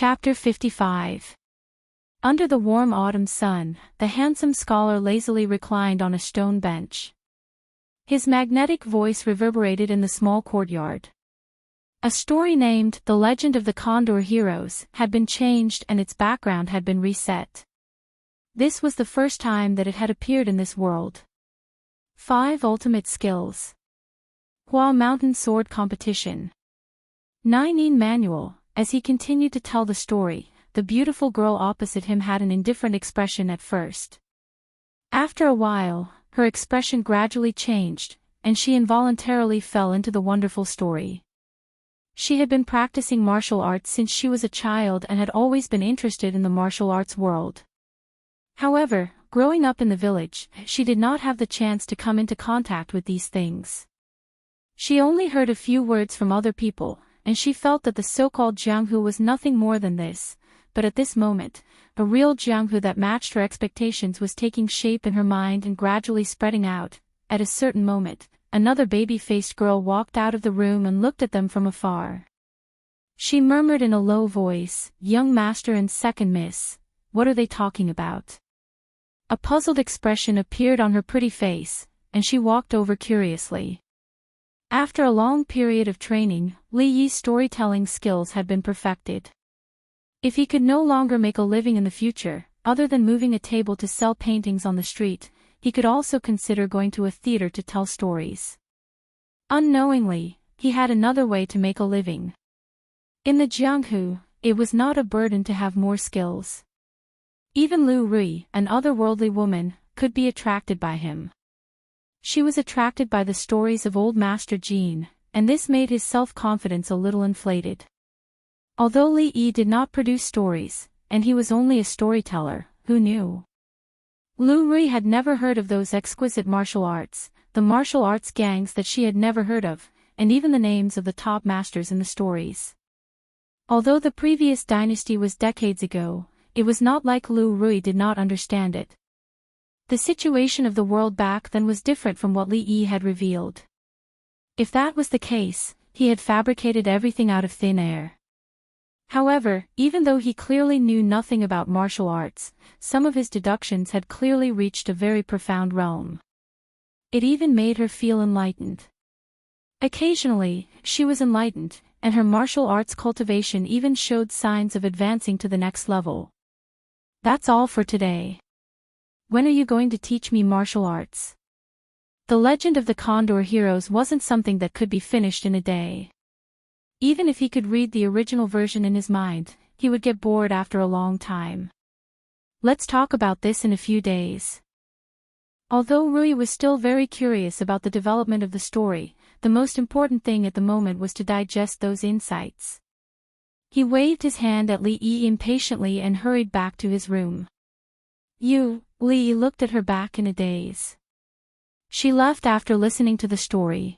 Chapter 55. Under the warm autumn sun, the handsome scholar lazily reclined on a stone bench. His magnetic voice reverberated in the small courtyard. A story named The Legend of the Condor Heroes had been changed and its background had been reset. This was the first time that it had appeared in this world. 5 ultimate skills. Hua Mountain Sword Competition. 9 Manual. As he continued to tell the story, the beautiful girl opposite him had an indifferent expression at first. After a while, her expression gradually changed, and she involuntarily fell into the wonderful story. She had been practicing martial arts since she was a child and had always been interested in the martial arts world. However, growing up in the village, she did not have the chance to come into contact with these things. She only heard a few words from other people, and she felt that the so-called Jianghu was nothing more than this, but at this moment, a real Jianghu that matched her expectations was taking shape in her mind and gradually spreading out. At a certain moment, another baby-faced girl walked out of the room and looked at them from afar. She murmured in a low voice, "Young master and second miss, what are they talking about?" A puzzled expression appeared on her pretty face, and she walked over curiously. After a long period of training, Li Yi's storytelling skills had been perfected. If he could no longer make a living in the future, other than moving a table to sell paintings on the street, he could also consider going to a theater to tell stories. Unknowingly, he had another way to make a living. In the Jianghu, it was not a burden to have more skills. Even Lu Rui, an otherworldly woman, could be attracted by him. She was attracted by the stories of old Master Jin, and this made his self-confidence a little inflated. Although Li Yi did not produce stories, and he was only a storyteller, who knew? Lu Rui had never heard of those exquisite martial arts, the martial arts gangs that she had never heard of, and even the names of the top masters in the stories. Although the previous dynasty was decades ago, it was not like Lu Rui did not understand it. The situation of the world back then was different from what Li Yi had revealed. If that was the case, he had fabricated everything out of thin air. However, even though he clearly knew nothing about martial arts, some of his deductions had clearly reached a very profound realm. It even made her feel enlightened. Occasionally, she was enlightened, and her martial arts cultivation even showed signs of advancing to the next level. That's all for today. When are you going to teach me martial arts? The Legend of the Condor Heroes wasn't something that could be finished in a day. Even if he could read the original version in his mind, he would get bored after a long time. Let's talk about this in a few days. Although Rui was still very curious about the development of the story, the most important thing at the moment was to digest those insights. He waved his hand at Li Yi impatiently and hurried back to his room. Li Yi looked at her back in a daze. She left after listening to the story.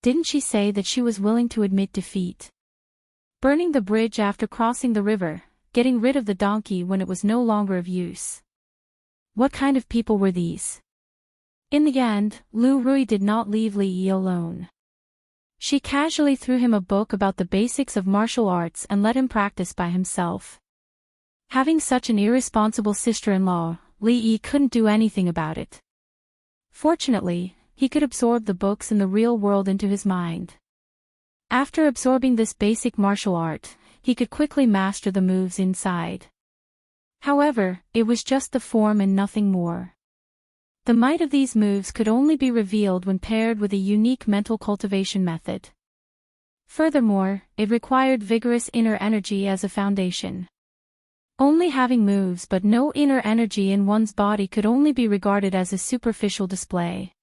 Didn't she say that she was willing to admit defeat? Burning the bridge after crossing the river, getting rid of the donkey when it was no longer of use. What kind of people were these? In the end, Lu Rui did not leave Li Yi alone. She casually threw him a book about the basics of martial arts and let him practice by himself. Having such an irresponsible sister-in-law, Li Yi couldn't do anything about it. Fortunately, he could absorb the books in the real world into his mind. After absorbing this basic martial art, he could quickly master the moves inside. However, it was just the form and nothing more. The might of these moves could only be revealed when paired with a unique mental cultivation method. Furthermore, it required vigorous inner energy as a foundation. Only having moves but no inner energy in one's body could only be regarded as a superficial display.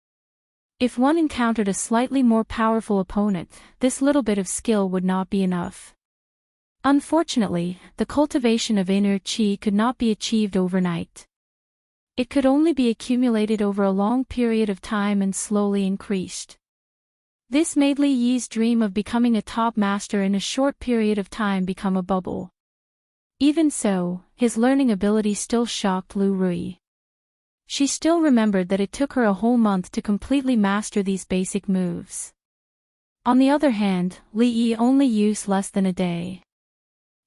If one encountered a slightly more powerful opponent, this little bit of skill would not be enough. Unfortunately, the cultivation of inner qi could not be achieved overnight. It could only be accumulated over a long period of time and slowly increased. This made Li Yi's dream of becoming a top master in a short period of time become a bubble. Even so, his learning ability still shocked Lu Rui. She still remembered that it took her a whole month to completely master these basic moves. On the other hand, Li Yi only used less than a day.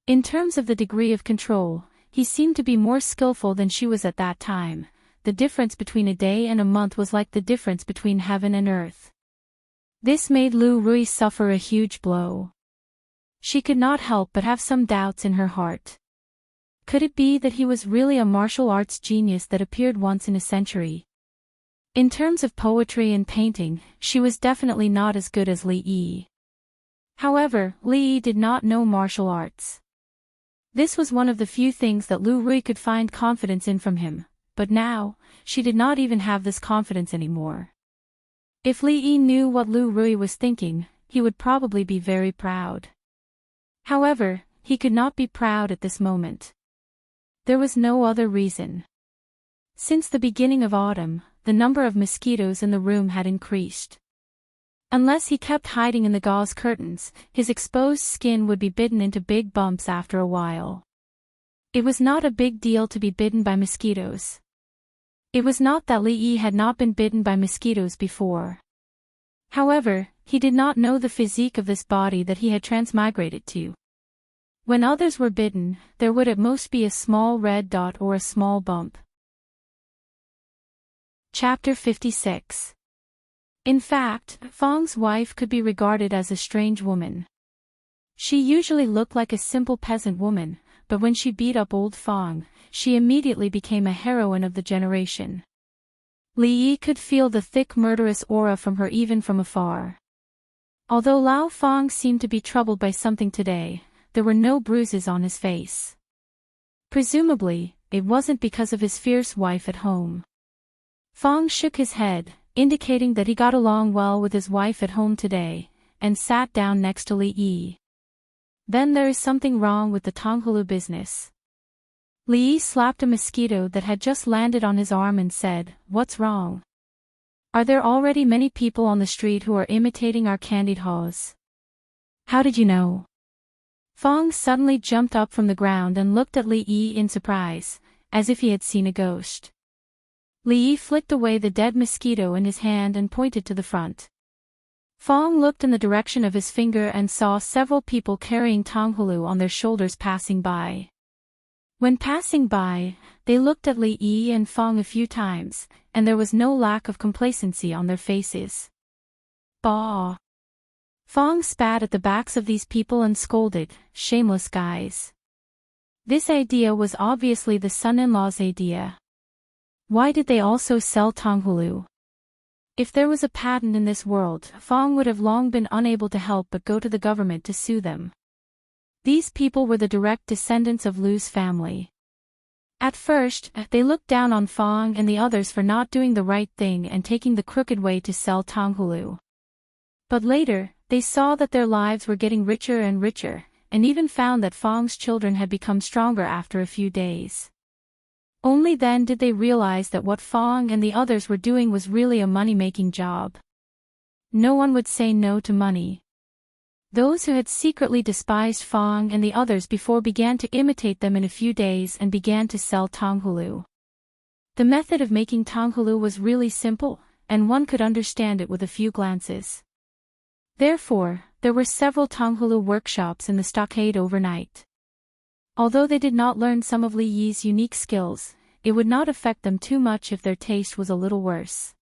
In terms of the degree of control, he seemed to be more skillful than she was at that time. The difference between a day and a month was like the difference between heaven and earth. This made Lu Rui suffer a huge blow. She could not help but have some doubts in her heart. Could it be that he was really a martial arts genius that appeared once in a century? In terms of poetry and painting, she was definitely not as good as Li Yi. However, Li Yi did not know martial arts. This was one of the few things that Lu Rui could find confidence in from him, but now, she did not even have this confidence anymore. If Li Yi knew what Lu Rui was thinking, he would probably be very proud. However, he could not be proud at this moment. There was no other reason. Since the beginning of autumn, the number of mosquitoes in the room had increased. Unless he kept hiding in the gauze curtains, his exposed skin would be bitten into big bumps after a while. It was not a big deal to be bitten by mosquitoes. It was not that Li Yi had not been bitten by mosquitoes before. However, he did not know the physique of this body that he had transmigrated to. When others were bitten, there would at most be a small red dot or a small bump. Chapter 56. In fact, Fang's wife could be regarded as a strange woman. She usually looked like a simple peasant woman, but when she beat up old Fang, she immediately became a heroine of the generation. Li Yi could feel the thick murderous aura from her even from afar. Although Lao Fang seemed to be troubled by something today, there were no bruises on his face. Presumably, it wasn't because of his fierce wife at home. Fang shook his head, indicating that he got along well with his wife at home today, and sat down next to Li Yi. Then there is something wrong with the Tonghulu business. Li Yi slapped a mosquito that had just landed on his arm and said, "What's wrong? Are there already many people on the street who are imitating our candied haws? How did you know?" Fang suddenly jumped up from the ground and looked at Li Yi in surprise, as if he had seen a ghost. Li Yi flicked away the dead mosquito in his hand and pointed to the front. Fang looked in the direction of his finger and saw several people carrying Tonghulu on their shoulders passing by. When passing by, they looked at Li Yi and Fang a few times, and there was no lack of complacency on their faces. Bah! Fang spat at the backs of these people and scolded, "Shameless guys." This idea was obviously the son-in-law's idea. Why did they also sell Tonghulu? If there was a patent in this world, Fang would have long been unable to help but go to the government to sue them. These people were the direct descendants of Lu's family. At first, they looked down on Fang and the others for not doing the right thing and taking the crooked way to sell Tonghulu. But later, they saw that their lives were getting richer and richer, and even found that Fang's children had become stronger after a few days. Only then did they realize that what Fang and the others were doing was really a money-making job. No one would say no to money. Those who had secretly despised Fang and the others before began to imitate them in a few days and began to sell Tonghulu. The method of making Tonghulu was really simple, and one could understand it with a few glances. Therefore, there were several Tonghulu workshops in the stockade overnight. Although they did not learn some of Li Yi's unique skills, it would not affect them too much if their taste was a little worse.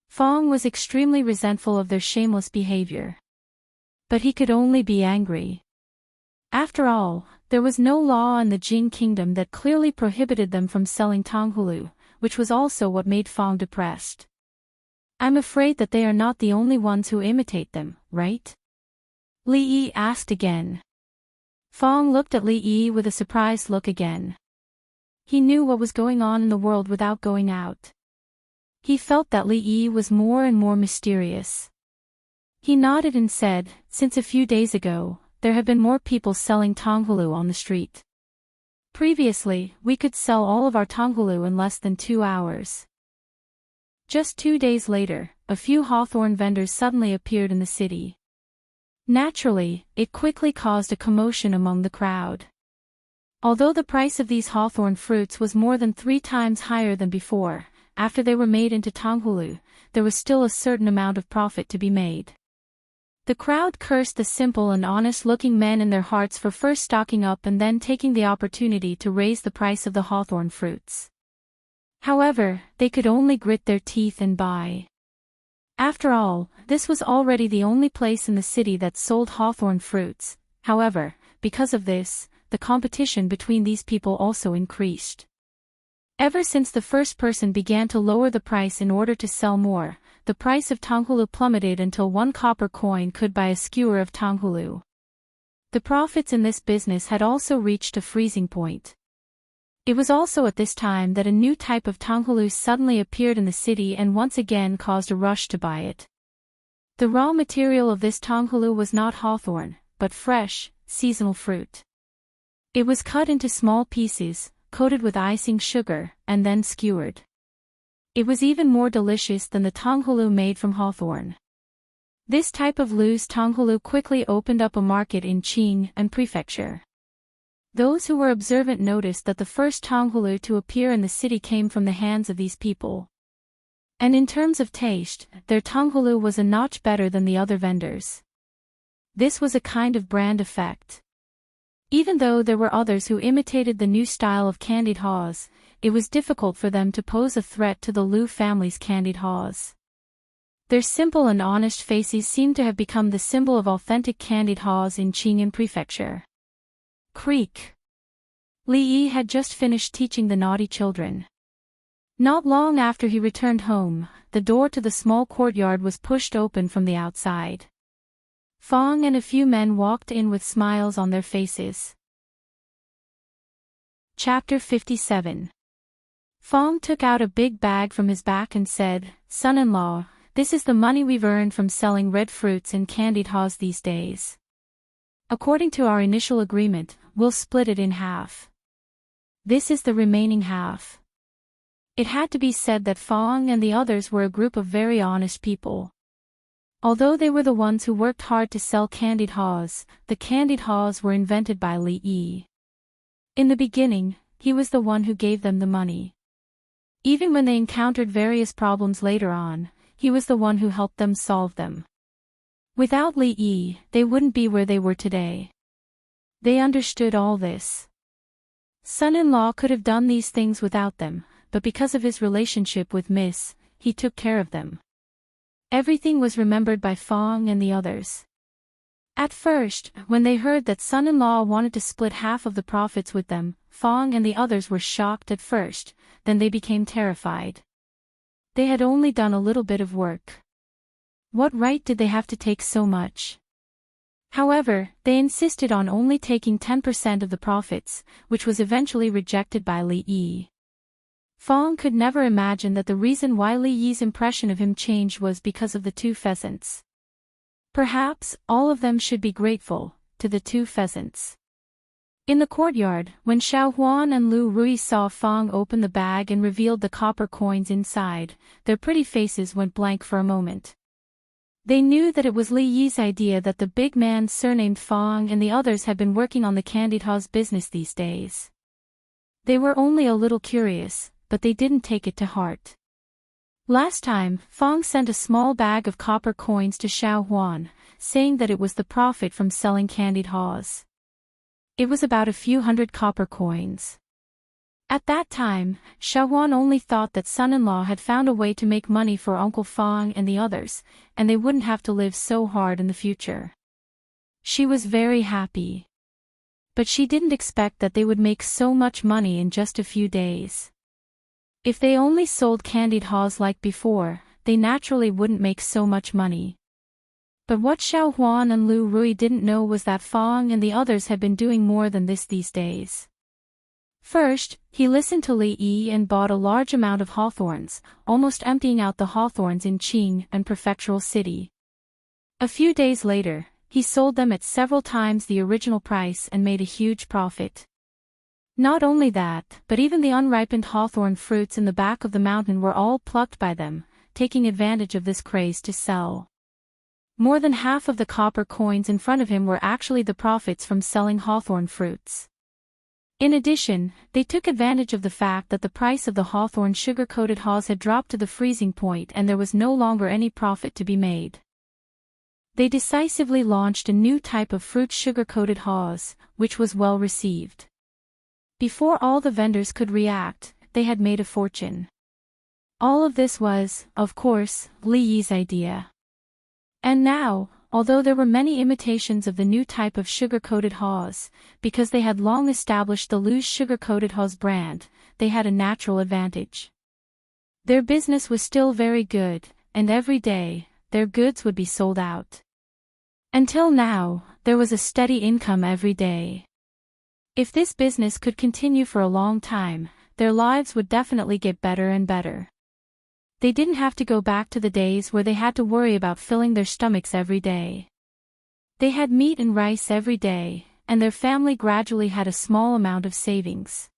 Fang was extremely resentful of their shameless behavior. But he could only be angry. After all, there was no law in the Jing kingdom that clearly prohibited them from selling Tonghulu, which was also what made Fang depressed. "I'm afraid that they are not the only ones who imitate them, right?" Li Yi asked again. Fang looked at Li Yi with a surprised look again. He knew what was going on in the world without going out. He felt that Li Yi was more and more mysterious. He nodded and said, "Since a few days ago, there have been more people selling Tonghulu on the street. Previously, we could sell all of our Tonghulu in less than 2 hours." Just 2 days later, a few hawthorn vendors suddenly appeared in the city. Naturally, it quickly caused a commotion among the crowd. Although the price of these hawthorn fruits was more than 3 times higher than before, after they were made into Tonghulu, there was still a certain amount of profit to be made. The crowd cursed the simple and honest-looking men in their hearts for first stocking up and then taking the opportunity to raise the price of the hawthorn fruits. However, they could only grit their teeth and buy. After all, this was already the only place in the city that sold hawthorn fruits. However, because of this, the competition between these people also increased. Ever since the first person began to lower the price in order to sell more, the price of tanghulu plummeted until 1 copper coin could buy a skewer of tanghulu. The profits in this business had also reached a freezing point. It was also at this time that a new type of tanghulu suddenly appeared in the city and once again caused a rush to buy it. The raw material of this tanghulu was not hawthorn, but fresh, seasonal fruit. It was cut into small pieces, coated with icing sugar, and then skewered. It was even more delicious than the tanghulu made from hawthorn. This type of loose tanghulu quickly opened up a market in Qing and Prefecture. Those who were observant noticed that the first tanghulu to appear in the city came from the hands of these people. And in terms of taste, their tanghulu was a notch better than the other vendors. This was a kind of brand effect. Even though there were others who imitated the new style of candied haws, it was difficult for them to pose a threat to the Liu family's candied haws. Their simple and honest faces seemed to have become the symbol of authentic candied haws in Qing'an Prefecture. Creak. Li Yi had just finished teaching the naughty children. Not long after he returned home, the door to the small courtyard was pushed open from the outside. Fong and a few men walked in with smiles on their faces. Chapter 57. Fong took out a big bag from his back and said, "Son-in-law, this is the money we've earned from selling red fruits and candied haws these days. According to our initial agreement, we'll split it in half. This is the remaining half." It had to be said that Fong and the others were a group of very honest people. Although they were the ones who worked hard to sell candied haws, the candied haws were invented by Li Yi. In the beginning, he was the one who gave them the money. Even when they encountered various problems later on, he was the one who helped them solve them. Without Li Yi, they wouldn't be where they were today. They understood all this. Son-in-law could have done these things without them, but because of his relationship with Miss, he took care of them. Everything was remembered by Fong and the others. At first, when they heard that son-in-law wanted to split half of the profits with them, Fong and the others were shocked at first, then they became terrified. They had only done a little bit of work. What right did they have to take so much? However, they insisted on only taking 10% of the profits, which was eventually rejected by Li Yi. Fong could never imagine that the reason why Li Yi's impression of him changed was because of the 2 pheasants. Perhaps, all of them should be grateful to the 2 pheasants. In the courtyard, when Xiao Huan and Lu Rui saw Fong open the bag and revealed the copper coins inside, their pretty faces went blank for a moment. They knew that it was Li Yi's idea that the big man surnamed Fong and the others had been working on the candied haws business these days. They were only a little curious, but they didn't take it to heart. Last time, Fong sent a small bag of copper coins to Xiao Huan, saying that it was the profit from selling candied haws. It was about a few hundred copper coins. At that time, Xiao Huan only thought that son-in-law had found a way to make money for Uncle Fong and the others, and they wouldn't have to live so hard in the future. She was very happy. But she didn't expect that they would make so much money in just a few days. If they only sold candied haws like before, they naturally wouldn't make so much money. But what Xiao Huan and Lu Rui didn't know was that Fong and the others had been doing more than this these days. First, he listened to Li Yi and bought a large amount of hawthorns, almost emptying out the hawthorns in Qing and Prefectural City. A few days later, he sold them at several times the original price and made a huge profit. Not only that, but even the unripened hawthorn fruits in the back of the mountain were all plucked by them, taking advantage of this craze to sell. More than half of the copper coins in front of him were actually the profits from selling hawthorn fruits. In addition, they took advantage of the fact that the price of the hawthorn sugar-coated haws had dropped to the freezing point and there was no longer any profit to be made. They decisively launched a new type of fruit sugar-coated haws, which was well received. Before all the vendors could react, they had made a fortune. All of this was, of course, Li Yi's idea. And now, although there were many imitations of the new type of sugar-coated haws, because they had long established the Lu's sugar-coated haws brand, they had a natural advantage. Their business was still very good, and every day, their goods would be sold out. Until now, there was a steady income every day. If this business could continue for a long time, their lives would definitely get better and better. They didn't have to go back to the days where they had to worry about filling their stomachs every day. They had meat and rice every day, and their family gradually had a small amount of savings.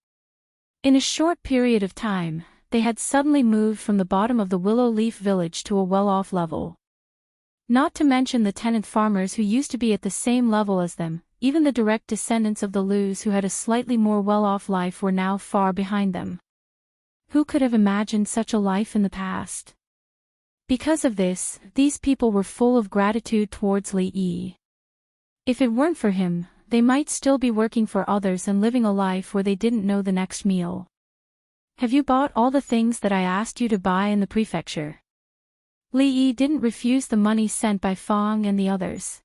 In a short period of time, they had suddenly moved from the bottom of the willow leaf village to a well-off level. Not to mention the tenant farmers who used to be at the same level as them, even the direct descendants of the Lus who had a slightly more well-off life were now far behind them. Who could have imagined such a life in the past? Because of this, these people were full of gratitude towards Li Yi. If it weren't for him, they might still be working for others and living a life where they didn't know the next meal. Have you bought all the things that I asked you to buy in the prefecture? Li Yi didn't refuse the money sent by Fang and the others.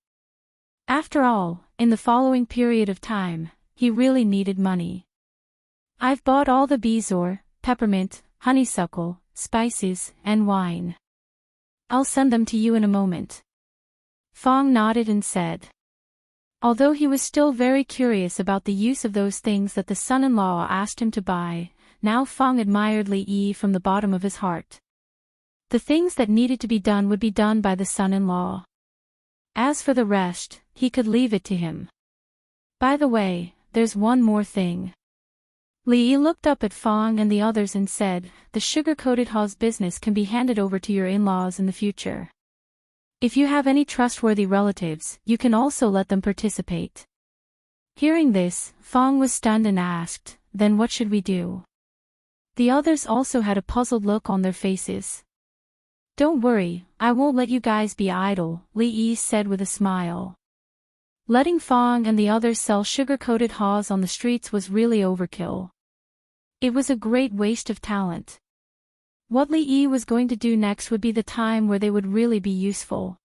After all, in the following period of time, he really needed money. I've bought all the bezoar, peppermint, honeysuckle, spices, and wine. I'll send them to you in a moment. Fang nodded and said. Although he was still very curious about the use of those things that the son-in-law asked him to buy, now Fang admired Li Yi from the bottom of his heart. The things that needed to be done would be done by the son-in-law. As for the rest, he could leave it to him. By the way, there's one more thing. Li Yi looked up at Fang and the others and said, the sugar-coated haws business can be handed over to your in-laws in the future. If you have any trustworthy relatives, you can also let them participate. Hearing this, Fang was stunned and asked, then what should we do? The others also had a puzzled look on their faces. Don't worry, I won't let you guys be idle, Li Yi said with a smile. Letting Fang and the others sell sugar-coated haws on the streets was really overkill. It was a great waste of talent. What Li Yi was going to do next would be the time where they would really be useful.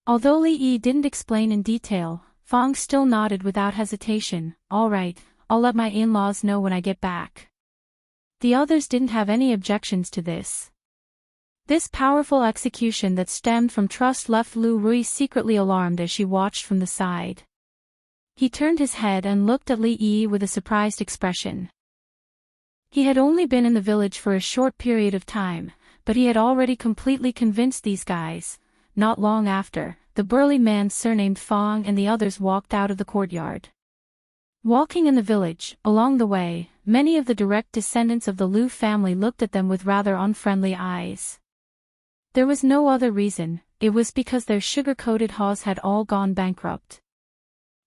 Although Li Yi didn't explain in detail, Fang still nodded without hesitation. All right, I'll let my in-laws know when I get back. The others didn't have any objections to this. This powerful execution that stemmed from trust left Lu Rui secretly alarmed as she watched from the side. He turned his head and looked at Li Yi with a surprised expression. He had only been in the village for a short period of time, but he had already completely convinced these guys. Not long after, the burly man surnamed Fang and the others walked out of the courtyard. Walking in the village, along the way, many of the direct descendants of the Lu family looked at them with rather unfriendly eyes. There was no other reason, it was because their sugar-coated haws had all gone bankrupt.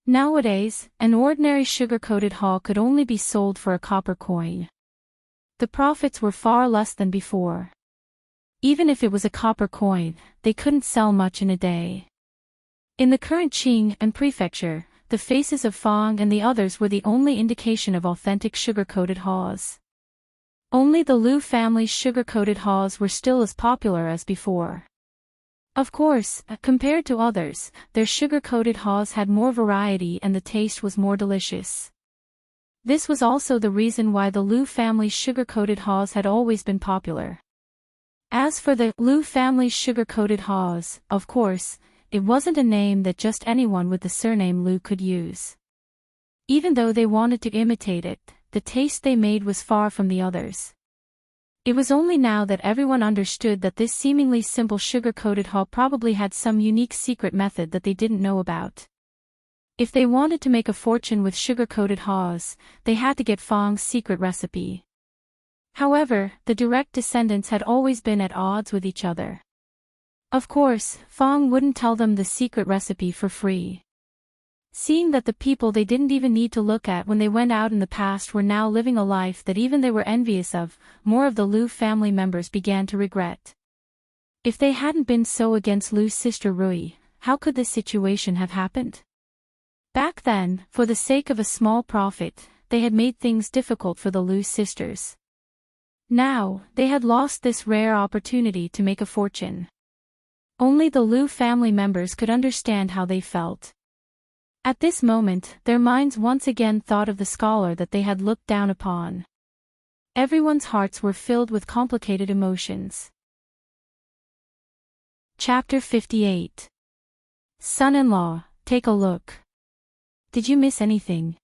Nowadays, an ordinary sugar-coated haw could only be sold for a copper coin. The profits were far less than before. Even if it was a copper coin, they couldn't sell much in a day. In the current Qing and prefecture, the faces of Fang and the others were the only indication of authentic sugar-coated haws. Only the Lu family's sugar-coated haws were still as popular as before. Of course, compared to others, their sugar-coated haws had more variety and the taste was more delicious. This was also the reason why the Lu family's sugar-coated haws had always been popular. As for the Lu family's sugar-coated haws, of course, it wasn't a name that just anyone with the surname Lu could use. Even though they wanted to imitate it, the taste they made was far from the others. It was only now that everyone understood that this seemingly simple sugar-coated haw probably had some unique secret method that they didn't know about. If they wanted to make a fortune with sugar-coated haws, they had to get Fang's secret recipe. However, the direct descendants had always been at odds with each other. Of course, Fang wouldn't tell them the secret recipe for free. Seeing that the people they didn't even need to look at when they went out in the past were now living a life that even they were envious of, more of the Lu family members began to regret. If they hadn't been so against Lu's sister Rui, how could this situation have happened? Back then, for the sake of a small profit, they had made things difficult for the Liu sisters. Now, they had lost this rare opportunity to make a fortune. Only the Liu family members could understand how they felt. At this moment, their minds once again thought of the scholar that they had looked down upon. Everyone's hearts were filled with complicated emotions. Chapter 58. Son-in-law, take a look. Did you miss anything?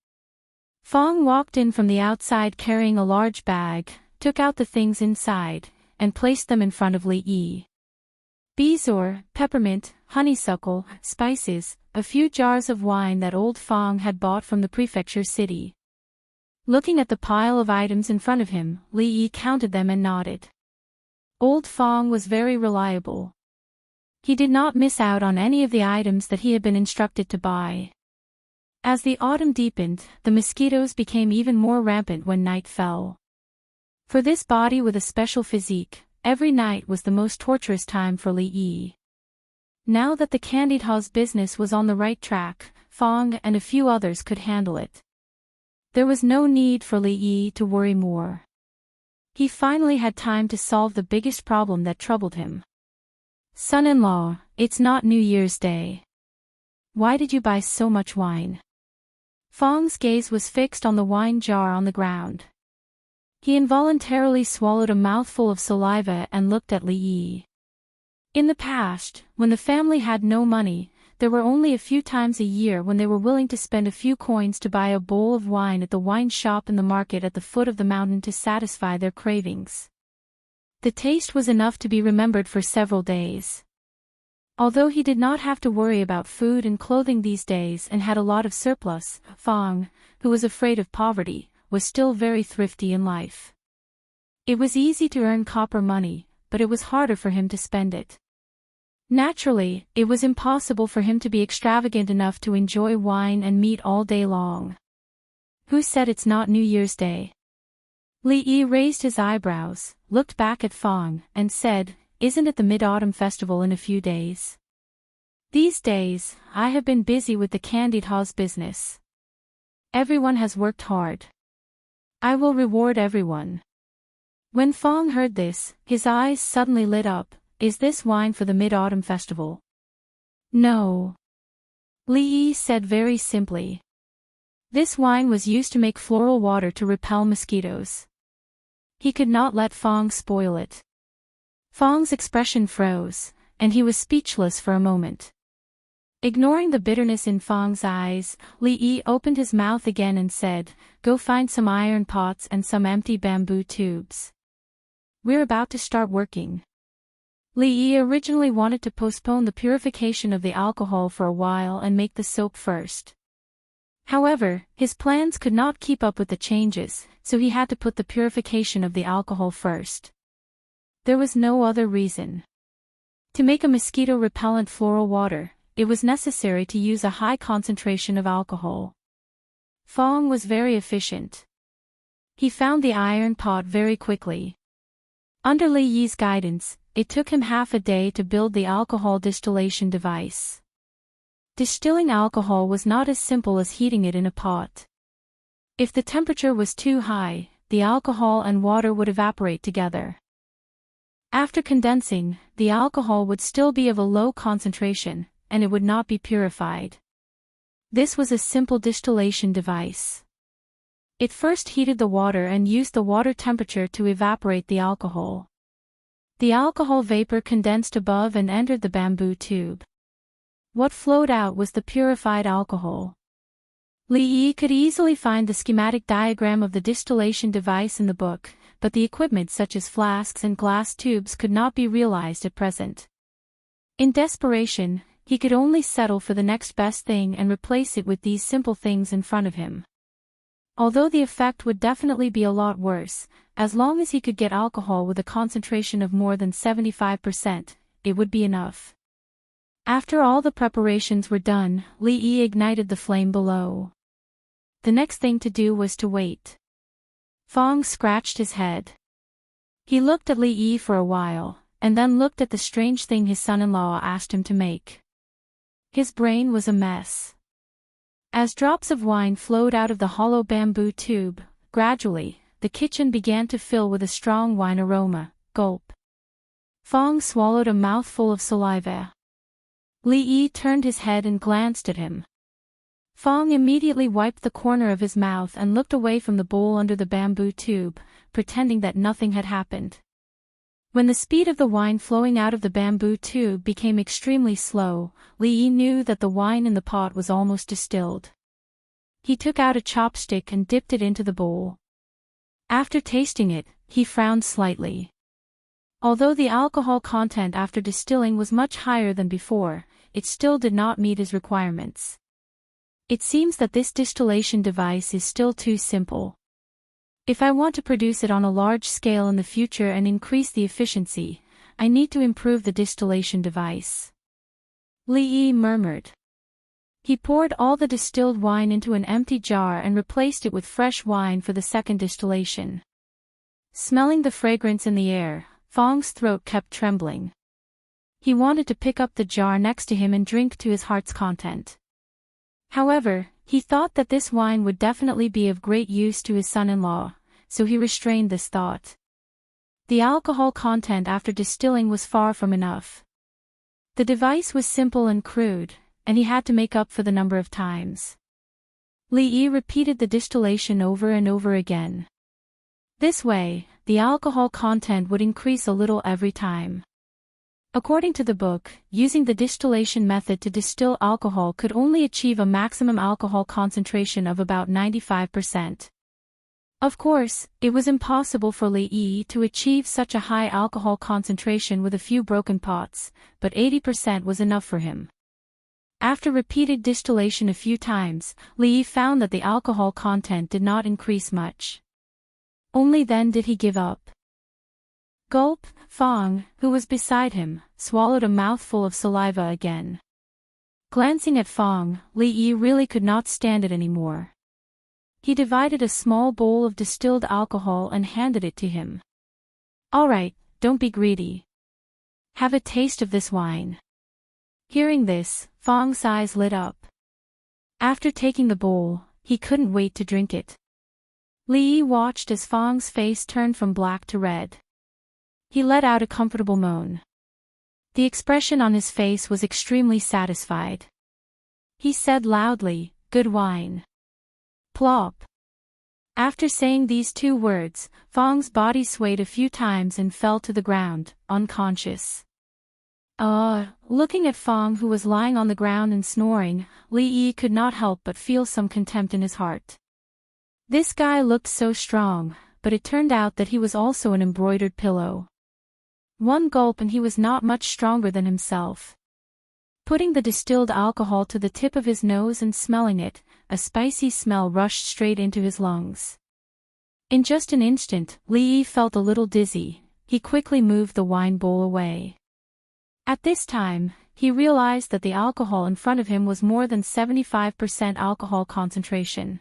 Fong walked in from the outside carrying a large bag, took out the things inside, and placed them in front of Li Yi. Bezoar, peppermint, honeysuckle, spices, a few jars of wine that old Fong had bought from the prefecture city. Looking at the pile of items in front of him, Li Yi counted them and nodded. Old Fong was very reliable. He did not miss out on any of the items that he had been instructed to buy. As the autumn deepened, the mosquitoes became even more rampant when night fell. For this body with a special physique, every night was the most torturous time for Li Yi. Now that the candied Ha's business was on the right track, Fong and a few others could handle it. There was no need for Li Yi to worry more. He finally had time to solve the biggest problem that troubled him. Son-in-law, it's not New Year's Day. Why did you buy so much wine? Fong's gaze was fixed on the wine jar on the ground. He involuntarily swallowed a mouthful of saliva and looked at Li Yi. In the past, when the family had no money, there were only a few times a year when they were willing to spend a few coins to buy a bowl of wine at the wine shop in the market at the foot of the mountain to satisfy their cravings. The taste was enough to be remembered for several days. Although he did not have to worry about food and clothing these days and had a lot of surplus, Fong, who was afraid of poverty, was still very thrifty in life. It was easy to earn copper money, but it was harder for him to spend it. Naturally, it was impossible for him to be extravagant enough to enjoy wine and meat all day long. Who said it's not New Year's Day? Li Yi raised his eyebrows, looked back at Fong, and said, isn't it the Mid-Autumn Festival in a few days? These days, I have been busy with the candied Ha's business. Everyone has worked hard. I will reward everyone. When Fong heard this, his eyes suddenly lit up. Is this wine for the Mid-Autumn Festival? No. Li Yi said very simply. This wine was used to make floral water to repel mosquitoes. He could not let Fong spoil it. Fong's expression froze, and he was speechless for a moment. Ignoring the bitterness in Fong's eyes, Li Yi opened his mouth again and said, go find some iron pots and some empty bamboo tubes. We're about to start working. Li Yi originally wanted to postpone the purification of the alcohol for a while and make the soap first. However, his plans could not keep up with the changes, so he had to put the purification of the alcohol first. There was no other reason. To make a mosquito-repellent floral water, it was necessary to use a high concentration of alcohol. Fong was very efficient. He found the iron pot very quickly. Under Li Yi's guidance, it took him half a day to build the alcohol distillation device. Distilling alcohol was not as simple as heating it in a pot. If the temperature was too high, the alcohol and water would evaporate together. After condensing, the alcohol would still be of a low concentration, and it would not be purified. This was a simple distillation device. It first heated the water and used the water temperature to evaporate the alcohol. The alcohol vapor condensed above and entered the bamboo tube. What flowed out was the purified alcohol. Li Yi could easily find the schematic diagram of the distillation device in the book, but the equipment such as flasks and glass tubes could not be realized at present. In desperation, he could only settle for the next best thing and replace it with these simple things in front of him. Although the effect would definitely be a lot worse, as long as he could get alcohol with a concentration of more than 75%, it would be enough. After all the preparations were done, Li Yi ignited the flame below. The next thing to do was to wait. Fong scratched his head. He looked at Li Yi for a while, and then looked at the strange thing his son-in-law asked him to make. His brain was a mess. As drops of wine flowed out of the hollow bamboo tube, gradually, the kitchen began to fill with a strong wine aroma. Gulp. Fong swallowed a mouthful of saliva. Li Yi turned his head and glanced at him. Fong immediately wiped the corner of his mouth and looked away from the bowl under the bamboo tube, pretending that nothing had happened. When the speed of the wine flowing out of the bamboo tube became extremely slow, Li Yi knew that the wine in the pot was almost distilled. He took out a chopstick and dipped it into the bowl. After tasting it, he frowned slightly. Although the alcohol content after distilling was much higher than before, it still did not meet his requirements. It seems that this distillation device is still too simple. If I want to produce it on a large scale in the future and increase the efficiency, I need to improve the distillation device. Li Yi murmured. He poured all the distilled wine into an empty jar and replaced it with fresh wine for the second distillation. Smelling the fragrance in the air, Fong's throat kept trembling. He wanted to pick up the jar next to him and drink to his heart's content. However, he thought that this wine would definitely be of great use to his son-in-law, so he restrained this thought. The alcohol content after distilling was far from enough. The device was simple and crude, and he had to make up for the number of times. Li Yi repeated the distillation over and over again. This way, the alcohol content would increase a little every time. According to the book, using the distillation method to distill alcohol could only achieve a maximum alcohol concentration of about 95%. Of course, it was impossible for Li Yi to achieve such a high alcohol concentration with a few broken pots, but 80% was enough for him. After repeated distillation a few times, Li Yi found that the alcohol content did not increase much. Only then did he give up. Gulp. Fong, who was beside him, swallowed a mouthful of saliva again. Glancing at Fong, Li Yi really could not stand it anymore. He divided a small bowl of distilled alcohol and handed it to him. "All right, don't be greedy. Have a taste of this wine." Hearing this, Fong's eyes lit up. After taking the bowl, he couldn't wait to drink it. Li Yi watched as Fong's face turned from black to red. He let out a comfortable moan. The expression on his face was extremely satisfied. He said loudly, "Good wine." Plop. After saying these two words, Fong's body swayed a few times and fell to the ground, unconscious. Looking at Fong, who was lying on the ground and snoring, Li Yi could not help but feel some contempt in his heart. This guy looked so strong, but it turned out that he was also an embroidered pillow. One gulp and he was not much stronger than himself. Putting the distilled alcohol to the tip of his nose and smelling it, a spicy smell rushed straight into his lungs. In just an instant, Li Yi felt a little dizzy. He quickly moved the wine bowl away. At this time, he realized that the alcohol in front of him was more than 75% alcohol concentration.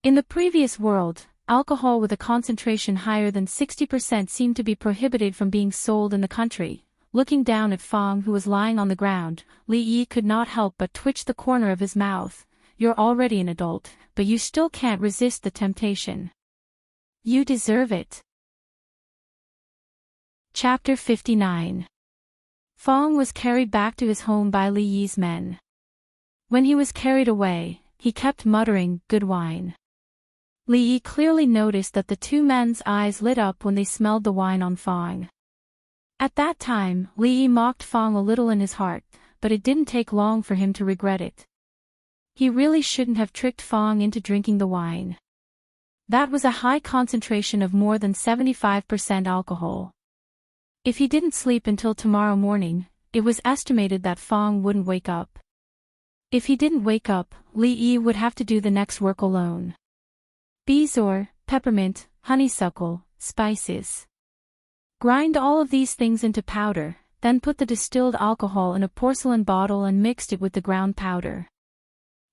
In the previous world, alcohol with a concentration higher than 60% seemed to be prohibited from being sold in the country. Looking down at Fong, who was lying on the ground, Li Yi could not help but twitch the corner of his mouth. "You're already an adult, but you still can't resist the temptation. You deserve it." Chapter 59. Fong was carried back to his home by Li Yi's men. When he was carried away, he kept muttering, "Good wine." Li Yi clearly noticed that the two men's eyes lit up when they smelled the wine on Fong. At that time, Li Yi mocked Fong a little in his heart, but it didn't take long for him to regret it. He really shouldn't have tricked Fong into drinking the wine. That was a high concentration of more than 75% alcohol. If he didn't sleep until tomorrow morning, it was estimated that Fong wouldn't wake up. If he didn't wake up, Li Yi would have to do the next work alone. Beesor, peppermint, honeysuckle, spices. Grind all of these things into powder, then put the distilled alcohol in a porcelain bottle and mixed it with the ground powder.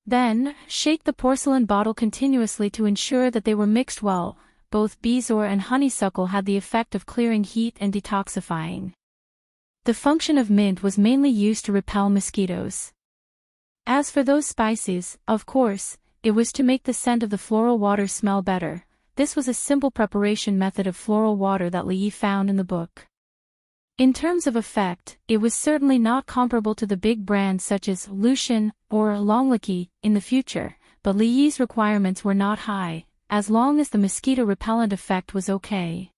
Then, shake the porcelain bottle continuously to ensure that they were mixed well. Both beesor and honeysuckle had the effect of clearing heat and detoxifying. The function of mint was mainly used to repel mosquitoes. As for those spices, of course, it was to make the scent of the floral water smell better. This was a simple preparation method of floral water that Li Yi found in the book. In terms of effect, it was certainly not comparable to the big brands such as Lucien or Longliki in the future, but Li Yi's requirements were not high, as long as the mosquito repellent effect was okay.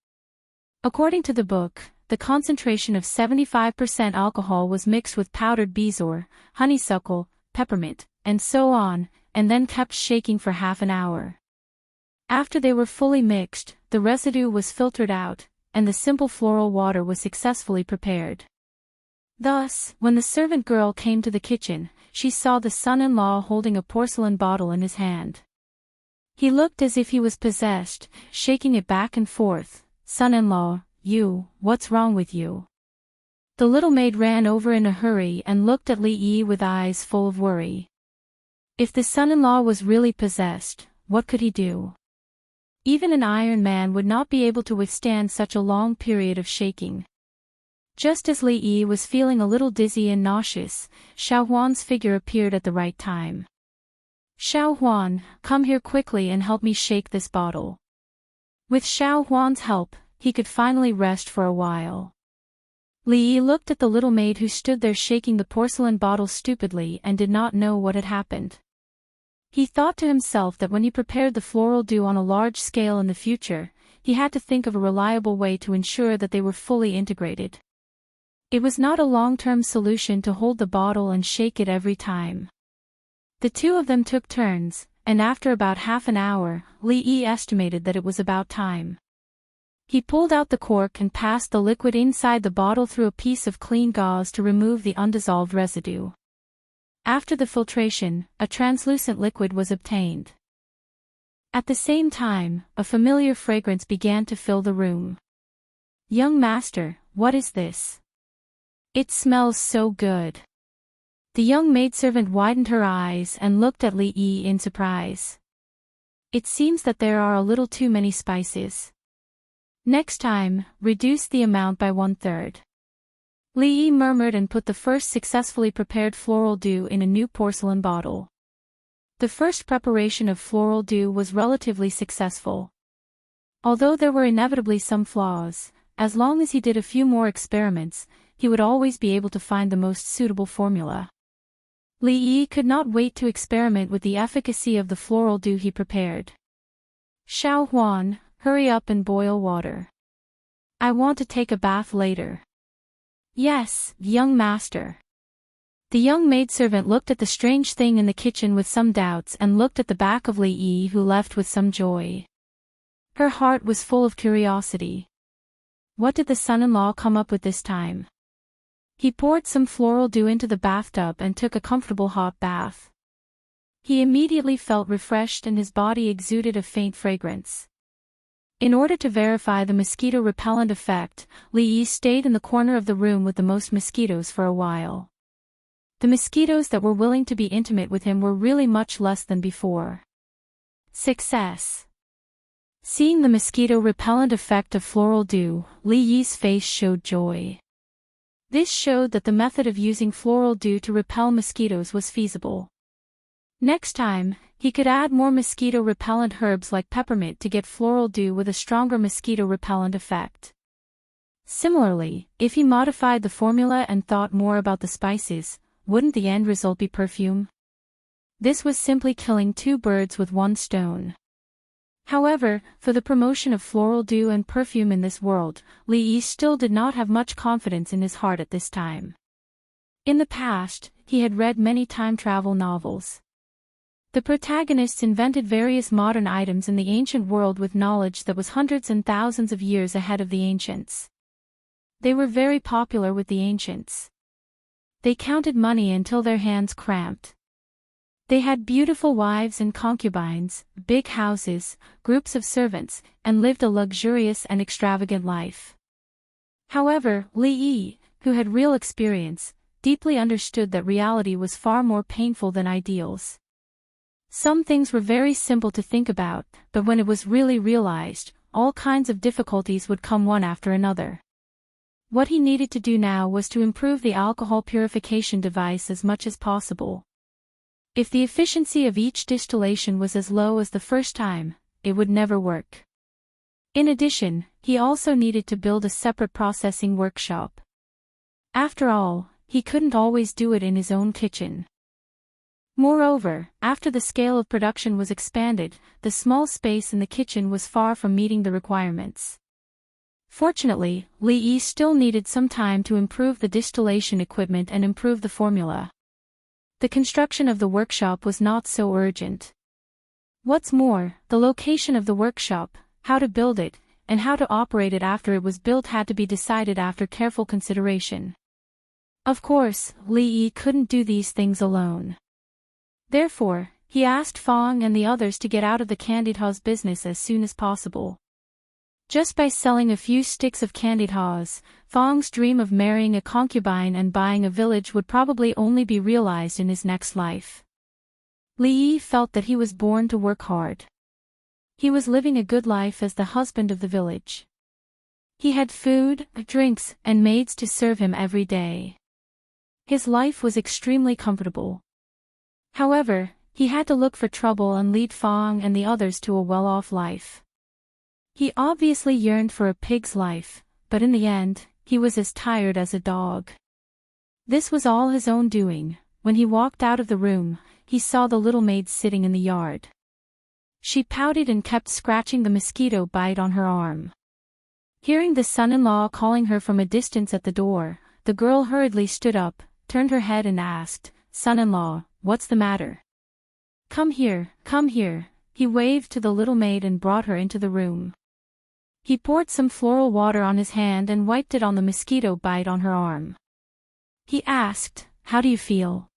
According to the book, the concentration of 75% alcohol was mixed with powdered bezoar, honeysuckle, peppermint, and so on, and then kept shaking for half an hour. After they were fully mixed, the residue was filtered out, and the simple floral water was successfully prepared. Thus, when the servant girl came to the kitchen, she saw the son-in-law holding a porcelain bottle in his hand. He looked as if he was possessed, shaking it back and forth. "Son-in-law, what's wrong with you?" The little maid ran over in a hurry and looked at Li Yi with eyes full of worry. If the son-in-law was really possessed, what could he do? Even an iron man would not be able to withstand such a long period of shaking. Just as Li Yi was feeling a little dizzy and nauseous, Xiao Huan's figure appeared at the right time. "Xiao Huan, come here quickly and help me shake this bottle." With Xiao Huan's help, he could finally rest for a while. Li Yi looked at the little maid who stood there shaking the porcelain bottle stupidly and did not know what had happened. He thought to himself that when he prepared the floral dew on a large scale in the future, he had to think of a reliable way to ensure that they were fully integrated. It was not a long-term solution to hold the bottle and shake it every time. The two of them took turns, and after about half an hour, Li Yi estimated that it was about time. He pulled out the cork and passed the liquid inside the bottle through a piece of clean gauze to remove the undissolved residue. After the filtration, a translucent liquid was obtained. At the same time, a familiar fragrance began to fill the room. "Young master, what is this? It smells so good." The young maidservant widened her eyes and looked at Li Yi in surprise. "It seems that there are a little too many spices. Next time, reduce the amount by 1/3. Li Yi murmured and put the first successfully prepared floral dew in a new porcelain bottle. The first preparation of floral dew was relatively successful. Although there were inevitably some flaws, as long as he did a few more experiments, he would always be able to find the most suitable formula. Li Yi could not wait to experiment with the efficacy of the floral dew he prepared. "Xiao Huan, hurry up and boil water. I want to take a bath later." "Yes, young master." The young maidservant looked at the strange thing in the kitchen with some doubts and looked at the back of Li Yi, who left with some joy. Her heart was full of curiosity. What did the son-in-law come up with this time? He poured some floral dew into the bathtub and took a comfortable hot bath. He immediately felt refreshed and his body exuded a faint fragrance. In order to verify the mosquito repellent effect, Li Yi stayed in the corner of the room with the most mosquitoes for a while. The mosquitoes that were willing to be intimate with him were really much less than before. Success. Seeing the mosquito repellent effect of floral dew, Li Yi's face showed joy. This showed that the method of using floral dew to repel mosquitoes was feasible. Next time, he could add more mosquito-repellent herbs like peppermint to get floral dew with a stronger mosquito-repellent effect. Similarly, if he modified the formula and thought more about the spices, wouldn't the end result be perfume? This was simply killing two birds with one stone. However, for the promotion of floral dew and perfume in this world, Li Yi still did not have much confidence in his heart at this time. In the past, he had read many time travel novels. The protagonists invented various modern items in the ancient world with knowledge that was hundreds and thousands of years ahead of the ancients. They were very popular with the ancients. They counted money until their hands cramped. They had beautiful wives and concubines, big houses, groups of servants, and lived a luxurious and extravagant life. However, Li Yi, who had real experience, deeply understood that reality was far more painful than ideals. Some things were very simple to think about, but when it was really realized, all kinds of difficulties would come one after another. What he needed to do now was to improve the alcohol purification device as much as possible. If the efficiency of each distillation was as low as the first time, it would never work. In addition, he also needed to build a separate processing workshop. After all, he couldn't always do it in his own kitchen. Moreover, after the scale of production was expanded, the small space in the kitchen was far from meeting the requirements. Fortunately, Li Yi still needed some time to improve the distillation equipment and improve the formula. The construction of the workshop was not so urgent. What's more, the location of the workshop, how to build it, and how to operate it after it was built had to be decided after careful consideration. Of course, Li Yi couldn't do these things alone. Therefore, he asked Fang and the others to get out of the candied haws business as soon as possible. Just by selling a few sticks of candied haws, Fang's dream of marrying a concubine and buying a village would probably only be realized in his next life. Li Yi felt that he was born to work hard. He was living a good life as the husband of the village. He had food, drinks, and maids to serve him every day. His life was extremely comfortable. However, he had to look for trouble and lead Fang and the others to a well-off life. He obviously yearned for a pig's life, but in the end, he was as tired as a dog. This was all his own doing. When he walked out of the room, he saw the little maid sitting in the yard. She pouted and kept scratching the mosquito bite on her arm. Hearing the son-in-law calling her from a distance at the door, the girl hurriedly stood up, turned her head and asked, "Son-in-law, what's the matter?" Come here, come here." He waved to the little maid and brought her into the room. He poured some floral water on his hand and wiped it on the mosquito bite on her arm. He asked, "How do you feel?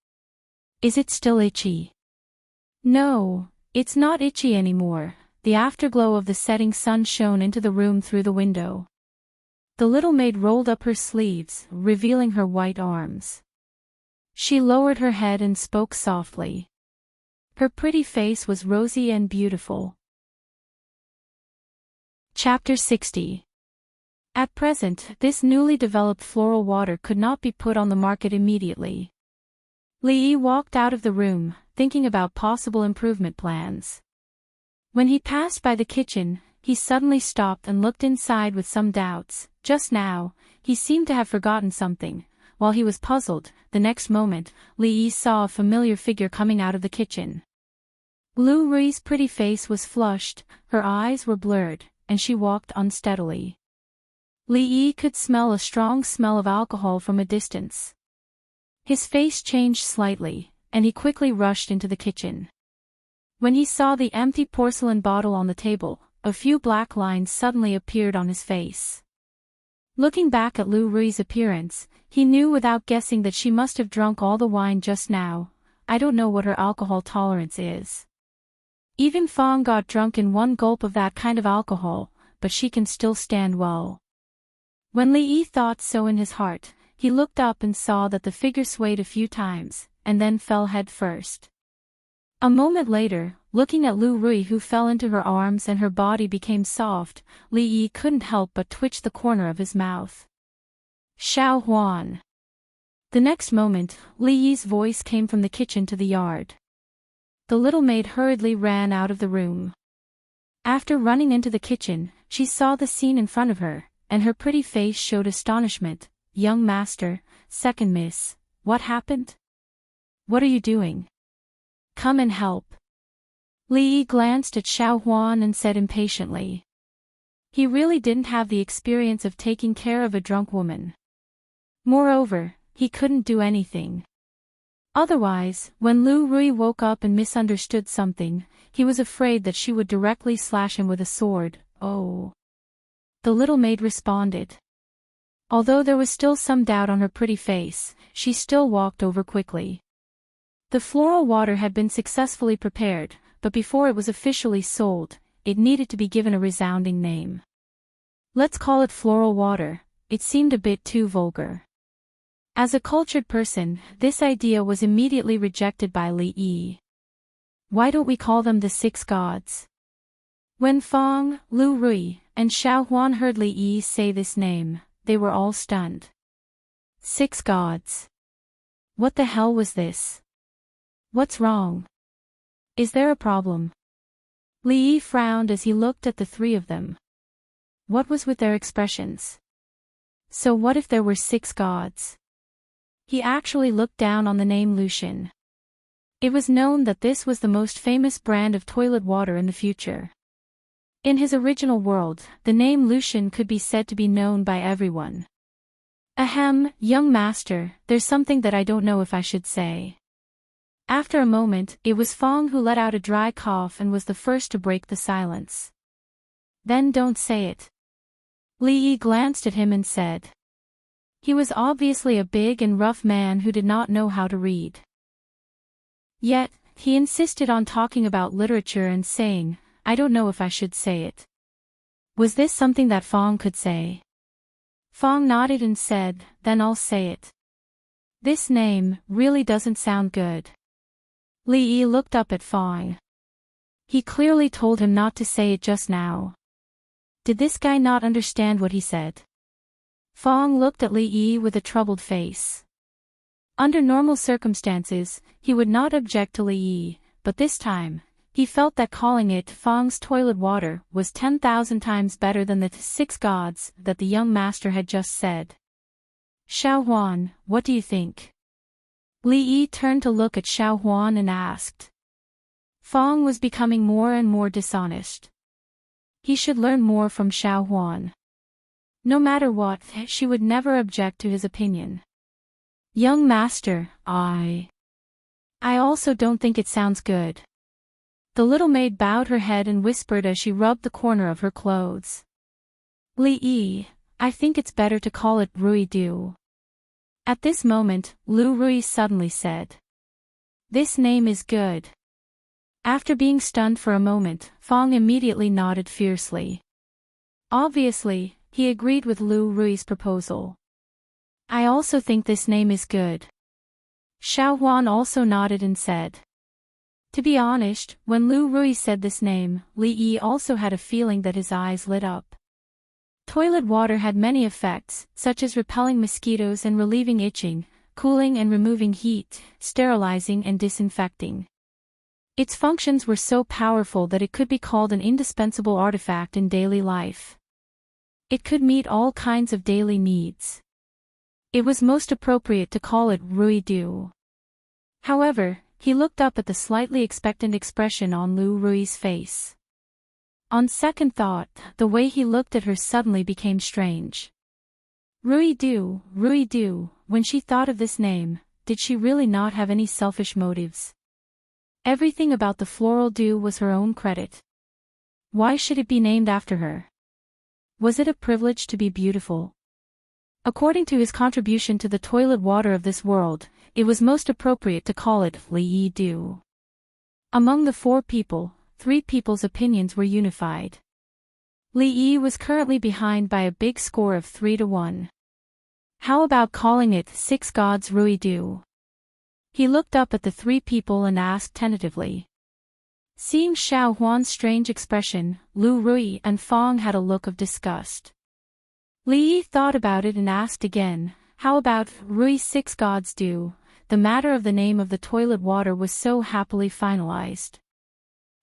Is it still itchy?" "No, it's not itchy anymore." The afterglow of the setting sun shone into the room through the window. The little maid rolled up her sleeves, revealing her white arms. She lowered her head and spoke softly. Her pretty face was rosy and beautiful. Chapter 60. At present, this newly developed floral water could not be put on the market immediately. Li Yi walked out of the room, thinking about possible improvement plans. When he passed by the kitchen, he suddenly stopped and looked inside with some doubts. Just now, he seemed to have forgotten something. While he was puzzled, the next moment, Li Yi saw a familiar figure coming out of the kitchen. Lu Rui's pretty face was flushed, her eyes were blurred, and she walked unsteadily. Li Yi could smell a strong smell of alcohol from a distance. His face changed slightly, and he quickly rushed into the kitchen. When he saw the empty porcelain bottle on the table, a few black lines suddenly appeared on his face. Looking back at Lu Rui's appearance, he knew without guessing that she must have drunk all the wine just now. I don't know what her alcohol tolerance is. Even Fang got drunk in one gulp of that kind of alcohol, but she can still stand well. When Li Yi thought so in his heart, he looked up and saw that the figure swayed a few times, and then fell head first. A moment later, looking at Lu Rui who fell into her arms and her body became soft, Li Yi couldn't help but twitch the corner of his mouth. "Xiao Huan." The next moment, Li Yi's voice came from the kitchen to the yard. The little maid hurriedly ran out of the room. After running into the kitchen, she saw the scene in front of her, and her pretty face showed astonishment. "Young master, second miss, what happened? What are you doing? Come and help." Li Yi glanced at Xiao Huan and said impatiently. He really didn't have the experience of taking care of a drunk woman. Moreover, he couldn't do anything. Otherwise, when Lu Rui woke up and misunderstood something, he was afraid that she would directly slash him with a sword. "Oh." The little maid responded. Although there was still some doubt on her pretty face, she still walked over quickly. The floral water had been successfully prepared, but before it was officially sold, it needed to be given a resounding name. Let's call it floral water. It seemed a bit too vulgar. As a cultured person, this idea was immediately rejected by Li Yi. Why don't we call them the Six Gods? When Fang, Lu Rui, and Xiao Huan heard Li Yi say this name, they were all stunned. Six Gods. What the hell was this? What's wrong? Is there a problem? Li Yi frowned as he looked at the three of them. What was with their expressions? So what if there were 6 gods? He actually looked down on the name Lucian. It was known that this was the most famous brand of toilet water in the future. In his original world, the name Lucian could be said to be known by everyone. Ahem, young master, there's something that I don't know if I should say. After a moment, it was Fong who let out a dry cough and was the first to break the silence. Then don't say it. Li Yi glanced at him and said. He was obviously a big and rough man who did not know how to read. Yet, he insisted on talking about literature and saying, I don't know if I should say it. Was this something that Fong could say? Fong nodded and said, then I'll say it. This name really doesn't sound good. Li Yi looked up at Fong. He clearly told him not to say it just now. Did this guy not understand what he said? Fong looked at Li Yi with a troubled face. Under normal circumstances, he would not object to Li Yi, but this time, he felt that calling it Fong's toilet water was 10,000 times better than the 6 gods that the young master had just said. Xiao Huan, what do you think? Li Yi turned to look at Xiao Huan and asked. Fong was becoming more and more dishonest. He should learn more from Xiao Huan. No matter what, she would never object to his opinion. Young master, I also don't think it sounds good. The little maid bowed her head and whispered as she rubbed the corner of her clothes. Li Yi, I think it's better to call it Rui Du. At this moment, Lu Rui suddenly said. This name is good. After being stunned for a moment, Fong immediately nodded fiercely. Obviously, he agreed with Lu Rui's proposal. I also think this name is good. Xiao Huan also nodded and said. To be honest, when Lu Rui said this name, Li Yi also had a feeling that his eyes lit up. Toilet water had many effects, such as repelling mosquitoes and relieving itching, cooling and removing heat, sterilizing and disinfecting. Its functions were so powerful that it could be called an indispensable artifact in daily life. It could meet all kinds of daily needs. It was most appropriate to call it Rui Du. However, he looked up at the slightly expectant expression on Lu Rui's face. On second thought, the way he looked at her suddenly became strange. Rui Du, when she thought of this name, did she really not have any selfish motives? Everything about the floral dew was her own credit. Why should it be named after her? Was it a privilege to be beautiful? According to his contribution to the toilet water of this world, it was most appropriate to call it Li Yi Du. Among the 4 people, 3 people's opinions were unified. Li Yi was currently behind by a big score of 3-1. How about calling it 6 gods Rui Du? He looked up at the 3 people and asked tentatively. Seeing Xiao Huan's strange expression, Lu Rui and Fong had a look of disgust. Li Yi thought about it and asked again, how about Rui 6 gods Du? The matter of the name of the toilet water was so happily finalized.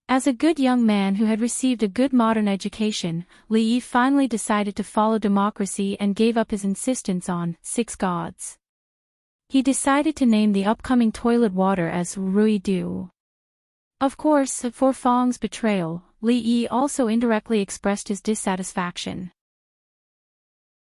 As a good young man who had received a good modern education, Li Yi finally decided to follow democracy and gave up his insistence on 6 gods. He decided to name the upcoming toilet water as Rui Du. Of course, for Fong's betrayal, Li Yi also indirectly expressed his dissatisfaction.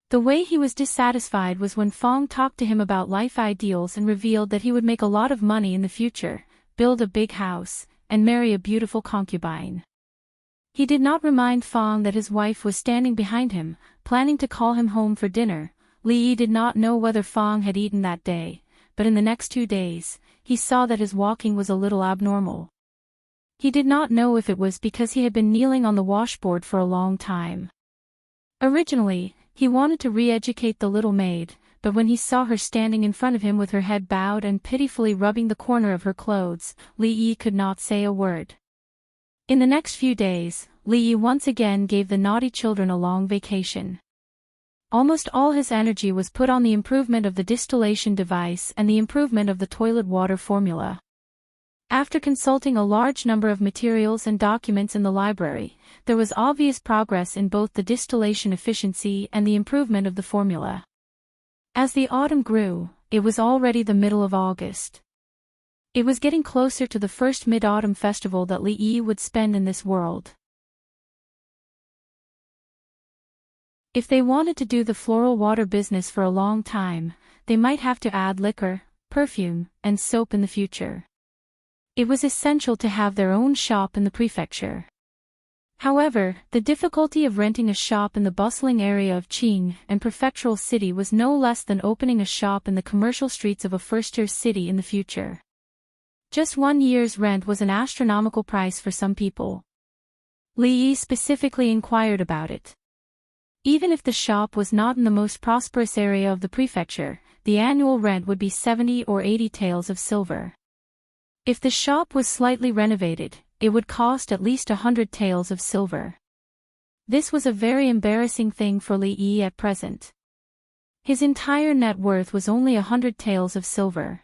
The way he was dissatisfied was when Fong talked to him about life ideals and revealed that he would make a lot of money in the future, build a big house, and marry a beautiful concubine. He did not remind Fong that his wife was standing behind him, planning to call him home for dinner. Li Yi did not know whether Fong had eaten that day, but in the next 2 days, he saw that his walking was a little abnormal. He did not know if it was because he had been kneeling on the washboard for a long time. Originally, he wanted to re-educate the little maid, but when he saw her standing in front of him with her head bowed and pitifully rubbing the corner of her clothes, Li Yi could not say a word. In the next few days, Li Yi once again gave the naughty children a long vacation. Almost all his energy was put on the improvement of the distillation device and the improvement of the toilet water formula. After consulting a large number of materials and documents in the library, there was obvious progress in both the distillation efficiency and the improvement of the formula. As the autumn grew, it was already the middle of August. It was getting closer to the first mid-autumn festival that Li Yi would spend in this world. If they wanted to do the floral water business for a long time, they might have to add liquor, perfume, and soap in the future. It was essential to have their own shop in the prefecture. However, the difficulty of renting a shop in the bustling area of Qing and prefectural city was no less than opening a shop in the commercial streets of a first-tier city in the future. Just 1 year's rent was an astronomical price for some people. Li Yi specifically inquired about it. Even if the shop was not in the most prosperous area of the prefecture, the annual rent would be 70 or 80 taels of silver. If the shop was slightly renovated, it would cost at least 100 taels of silver. This was a very embarrassing thing for Li Yi at present. His entire net worth was only 100 taels of silver.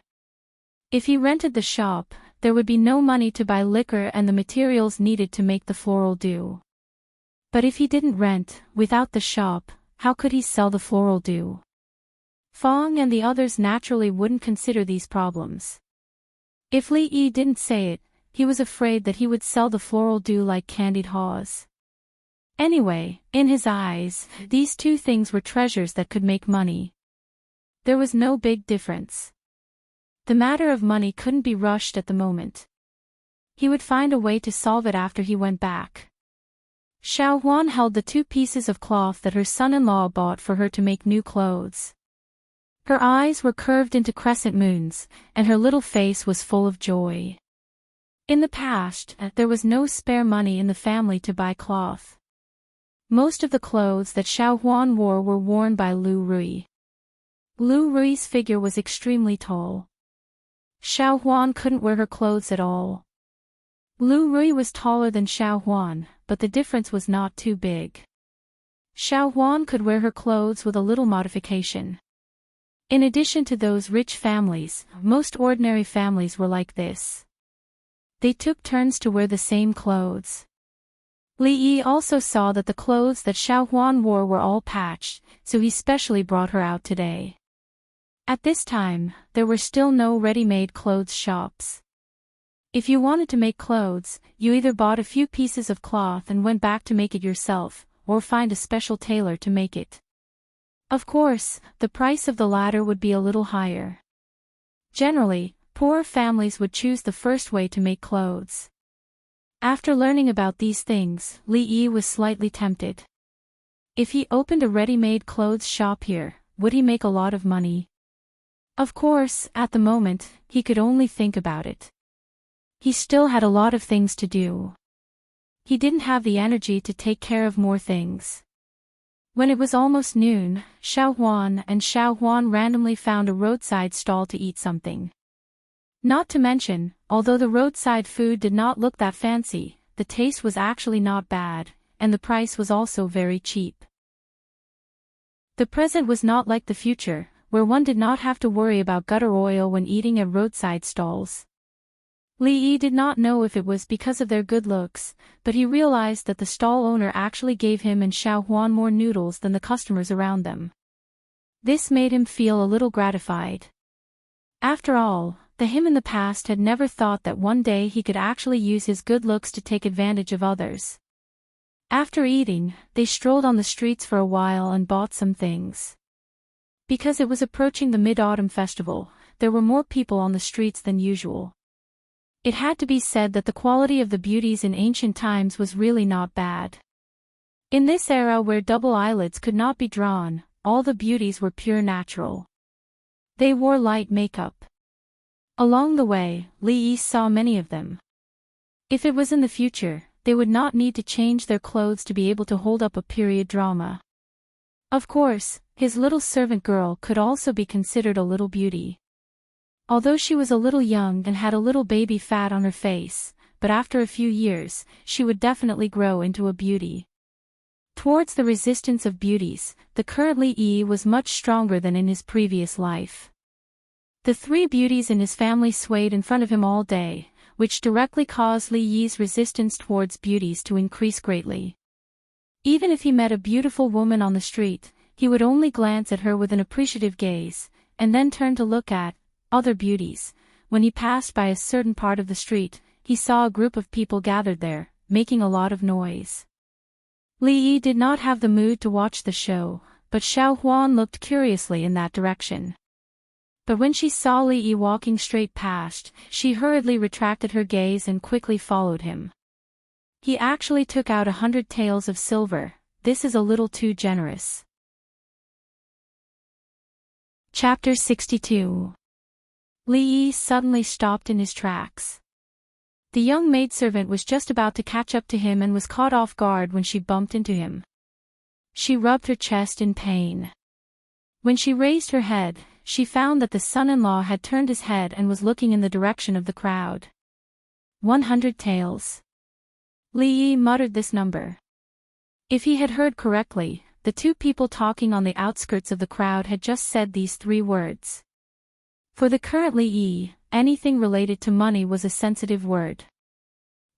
If he rented the shop, there would be no money to buy liquor and the materials needed to make the floral dew. But if he didn't rent, without the shop, how could he sell the floral dew? Fong and the others naturally wouldn't consider these problems. If Li Yi didn't say it, he was afraid that he would sell the floral dew like candied haws. Anyway, in his eyes, these two things were treasures that could make money. There was no big difference. The matter of money couldn't be rushed at the moment. He would find a way to solve it after he went back. Xiao Huan held the 2 pieces of cloth that her son-in-law bought for her to make new clothes. Her eyes were curved into crescent moons, and her little face was full of joy. In the past, there was no spare money in the family to buy cloth. Most of the clothes that Xiao Huan wore were worn by Lu Rui. Lu Rui's figure was extremely tall. Xiao Huan couldn't wear her clothes at all. Lu Rui was taller than Xiao Huan, but the difference was not too big. Xiao Huan could wear her clothes with a little modification. In addition to those rich families, most ordinary families were like this. They took turns to wear the same clothes. Li Yi also saw that the clothes that Xiao Huan wore were all patched, so he specially brought her out today. At this time, there were still no ready-made clothes shops. If you wanted to make clothes, you either bought a few pieces of cloth and went back to make it yourself, or find a special tailor to make it. Of course, the price of the latter would be a little higher. Generally, poor families would choose the first way to make clothes. After learning about these things, Li Yi was slightly tempted. If he opened a ready-made clothes shop here, would he make a lot of money? Of course, at the moment, he could only think about it. He still had a lot of things to do. He didn't have the energy to take care of more things. When it was almost noon, Xiao Huan randomly found a roadside stall to eat something. Not to mention, although the roadside food did not look that fancy, the taste was actually not bad, and the price was also very cheap. The present was not like the future, where one did not have to worry about gutter oil when eating at roadside stalls. Li Yi did not know if it was because of their good looks, but he realized that the stall owner actually gave him and Xiao Huan more noodles than the customers around them. This made him feel a little gratified. After all, him in the past had never thought that one day he could actually use his good looks to take advantage of others. After eating, they strolled on the streets for a while and bought some things. Because it was approaching the Mid-Autumn Festival, there were more people on the streets than usual. It had to be said that the quality of the beauties in ancient times was really not bad. In this era where double eyelids could not be drawn, all the beauties were pure natural. They wore light makeup. Along the way, Li Yi saw many of them. If it was in the future, they would not need to change their clothes to be able to hold up a period drama. Of course, his little servant girl could also be considered a little beauty. Although she was a little young and had a little baby fat on her face, but after a few years, she would definitely grow into a beauty. Towards the resistance of beauties, the current Li Yi was much stronger than in his previous life. The 3 beauties in his family swayed in front of him all day, which directly caused Li Yi's resistance towards beauties to increase greatly. Even if he met a beautiful woman on the street, he would only glance at her with an appreciative gaze, and then turn to look at other beauties. When he passed by a certain part of the street, he saw a group of people gathered there, making a lot of noise. Li Yi did not have the mood to watch the show, but Xiao Huan looked curiously in that direction. But when she saw Li Yi walking straight past, she hurriedly retracted her gaze and quickly followed him. He actually took out 100 taels of silver. This is a little too generous. Chapter 62. Li Yi suddenly stopped in his tracks. The young maidservant was just about to catch up to him and was caught off guard when she bumped into him. She rubbed her chest in pain. When she raised her head, she found that the son-in-law had turned his head and was looking in the direction of the crowd. 100 taels. Li Yi muttered this number. If he had heard correctly, the two people talking on the outskirts of the crowd had just said these 3 words. For the current Li Yi, anything related to money was a sensitive word.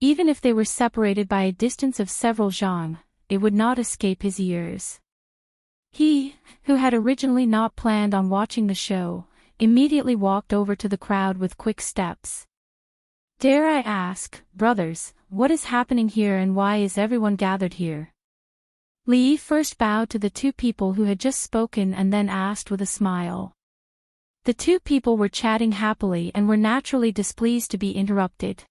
Even if they were separated by a distance of several zhang, it would not escape his ears. He, who had originally not planned on watching the show, immediately walked over to the crowd with quick steps. Dare I ask, brothers, what is happening here and why is everyone gathered here? Li Yi first bowed to the 2 people who had just spoken and then asked with a smile. The 2 people were chatting happily and were naturally displeased to be interrupted.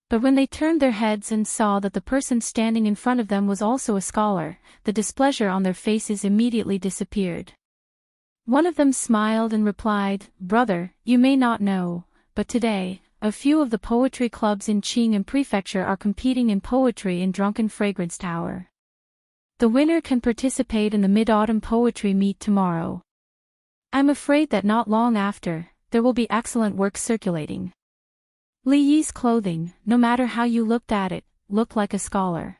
But when they turned their heads and saw that the person standing in front of them was also a scholar, the displeasure on their faces immediately disappeared. One of them smiled and replied, "Brother, you may not know, but today, a few of the poetry clubs in Qingham Prefecture are competing in poetry in Drunken Fragrance Tower. The winner can participate in the Mid-Autumn Poetry Meet tomorrow. I'm afraid that not long after, there will be excellent work circulating." Li Yi's clothing, no matter how you looked at it, looked like a scholar.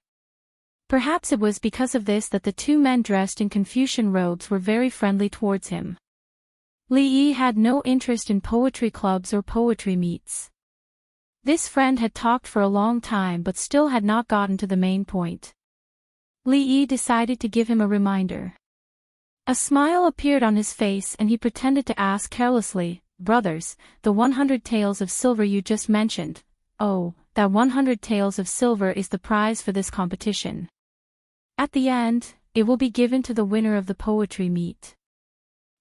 Perhaps it was because of this that the 2 men dressed in Confucian robes were very friendly towards him. Li Yi had no interest in poetry clubs or poetry meets. This friend had talked for a long time but still had not gotten to the main point. Li Yi decided to give him a reminder. A smile appeared on his face and he pretended to ask carelessly, "Brothers, the 100 taels of silver you just mentioned, oh, that 100 taels of silver is the prize for this competition. At the end, it will be given to the winner of the poetry meet."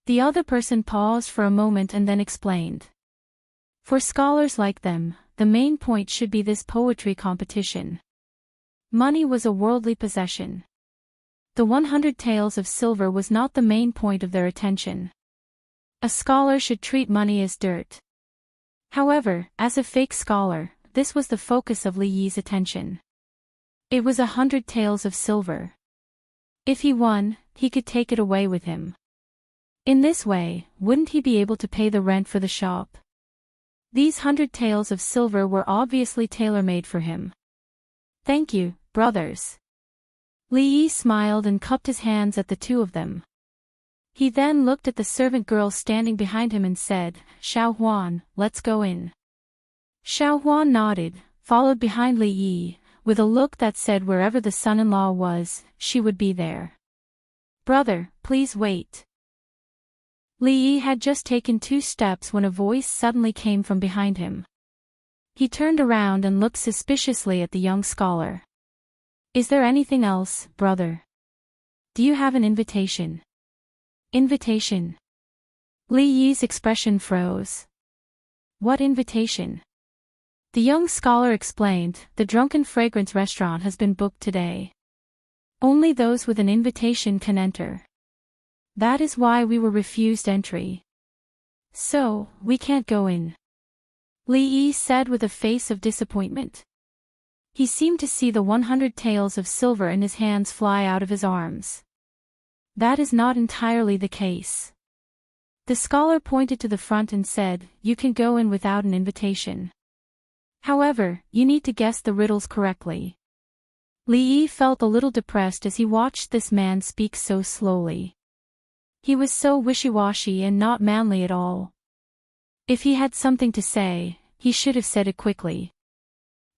The other person paused for a moment and then explained. For scholars like them, the main point should be this poetry competition. Money was a worldly possession. The 100 taels of silver was not the main point of their attention. A scholar should treat money as dirt. However, as a fake scholar, this was the focus of Li Yi's attention. It was 100 taels of silver. If he won, he could take it away with him. In this way, wouldn't he be able to pay the rent for the shop? These 100 taels of silver were obviously tailor-made for him. "Thank you, brothers." Li Yi smiled and cupped his hands at the 2 of them. He then looked at the servant girl standing behind him and said, "Xiao Huan, let's go in." Xiao Huan nodded, followed behind Li Yi, with a look that said wherever the son-in-law was, she would be there. "Brother, please wait." Li Yi had just taken 2 steps when a voice suddenly came from behind him. He turned around and looked suspiciously at the young scholar. "Is there anything else, brother? Do you have an invitation?" "Invitation?" Li Yi's expression froze. "What invitation?" The young scholar explained, "The Drunken Fragrance restaurant has been booked today. Only those with an invitation can enter. That is why we were refused entry. So, we can't go in." Li Yi said with a face of disappointment. He seemed to see the 100 taels of silver in his hands fly out of his arms. That is not entirely the case. The scholar pointed to the front and said, "You can go in without an invitation. However, you need to guess the riddles correctly." Li Yi felt a little depressed as he watched this man speak so slowly. He was so wishy-washy and not manly at all. If he had something to say, he should have said it quickly.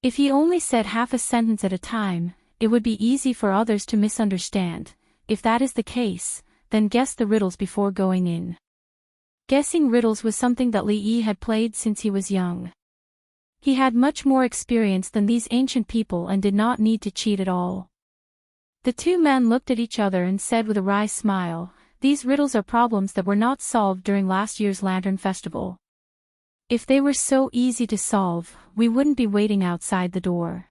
If he only said half a sentence at a time, it would be easy for others to misunderstand. If that is the case, then guess the riddles before going in. Guessing riddles was something that Li Yi had played since he was young. He had much more experience than these ancient people and did not need to cheat at all. The two men looked at each other and said with a wry smile, "These riddles are problems that were not solved during last year's Lantern Festival. If they were so easy to solve, we wouldn't be waiting outside the door.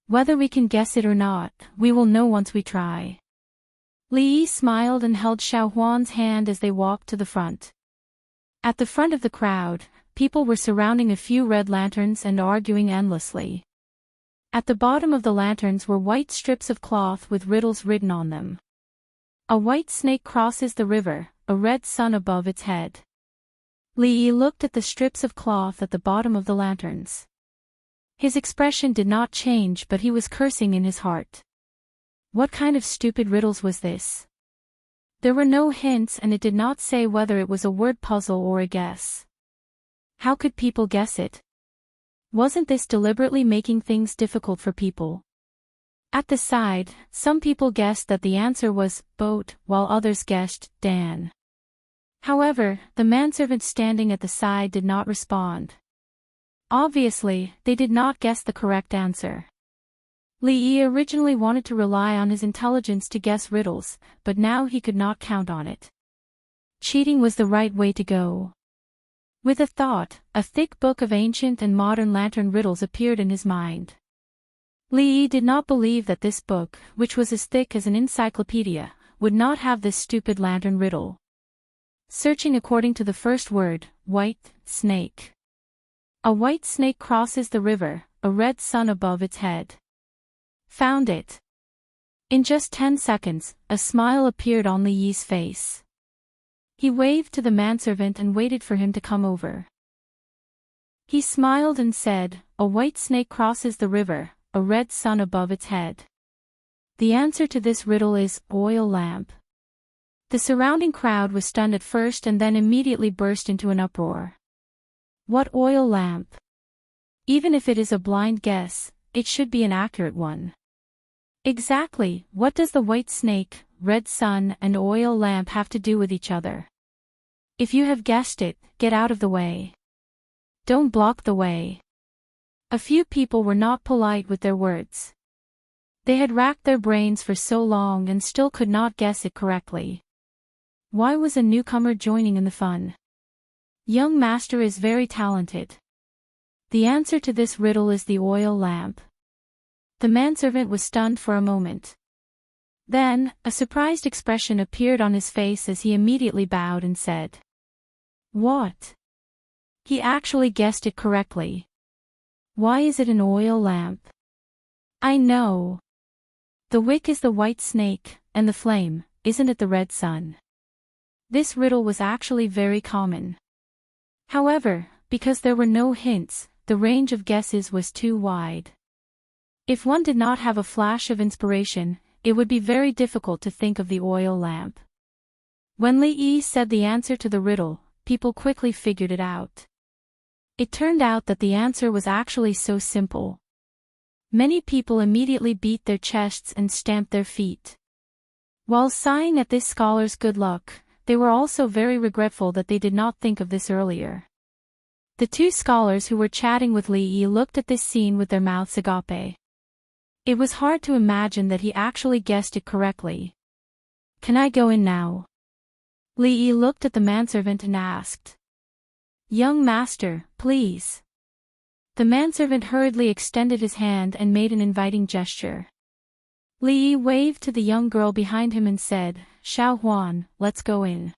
Whether we can guess it or not, we will know once we try." Li Yi smiled and held Xiao Huan's hand as they walked to the front. At the front of the crowd, people were surrounding a few red lanterns and arguing endlessly. At the bottom of the lanterns were white strips of cloth with riddles written on them. A white snake crosses the river, a red sun above its head. Li Yi looked at the strips of cloth at the bottom of the lanterns. His expression did not change, but he was cursing in his heart. What kind of stupid riddles was this? There were no hints and it did not say whether it was a word puzzle or a guess. How could people guess it? Wasn't this deliberately making things difficult for people? At the side, some people guessed that the answer was boat, while others guessed Dan. However, the manservant standing at the side did not respond. Obviously, they did not guess the correct answer. Li Yi originally wanted to rely on his intelligence to guess riddles, but now he could not count on it. Cheating was the right way to go. With a thought, a thick book of ancient and modern lantern riddles appeared in his mind. Li Yi did not believe that this book, which was as thick as an encyclopedia, would not have this stupid lantern riddle. Searching according to the first word, white, snake. A white snake crosses the river, a red sun above its head. Found it. In just 10 seconds, a smile appeared on Li Yi's face. He waved to the manservant and waited for him to come over. He smiled and said, "A white snake crosses the river, a red sun above its head." The answer to this riddle is oil lamp. The surrounding crowd was stunned at first and then immediately burst into an uproar. What oil lamp? Even if it is a blind guess, it should be an accurate one. Exactly, what does the white snake, red sun and oil lamp have to do with each other? If you have guessed it, get out of the way. Don't block the way. A few people were not polite with their words. They had racked their brains for so long and still could not guess it correctly. Why was a newcomer joining in the fun? Young master is very talented. The answer to this riddle is the oil lamp. The manservant was stunned for a moment. Then, a surprised expression appeared on his face as he immediately bowed and said, "What? He actually guessed it correctly. Why is it an oil lamp? I know. The wick is the white snake, and the flame, isn't it the red sun?" This riddle was actually very common. However, because there were no hints, the range of guesses was too wide. If one did not have a flash of inspiration, it would be very difficult to think of the oil lamp. When Li Yi said the answer to the riddle, people quickly figured it out. It turned out that the answer was actually so simple. Many people immediately beat their chests and stamped their feet. While sighing at this scholar's good luck, they were also very regretful that they did not think of this earlier. The two scholars who were chatting with Li Yi looked at this scene with their mouths agape. It was hard to imagine that he actually guessed it correctly. "Can I go in now?" Li Yi looked at the manservant and asked. "Young master, please." The manservant hurriedly extended his hand and made an inviting gesture. Li Yi waved to the young girl behind him and said, "Xiao Huan, let's go in."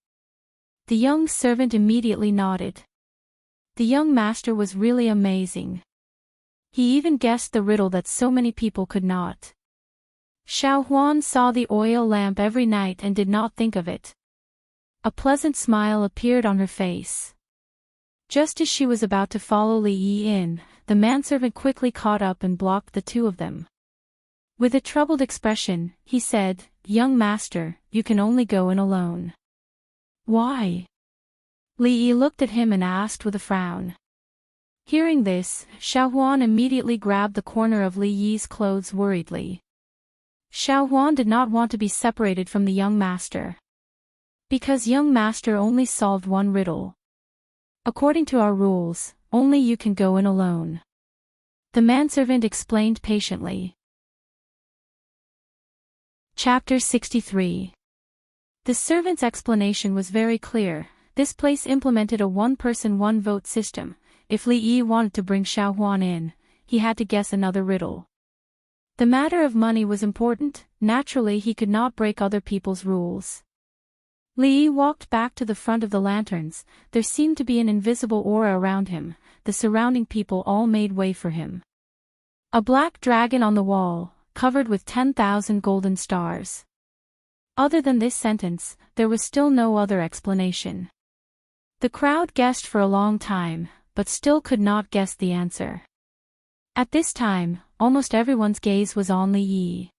The young servant immediately nodded. The young master was really amazing. He even guessed the riddle that so many people could not. Xiao Huan saw the oil lamp every night and did not think of it. A pleasant smile appeared on her face. Just as she was about to follow Li Yi in, the manservant quickly caught up and blocked the two of them. With a troubled expression, he said, "Young master, you can only go in alone." "Why?" Li Yi looked at him and asked with a frown. Hearing this, Xiaohuan immediately grabbed the corner of Li Yi's clothes worriedly. Xiaohuan did not want to be separated from the young master. Because young master only solved one riddle. According to our rules, only you can go in alone. The manservant explained patiently. Chapter 63. The servant's explanation was very clear. This place implemented a one-person one-vote system. If Li Yi wanted to bring Xiaohuan in, he had to guess another riddle. The matter of money was important. Naturally he could not break other people's rules. Li Yi walked back to the front of the lanterns. There seemed to be an invisible aura around him. The surrounding people all made way for him. A black dragon on the wall, covered with 10,000 golden stars. Other than this sentence, there was still no other explanation. The crowd guessed for a long time, but still could not guess the answer. At this time, almost everyone's gaze was on Li Yi.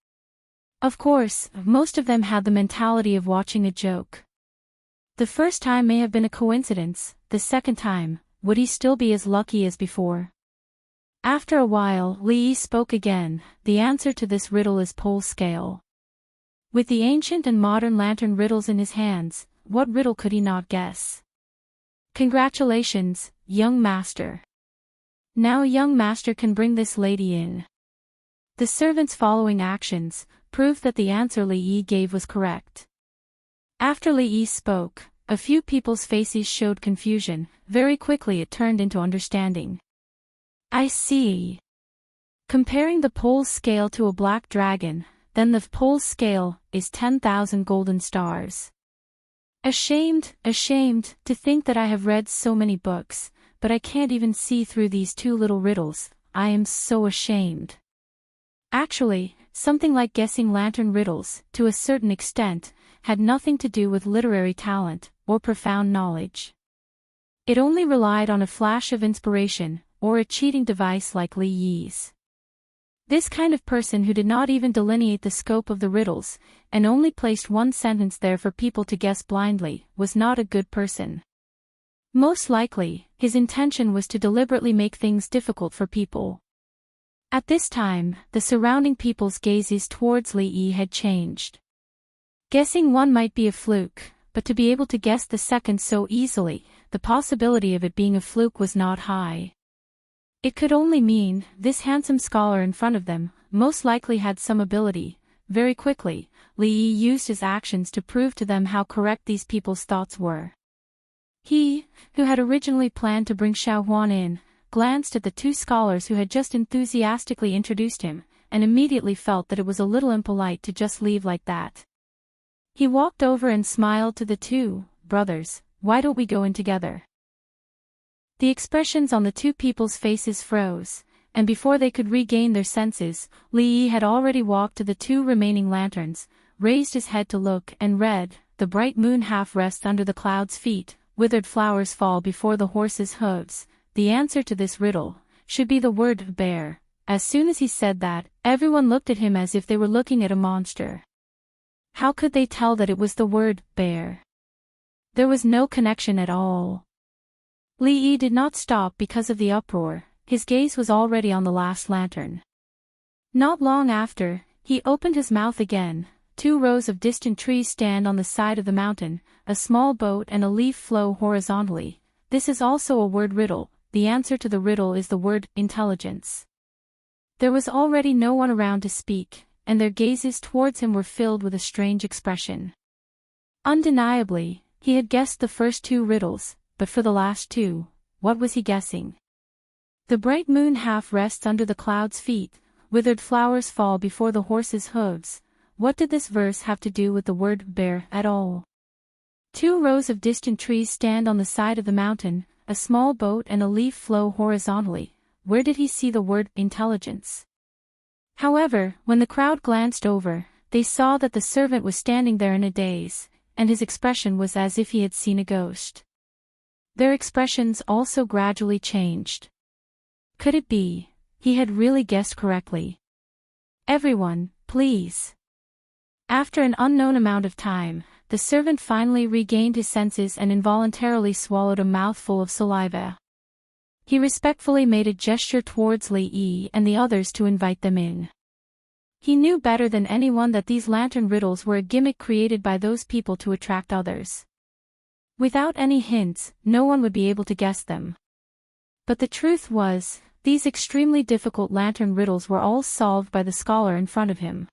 Of course, most of them had the mentality of watching a joke. The first time may have been a coincidence, the second time, would he still be as lucky as before? After a while, Li Yi spoke again. The answer to this riddle is pole scale. With the ancient and modern lantern riddles in his hands, what riddle could he not guess? Congratulations, young master. Now young master can bring this lady in. The servant's following actions proved that the answer Li Yi gave was correct. After Li Yi spoke, a few people's faces showed confusion. Very quickly it turned into understanding. I see. Comparing the pole's scale to a black dragon, then the pole's scale is 10,000 golden stars. Ashamed to think that I have read so many books, but I can't even see through these two little riddles. I am so ashamed. Actually, something like guessing lantern riddles, to a certain extent, had nothing to do with literary talent or profound knowledge. It only relied on a flash of inspiration, or a cheating device like Li Yi's. This kind of person who did not even delineate the scope of the riddles, and only placed one sentence there for people to guess blindly, was not a good person. Most likely, his intention was to deliberately make things difficult for people. At this time, the surrounding people's gazes towards Li Yi had changed. Guessing one might be a fluke, but to be able to guess the second so easily, the possibility of it being a fluke was not high. It could only mean, this handsome scholar in front of them, most likely had some ability. Very quickly, Li Yi used his actions to prove to them how correct these people's thoughts were. He, who had originally planned to bring Xiaohuan in, glanced at the two scholars who had just enthusiastically introduced him, and immediately felt that it was a little impolite to just leave like that. He walked over and smiled to the two brothers. Why don't we go in together? The expressions on the two people's faces froze, and before they could regain their senses, Li Yi had already walked to the two remaining lanterns, raised his head to look and read, "The bright moon half rests under the cloud's feet, withered flowers fall before the horse's hooves." The answer to this riddle should be the word bear. As soon as he said that, everyone looked at him as if they were looking at a monster. How could they tell that it was the word bear? There was no connection at all. Li Yi did not stop because of the uproar. His gaze was already on the last lantern. Not long after, he opened his mouth again. 2 rows of distant trees stand on the side of the mountain, a small boat and a leaf flow horizontally. This is also a word riddle. The answer to the riddle is the word intelligence. There was already no one around to speak, and their gazes towards him were filled with a strange expression. Undeniably, he had guessed the first 2 riddles, but for the last 2, what was he guessing? The bright moon half rests under the cloud's feet, withered flowers fall before the horse's hooves. What did this verse have to do with the word bear at all? 2 rows of distant trees stand on the side of the mountain, a small boat and a leaf flow horizontally. Where did he see the word intelligence? However, when the crowd glanced over, they saw that the servant was standing there in a daze, and his expression was as if he had seen a ghost. Their expressions also gradually changed. Could it be he had really guessed correctly? Everyone, please. After an unknown amount of time, the servant finally regained his senses and involuntarily swallowed a mouthful of saliva. He respectfully made a gesture towards Li Yi and the others to invite them in. He knew better than anyone that these lantern riddles were a gimmick created by those people to attract others. Without any hints, no one would be able to guess them. But the truth was, these extremely difficult lantern riddles were all solved by the scholar in front of him.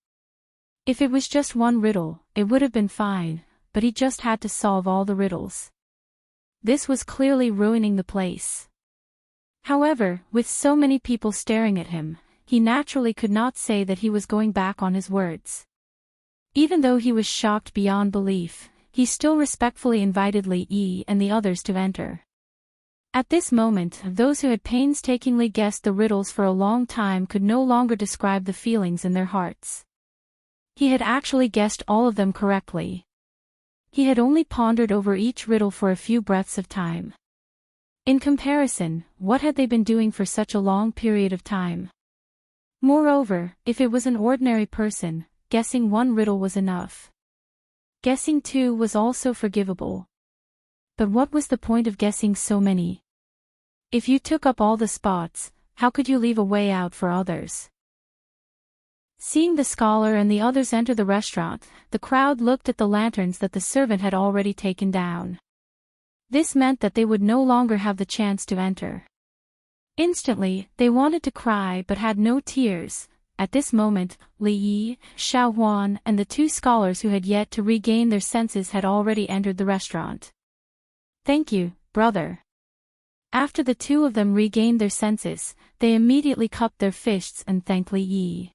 If it was just one riddle, it would have been fine, but he just had to solve all the riddles. This was clearly ruining the place. However, with so many people staring at him, he naturally could not say that he was going back on his words. Even though he was shocked beyond belief, he still respectfully invited Li Yi and the others to enter. At this moment, those who had painstakingly guessed the riddles for a long time could no longer describe the feelings in their hearts. He had actually guessed all of them correctly. He had only pondered over each riddle for a few breaths of time. In comparison, what had they been doing for such a long period of time? Moreover, if it was an ordinary person, guessing one riddle was enough. Guessing two was also forgivable. But what was the point of guessing so many? If you took up all the spots, how could you leave a way out for others? Seeing the scholar and the others enter the restaurant, the crowd looked at the lanterns that the servant had already taken down. This meant that they would no longer have the chance to enter. Instantly, they wanted to cry but had no tears. At this moment, Li Yi, Xiao Huan and the two scholars who had yet to regain their senses had already entered the restaurant. "Thank you, brother." After the two of them regained their senses, they immediately cupped their fists and thanked Li Yi.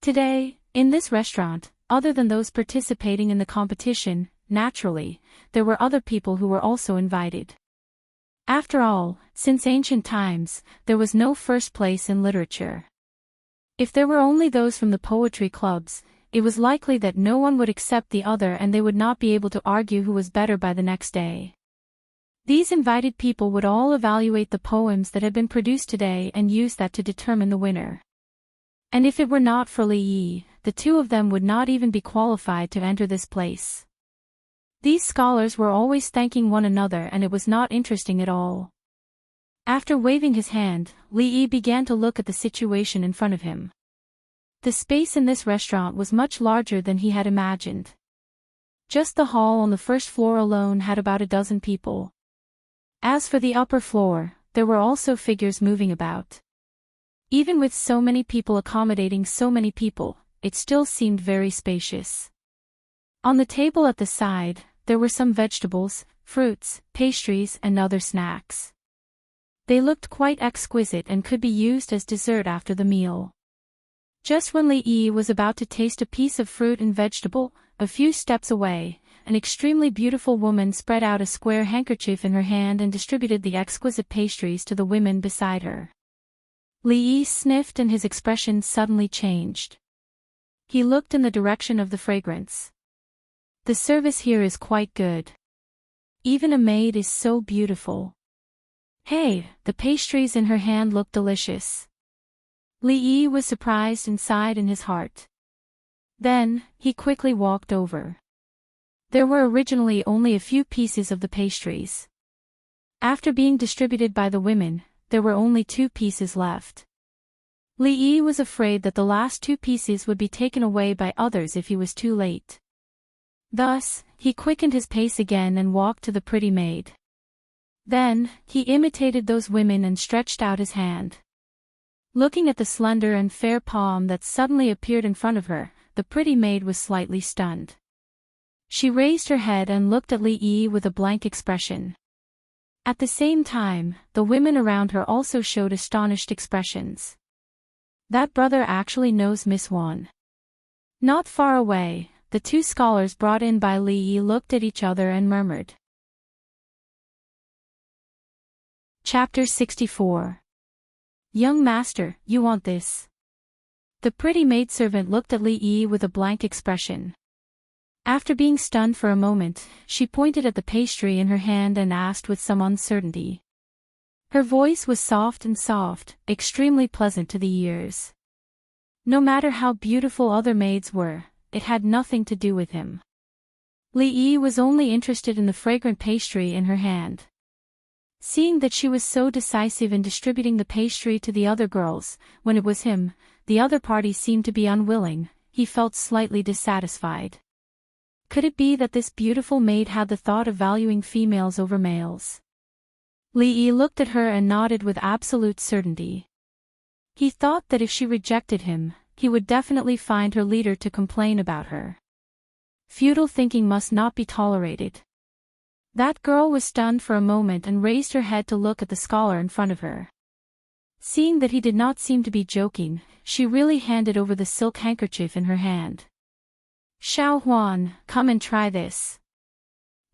Today, in this restaurant, other than those participating in the competition, naturally, there were other people who were also invited. After all, since ancient times, there was no first place in literature. If there were only those from the poetry clubs, it was likely that no one would accept the other and they would not be able to argue who was better by the next day. These invited people would all evaluate the poems that had been produced today and use that to determine the winner. And if it were not for Li Yi, the two of them would not even be qualified to enter this place. These scholars were always thanking one another and it was not interesting at all. After waving his hand, Li Yi began to look at the situation in front of him. The space in this restaurant was much larger than he had imagined. Just the hall on the first floor alone had about a dozen people. As for the upper floor, there were also figures moving about. Even with so many people accommodating so many people, it still seemed very spacious. On the table at the side, there were some vegetables, fruits, pastries and other snacks. They looked quite exquisite and could be used as dessert after the meal. Just when Li Yi was about to taste a piece of fruit and vegetable, a few steps away, an extremely beautiful woman spread out a square handkerchief in her hand and distributed the exquisite pastries to the women beside her. Li Yi sniffed and his expression suddenly changed. He looked in the direction of the fragrance. "The service here is quite good. Even a maid is so beautiful." "Hey," the pastries in her hand looked delicious. Li Yi was surprised and sighed in his heart. Then, he quickly walked over. There were originally only a few pieces of the pastries. After being distributed by the women, there were only 2 pieces left. Li Yi was afraid that the last 2 pieces would be taken away by others if he was too late. Thus, he quickened his pace again and walked to the pretty maid. Then, he imitated those women and stretched out his hand. Looking at the slender and fair palm that suddenly appeared in front of her, the pretty maid was slightly stunned. She raised her head and looked at Li Yi with a blank expression. At the same time, the women around her also showed astonished expressions. That brother actually knows Miss Wan. Not far away, the 2 scholars brought in by Li Yi looked at each other and murmured. Chapter 64. Young master, you want this? The pretty maidservant looked at Li Yi with a blank expression. After being stunned for a moment, she pointed at the pastry in her hand and asked with some uncertainty. Her voice was soft, extremely pleasant to the ears. No matter how beautiful other maids were, it had nothing to do with him. Li Yi was only interested in the fragrant pastry in her hand. Seeing that she was so decisive in distributing the pastry to the other girls, when it was him, the other party seemed to be unwilling, he felt slightly dissatisfied. Could it be that this beautiful maid had the thought of valuing females over males? Li Yi looked at her and nodded with absolute certainty. He thought that if she rejected him, he would definitely find her leader to complain about her. Futile thinking must not be tolerated. That girl was stunned for a moment and raised her head to look at the scholar in front of her. Seeing that he did not seem to be joking, she really handed over the silk handkerchief in her hand. "Xiao Huan, come and try this."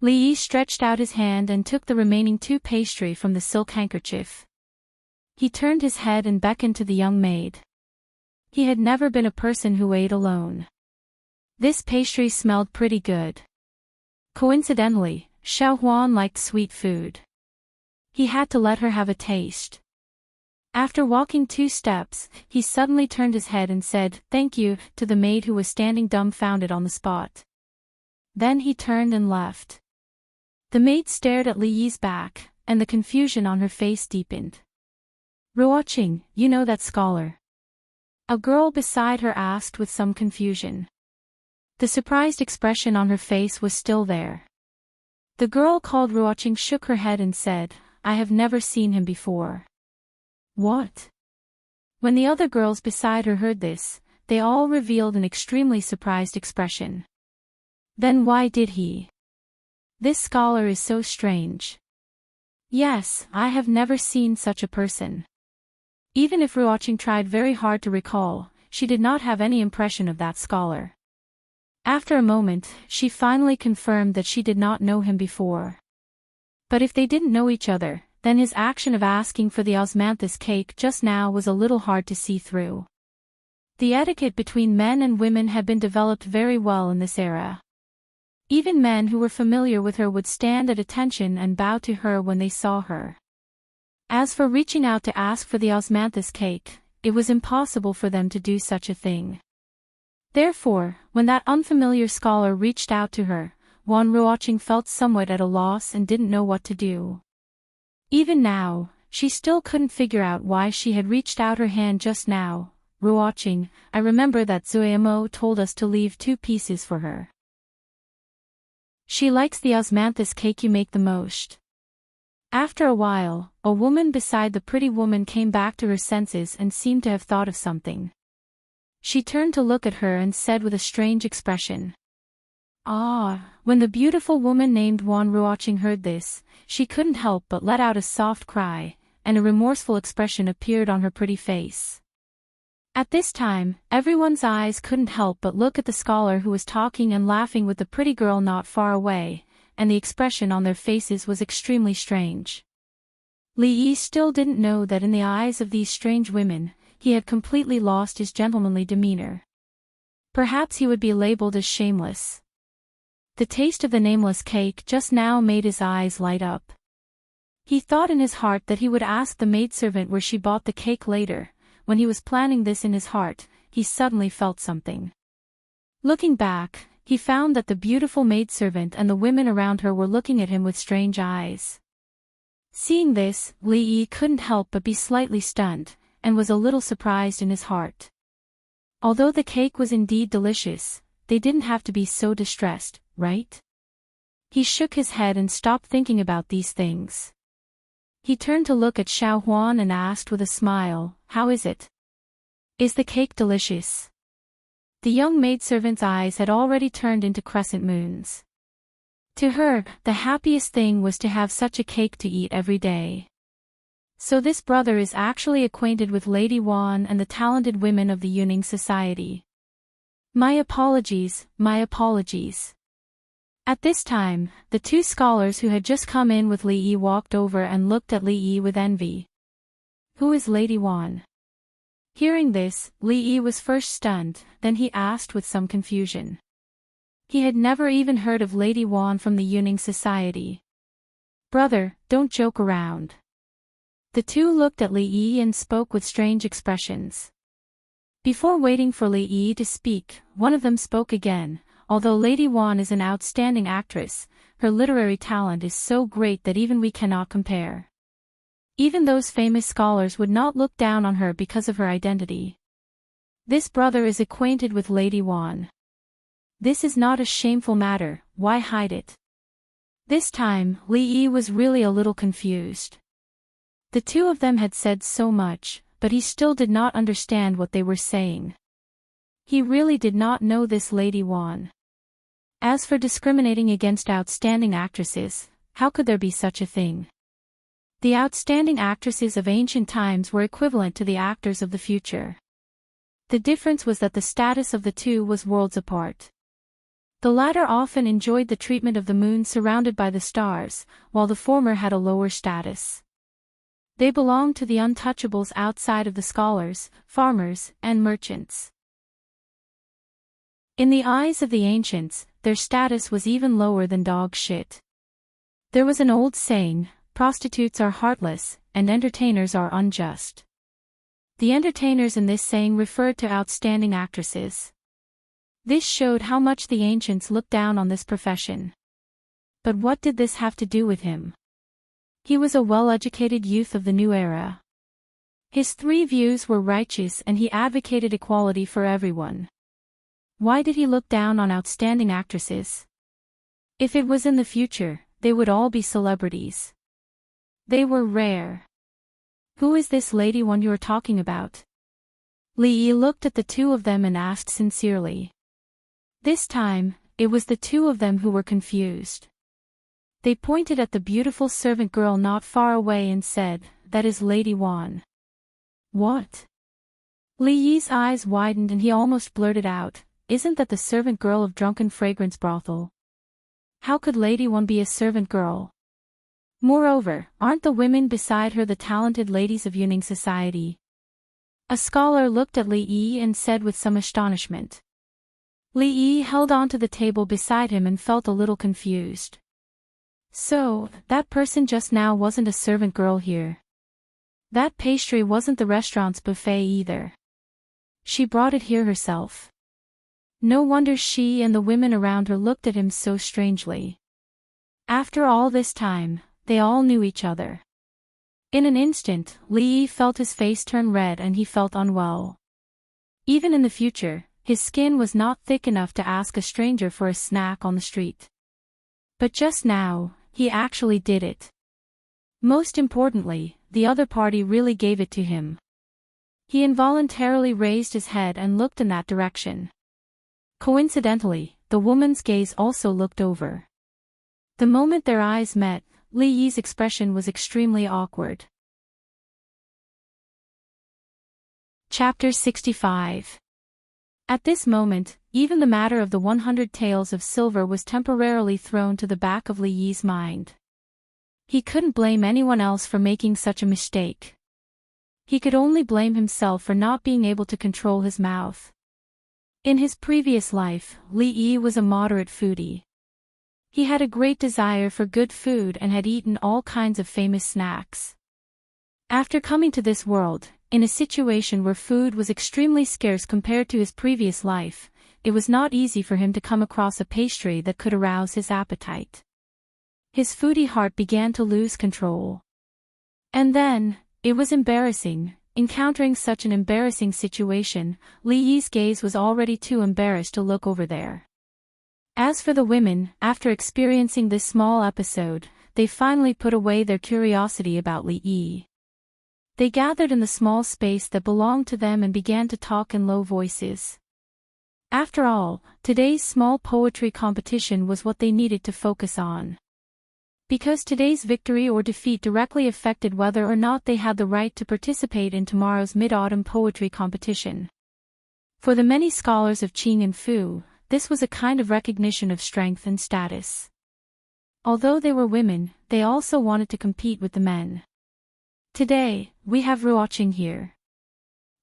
Li Yi stretched out his hand and took the remaining 2 pastry from the silk handkerchief. He turned his head and beckoned to the young maid. He had never been a person who ate alone. This pastry smelled pretty good. Coincidentally, Xiao Huan liked sweet food. He had to let her have a taste. After walking 2 steps, he suddenly turned his head and said, "Thank you," to the maid who was standing dumbfounded on the spot. Then he turned and left. The maid stared at Li Yi's back, and the confusion on her face deepened. "Ruoqing, you know that scholar?" A girl beside her asked with some confusion. The surprised expression on her face was still there. The girl called Ruoqing shook her head and said, "I have never seen him before." "What?" When the other girls beside her heard this, they all revealed an extremely surprised expression. "Then why did he? This scholar is so strange." "Yes, I have never seen such a person." Even if Ruoqing tried very hard to recall, she did not have any impression of that scholar. After a moment, she finally confirmed that she did not know him before. But if they didn't know each other, then his action of asking for the osmanthus cake just now was a little hard to see through. The etiquette between men and women had been developed very well in this era. Even men who were familiar with her would stand at attention and bow to her when they saw her. As for reaching out to ask for the osmanthus cake, it was impossible for them to do such a thing. Therefore, when that unfamiliar scholar reached out to her, Wan Ruoqing felt somewhat at a loss and didn't know what to do. Even now, she still couldn't figure out why she had reached out her hand just now. "Ruoqing, I remember that Zuemo told us to leave 2 pieces for her. She likes the osmanthus cake you make the most." After a while, a woman beside the pretty woman came back to her senses and seemed to have thought of something. She turned to look at her and said with a strange expression, "Ah." When the beautiful woman named Wan Ruoqing heard this, she couldn't help but let out a soft cry, and a remorseful expression appeared on her pretty face. At this time, everyone's eyes couldn't help but look at the scholar who was talking and laughing with the pretty girl not far away, and the expression on their faces was extremely strange. Li Yi still didn't know that in the eyes of these strange women, he had completely lost his gentlemanly demeanor. Perhaps he would be labeled as shameless. The taste of the nameless cake just now made his eyes light up. He thought in his heart that he would ask the maidservant where she bought the cake later. When he was planning this in his heart, he suddenly felt something. Looking back, he found that the beautiful maidservant and the women around her were looking at him with strange eyes. Seeing this, Li Yi couldn't help but be slightly stunned, and was a little surprised in his heart. Although the cake was indeed delicious, they didn't have to be so distressed, right? He shook his head and stopped thinking about these things. He turned to look at Xiao Huan and asked with a smile, "How is it? Is the cake delicious?" The young maidservant's eyes had already turned into crescent moons. To her, the happiest thing was to have such a cake to eat every day. So this brother is actually acquainted with Lady Wan and the talented women of the Yuning Society. My apologies, my apologies. At this time, the 2 scholars who had just come in with Li Yi walked over and looked at Li Yi with envy. "Who is Lady Wan?" Hearing this, Li Yi was first stunned, then he asked with some confusion. He had never even heard of Lady Wan from the Yuning Society. "Brother, don't joke around." The 2 looked at Li Yi and spoke with strange expressions. Before waiting for Li Yi to speak, one of them spoke again. "Although Lady Wan is an outstanding actress, her literary talent is so great that even we cannot compare." Even those famous scholars would not look down on her because of her identity. This brother is acquainted with Lady Wan. This is not a shameful matter, why hide it? This time, Li Yi was really a little confused. The two of them had said so much, but he still did not understand what they were saying. He really did not know this Lady Wan. As for discriminating against outstanding actresses, how could there be such a thing? The outstanding actresses of ancient times were equivalent to the actors of the future. The difference was that the status of the two was worlds apart. The latter often enjoyed the treatment of the moon surrounded by the stars, while the former had a lower status. They belonged to the untouchables outside of the scholars, farmers, and merchants. In the eyes of the ancients, their status was even lower than dog shit. There was an old saying, prostitutes are heartless, and entertainers are unjust. The entertainers in this saying referred to outstanding actresses. This showed how much the ancients looked down on this profession. But what did this have to do with him? He was a well-educated youth of the new era. His three views were righteous and he advocated equality for everyone. Why did he look down on outstanding actresses? If it was in the future, they would all be celebrities. They were rare. Who is this Lady One you are talking about? Li Yi looked at the two of them and asked sincerely. This time, it was the two of them who were confused. They pointed at the beautiful servant girl not far away and said, "That is Lady Wan." What? Li Yi's eyes widened and he almost blurted out, "Isn't that the servant girl of Drunken Fragrance Brothel? How could Lady Wan be a servant girl? Moreover, aren't the women beside her the talented ladies of Yuning society?" A scholar looked at Li Yi and said with some astonishment. Li Yi held on to the table beside him and felt a little confused. So, that person just now wasn't a servant girl here. That pastry wasn't the restaurant's buffet either. She brought it here herself. No wonder she and the women around her looked at him so strangely. After all this time, they all knew each other. In an instant, Li Yi felt his face turn red and he felt unwell. Even in the future, his skin was not thick enough to ask a stranger for a snack on the street. But just now, he actually did it. Most importantly, the other party really gave it to him. He involuntarily raised his head and looked in that direction. Coincidentally, the woman's gaze also looked over. The moment their eyes met, Li Yi's expression was extremely awkward. Chapter 65. At this moment, even the matter of the 100 taels of silver was temporarily thrown to the back of Li Yi's mind. He couldn't blame anyone else for making such a mistake. He could only blame himself for not being able to control his mouth. In his previous life, Li Yi was a moderate foodie. He had a great desire for good food and had eaten all kinds of famous snacks. After coming to this world, in a situation where food was extremely scarce compared to his previous life, it was not easy for him to come across a pastry that could arouse his appetite. His foodie heart began to lose control. And then, it was embarrassing. Encountering such an embarrassing situation, Li Yi's gaze was already too embarrassed to look over there. As for the women, after experiencing this small episode, they finally put away their curiosity about Li Yi. They gathered in the small space that belonged to them and began to talk in low voices. After all, today's small poetry competition was what they needed to focus on. Because today's victory or defeat directly affected whether or not they had the right to participate in tomorrow's mid-autumn poetry competition. For the many scholars of Qing and Fu, this was a kind of recognition of strength and status. Although they were women, they also wanted to compete with the men. Today, we have Ruoqing here.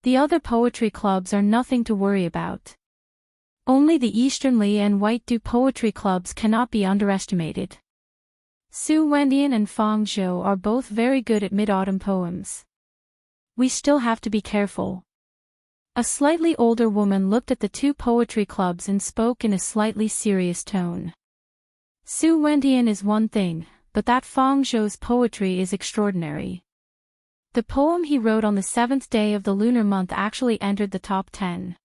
The other poetry clubs are nothing to worry about. Only the Eastern Li and White Du poetry clubs cannot be underestimated. Su Wendian and Fang Zhou are both very good at mid-autumn poems. We still have to be careful. A slightly older woman looked at the two poetry clubs and spoke in a slightly serious tone. Su Wendian is one thing, but that Fang Zhou's poetry is extraordinary. The poem he wrote on the 7th day of the lunar month actually entered the top 10.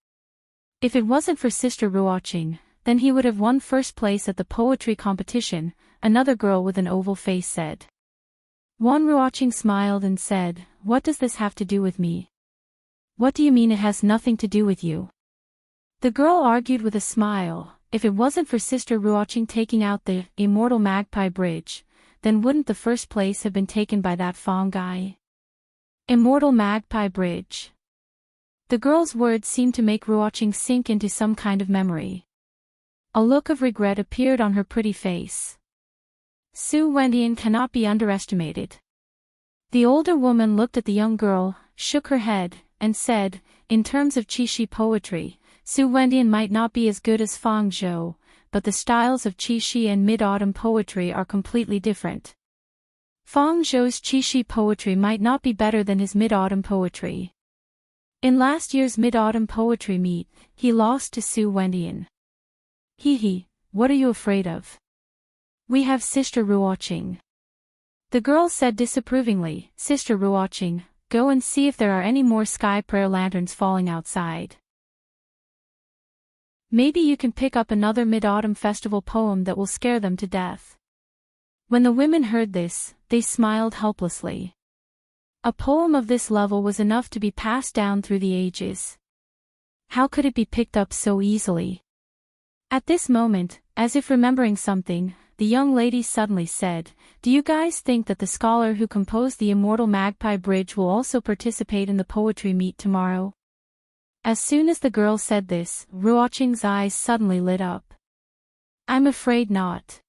If it wasn't for Sister Ruoqing, then he would have won first place at the poetry competition, another girl with an oval face said. Wan Ruoqing smiled and said, "What does this have to do with me?" "What do you mean it has nothing to do with you?" The girl argued with a smile. If it wasn't for Sister Ruoqing taking out the immortal magpie bridge, then wouldn't the first place have been taken by that Fong guy? Immortal magpie bridge. The girl's words seemed to make Ruoqing sink into some kind of memory. A look of regret appeared on her pretty face. Su Wendian cannot be underestimated. The older woman looked at the young girl, shook her head, and said, "In terms of Qixi poetry, Su Wendian might not be as good as Fang Zhou, but the styles of Qixi and Mid-Autumn poetry are completely different. Fang Zhou's Qixi poetry might not be better than his Mid-Autumn poetry. In last year's Mid-Autumn poetry meet, he lost to Su Wendian. He, what are you afraid of? We have Sister Ruoqing." The girl said disapprovingly, "Sister Ruoqing, go and see if there are any more sky prayer lanterns falling outside. Maybe you can pick up another Mid-Autumn festival poem that will scare them to death." When the women heard this, they smiled helplessly. A poem of this level was enough to be passed down through the ages. How could it be picked up so easily? At this moment, as if remembering something, the young lady suddenly said, "Do you guys think that the scholar who composed the immortal magpie bridge will also participate in the poetry meet tomorrow?" As soon as the girl said this, Ruoqing's eyes suddenly lit up. "I'm afraid not."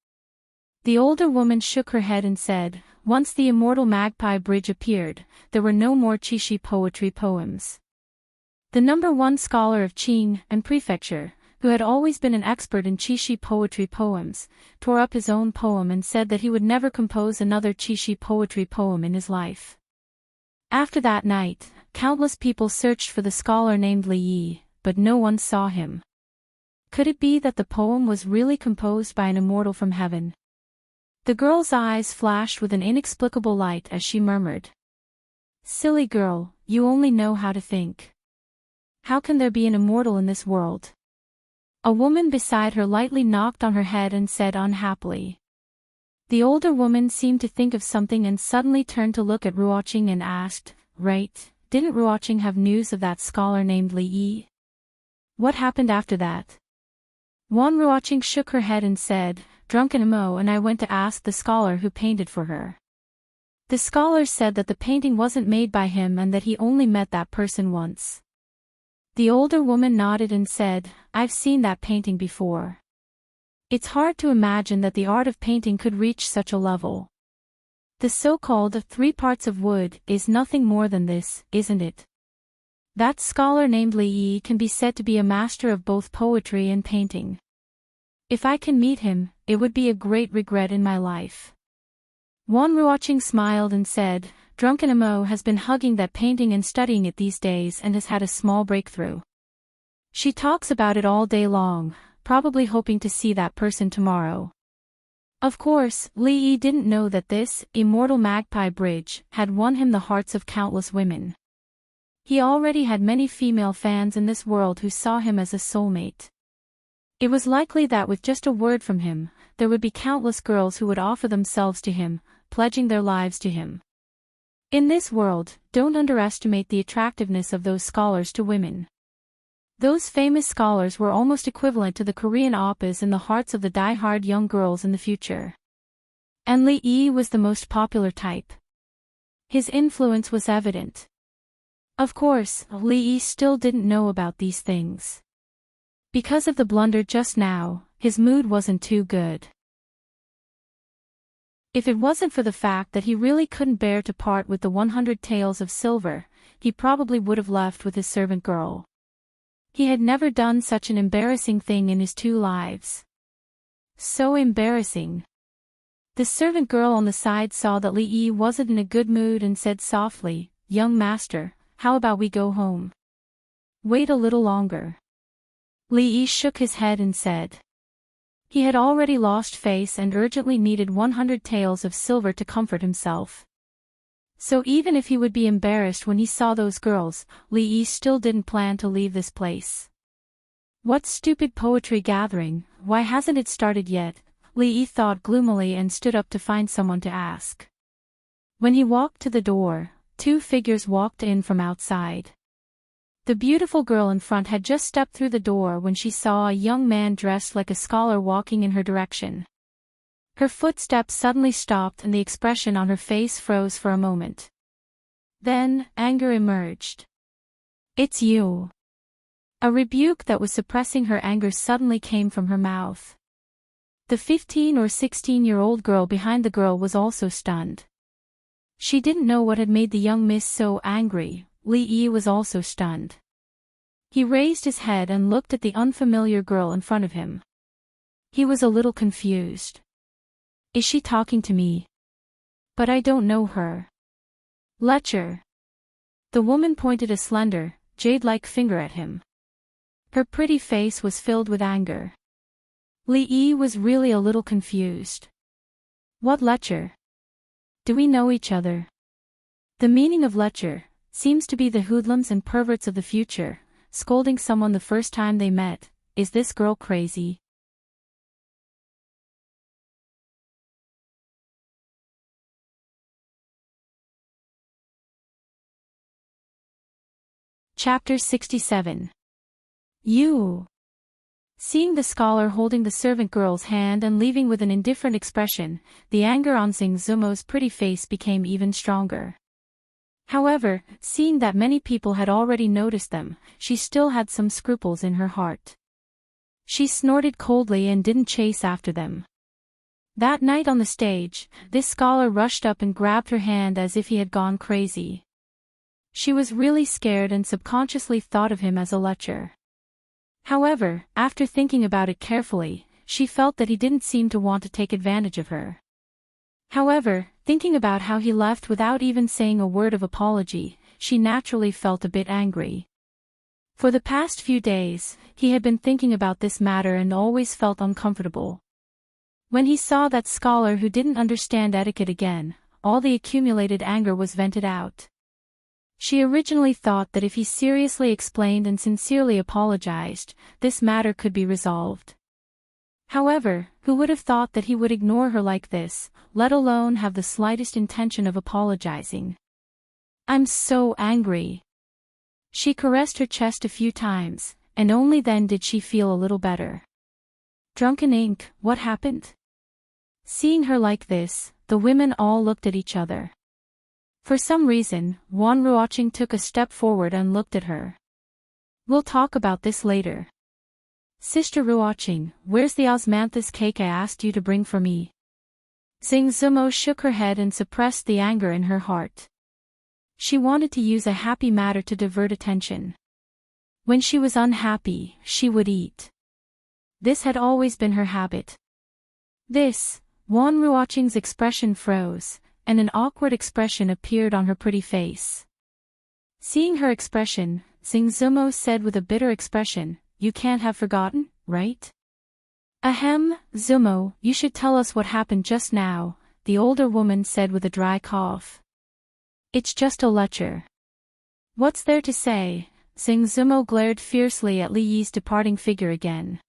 The older woman shook her head and said, "Once the immortal magpie bridge appeared, there were no more Qixi poetry poems. The #1 scholar of Qing and Prefecture, who had always been an expert in Qixi poetry poems, tore up his own poem and said that he would never compose another Qixi poetry poem in his life. After that night, countless people searched for the scholar named Li Yi, but no one saw him. Could it be that the poem was really composed by an immortal from heaven?" The girl's eyes flashed with an inexplicable light as she murmured, "Silly girl, you only know how to think. How can there be an immortal in this world?" A woman beside her lightly knocked on her head and said unhappily. The older woman seemed to think of something and suddenly turned to look at Ruoqing and asked, "Right, didn't Ruoqing have news of that scholar named Li Yi? What happened after that?" Wan Ruoqing shook her head and said, "Drunken Mo and I went to ask the scholar who painted for her. The scholar said that the painting wasn't made by him and that he only met that person once." The older woman nodded and said, "I've seen that painting before. It's hard to imagine that the art of painting could reach such a level. The so-called 3 parts of wood is nothing more than this, isn't it? That scholar named Li Yi can be said to be a master of both poetry and painting. If I can meet him, it would be a great regret in my life." Wan Ruoqing smiled and said, "Drunken Mo has been hugging that painting and studying it these days and has had a small breakthrough. She talks about it all day long, probably hoping to see that person tomorrow." Of course, Li Yi didn't know that this immortal magpie bridge had won him the hearts of countless women. He already had many female fans in this world who saw him as a soulmate. It was likely that with just a word from him, there would be countless girls who would offer themselves to him, pledging their lives to him. In this world, don't underestimate the attractiveness of those scholars to women. Those famous scholars were almost equivalent to the Korean oppas in the hearts of the die-hard young girls in the future. And Li Yi was the most popular type. His influence was evident. Of course, Li Yi still didn't know about these things. Because of the blunder just now, his mood wasn't too good. If it wasn't for the fact that he really couldn't bear to part with the 100 taels of silver, he probably would have left with his servant girl. He had never done such an embarrassing thing in his 2 lives. So embarrassing. The servant girl on the side saw that Li Yi wasn't in a good mood and said softly, "Young master, how about we go home? Wait a little longer." Li Yi shook his head and said. He had already lost face and urgently needed 100 taels of silver to comfort himself. So even if he would be embarrassed when he saw those girls, Li Yi still didn't plan to leave this place. What stupid poetry gathering, why hasn't it started yet? Li Yi thought gloomily and stood up to find someone to ask. When he walked to the door, two figures walked in from outside. The beautiful girl in front had just stepped through the door when she saw a young man dressed like a scholar walking in her direction. Her footsteps suddenly stopped and the expression on her face froze for a moment. Then, anger emerged. "It's you." A rebuke that was suppressing her anger suddenly came from her mouth. The 15 or 16-year-old girl behind the girl was also stunned. She didn't know what had made the young miss so angry. Li Yi was also stunned. He raised his head and looked at the unfamiliar girl in front of him. He was a little confused. Is she talking to me? But I don't know her. Lecture. The woman pointed a slender, jade-like finger at him. Her pretty face was filled with anger. Li Yi was really a little confused. What lecture? Do we know each other? The meaning of lecture seems to be the hoodlums and perverts of the future, scolding someone the first time they met. Is this girl crazy? Chapter 67. You. Seeing the scholar holding the servant girl's hand and leaving with an indifferent expression, the anger on Xing Zumo's pretty face became even stronger. However, seeing that many people had already noticed them, she still had some scruples in her heart. She snorted coldly and didn't chase after them. That night on the stage, this scholar rushed up and grabbed her hand as if he had gone crazy. She was really scared and subconsciously thought of him as a lecher. However, after thinking about it carefully, she felt that he didn't seem to want to take advantage of her. However, thinking about how he left without even saying a word of apology, she naturally felt a bit angry. For the past few days, he had been thinking about this matter and always felt uncomfortable. When he saw that scholar who didn't understand etiquette again, all the accumulated anger was vented out. She originally thought that if he seriously explained and sincerely apologized, this matter could be resolved. However, who would have thought that he would ignore her like this, let alone have the slightest intention of apologizing? I'm so angry. She caressed her chest a few times, and only then did she feel a little better. Drunken ink, what happened? Seeing her like this, the women all looked at each other. For some reason, Wan Ruoqing took a step forward and looked at her. We'll talk about this later. Sister Ruoqing, where's the osmanthus cake I asked you to bring for me? Xing Zumo shook her head and suppressed the anger in her heart. She wanted to use a happy matter to divert attention. When she was unhappy, she would eat. This had always been her habit. Wan Ruoqing's expression froze, and an awkward expression appeared on her pretty face. Seeing her expression, Xing Zumo said with a bitter expression, You can't have forgotten, right? Ahem, Zumo, you should tell us what happened just now, the older woman said with a dry cough. It's just a lecture. What's there to say? Xing Zumo glared fiercely at Li Yi's departing figure again.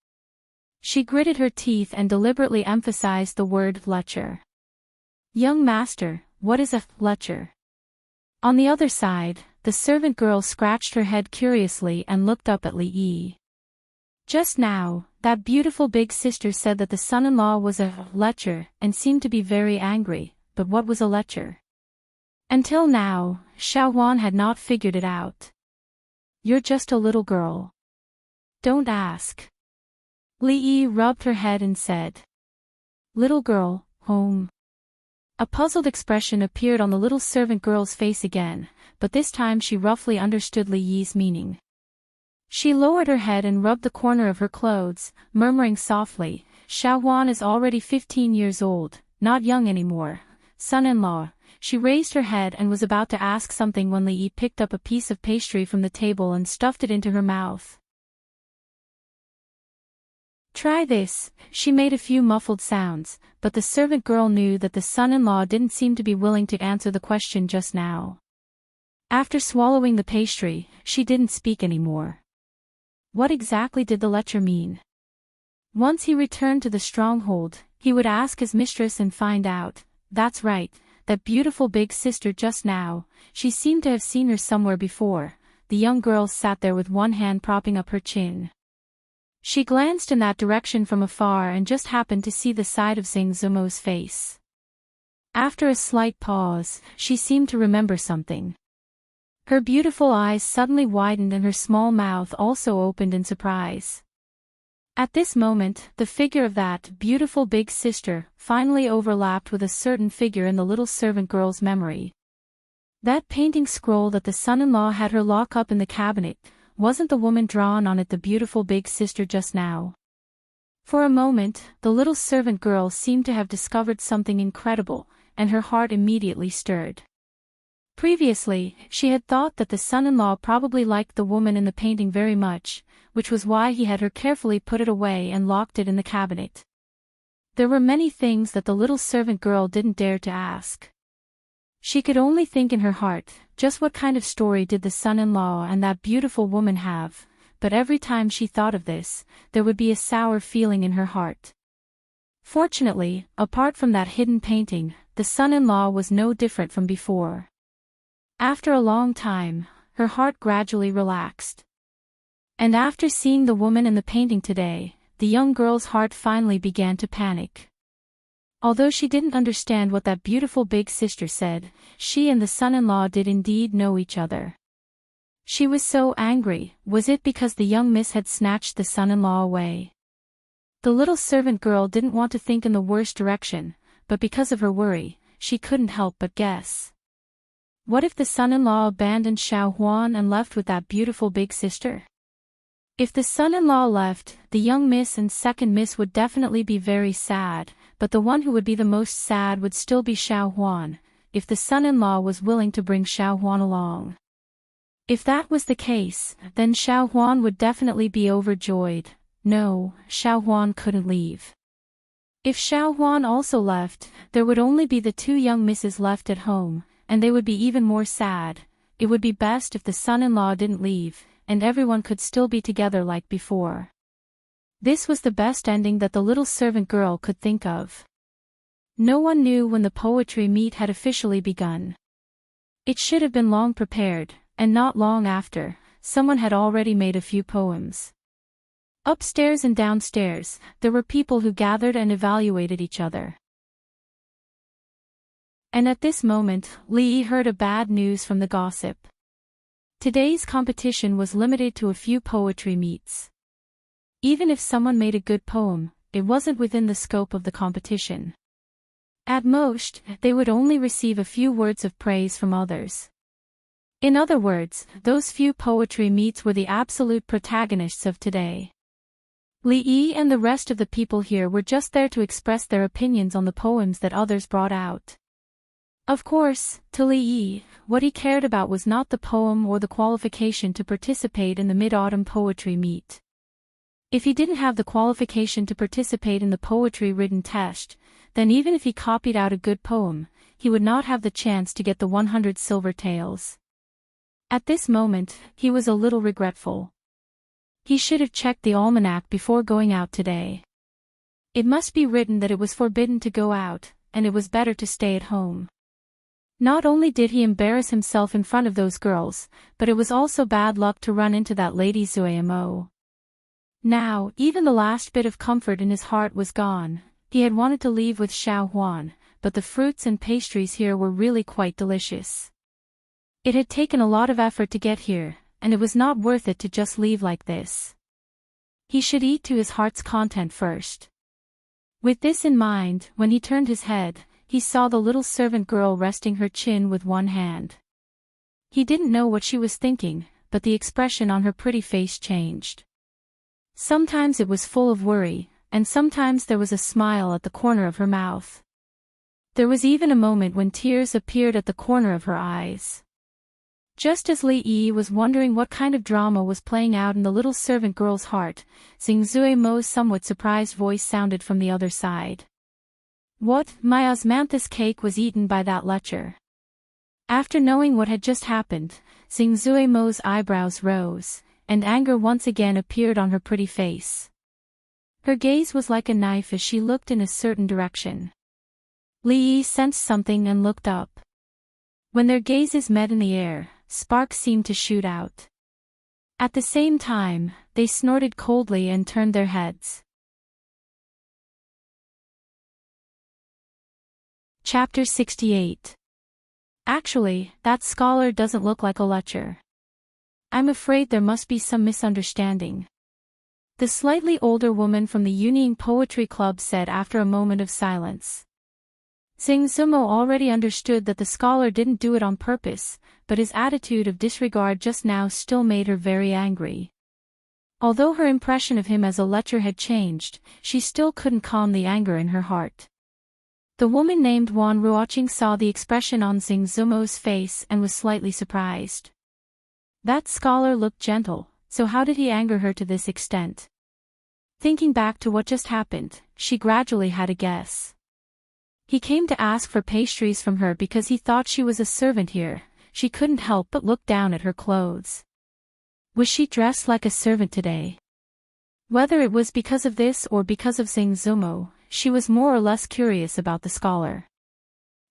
She gritted her teeth and deliberately emphasized the word lecture. Young master, what is a lecture? On the other side, the servant girl scratched her head curiously and looked up at Li Yi. Just now, that beautiful big sister said that the son-in-law was a lecture and seemed to be very angry, but what was a lecture? Until now, Xiao Huan had not figured it out. You're just a little girl. Don't ask. Li Yi rubbed her head and said. Little girl, home. A puzzled expression appeared on the little servant girl's face again, but this time she roughly understood Li Yi's meaning. She lowered her head and rubbed the corner of her clothes, murmuring softly, Xiao Huan is already 15 years old, not young anymore. Son-in-law. She raised her head and was about to ask something when Li Yi picked up a piece of pastry from the table and stuffed it into her mouth. Try this." She made a few muffled sounds, but the servant girl knew that the son-in-law didn't seem to be willing to answer the question just now. After swallowing the pastry, she didn't speak anymore. What exactly did the lecture mean? Once he returned to the stronghold, he would ask his mistress and find out. That's right, that beautiful big sister just now, she seemed to have seen her somewhere before. The young girl sat there with one hand propping up her chin. She glanced in that direction from afar and just happened to see the side of Zhang Zumo's face. After a slight pause, she seemed to remember something. Her beautiful eyes suddenly widened and her small mouth also opened in surprise. At this moment, the figure of that beautiful big sister finally overlapped with a certain figure in the little servant girl's memory. That painting scroll that the son-in-law had her lock up in the cabinet, wasn't the woman drawn on it the beautiful big sister just now? For a moment, the little servant girl seemed to have discovered something incredible, and her heart immediately stirred. Previously, she had thought that the son-in-law probably liked the woman in the painting very much, which was why he had her carefully put it away and locked it in the cabinet. There were many things that the little servant girl didn't dare to ask. She could only think in her heart, just what kind of story did the son-in-law and that beautiful woman have, but every time she thought of this, there would be a sour feeling in her heart. Fortunately, apart from that hidden painting, the son-in-law was no different from before. After a long time, her heart gradually relaxed. And after seeing the woman in the painting today, the young girl's heart finally began to panic. Although she didn't understand what that beautiful big sister said, she and the son-in-law did indeed know each other. She was so angry. Was it because the young miss had snatched the son-in-law away? The little servant girl didn't want to think in the worst direction, but because of her worry, she couldn't help but guess. What if the son-in-law abandoned Xiao Huan and left with that beautiful big sister? If the son-in-law left, the young miss and second miss would definitely be very sad, but the one who would be the most sad would still be Xiao Huan, if the son-in-law was willing to bring Xiao Huan along. If that was the case, then Xiao Huan would definitely be overjoyed. No, Xiao Huan couldn't leave. If Xiao Huan also left, there would only be the two young misses left at home, and they would be even more sad. It would be best if the son-in-law didn't leave, and everyone could still be together like before. This was the best ending that the little servant girl could think of. No one knew when the poetry meet had officially begun. It should have been long prepared, and not long after, someone had already made a few poems. Upstairs and downstairs, there were people who gathered and evaluated each other. And at this moment, Li Yi heard a bad news from the gossip. Today's competition was limited to a few poetry meets. Even if someone made a good poem, it wasn't within the scope of the competition. At most, they would only receive a few words of praise from others. In other words, those few poetry meets were the absolute protagonists of today. Li Yi and the rest of the people here were just there to express their opinions on the poems that others brought out. Of course, to Li Yi, what he cared about was not the poem or the qualification to participate in the Mid-Autumn Poetry Meet. If he didn't have the qualification to participate in the poetry written test, then even if he copied out a good poem, he would not have the chance to get the 100 silver taels. At this moment, he was a little regretful. He should have checked the almanac before going out today. It must be written that it was forbidden to go out, and it was better to stay at home. Not only did he embarrass himself in front of those girls, but it was also bad luck to run into that lady Zuamo. Now, even the last bit of comfort in his heart was gone. He had wanted to leave with Xiao Huan, but the fruits and pastries here were really quite delicious. It had taken a lot of effort to get here, and it was not worth it to just leave like this. He should eat to his heart's content first. With this in mind, when he turned his head, he saw the little servant girl resting her chin with one hand. He didn't know what she was thinking, but the expression on her pretty face changed. Sometimes it was full of worry, and sometimes there was a smile at the corner of her mouth. There was even a moment when tears appeared at the corner of her eyes. Just as Li Yi was wondering what kind of drama was playing out in the little servant girl's heart, Xing Zui Mo's somewhat surprised voice sounded from the other side. What? My osmanthus cake was eaten by that lecher. After knowing what had just happened, Xing Zui Mo's eyebrows rose, and anger once again appeared on her pretty face. Her gaze was like a knife as she looked in a certain direction. Li Yi sensed something and looked up. When their gazes met in the air, sparks seemed to shoot out. At the same time, they snorted coldly and turned their heads. Chapter 68. Actually, that scholar doesn't look like a lecher. I'm afraid there must be some misunderstanding. The slightly older woman from the Yunying Poetry Club said after a moment of silence. Xing Zumo already understood that the scholar didn't do it on purpose, but his attitude of disregard just now still made her very angry. Although her impression of him as a lecher had changed, she still couldn't calm the anger in her heart. The woman named Wan Ruoqing saw the expression on Xing Zumo's face and was slightly surprised. That scholar looked gentle, so how did he anger her to this extent? Thinking back to what just happened, she gradually had a guess. He came to ask for pastries from her because he thought she was a servant here. She couldn't help but look down at her clothes. Was she dressed like a servant today? Whether it was because of this or because of Xing Zumo, she was more or less curious about the scholar.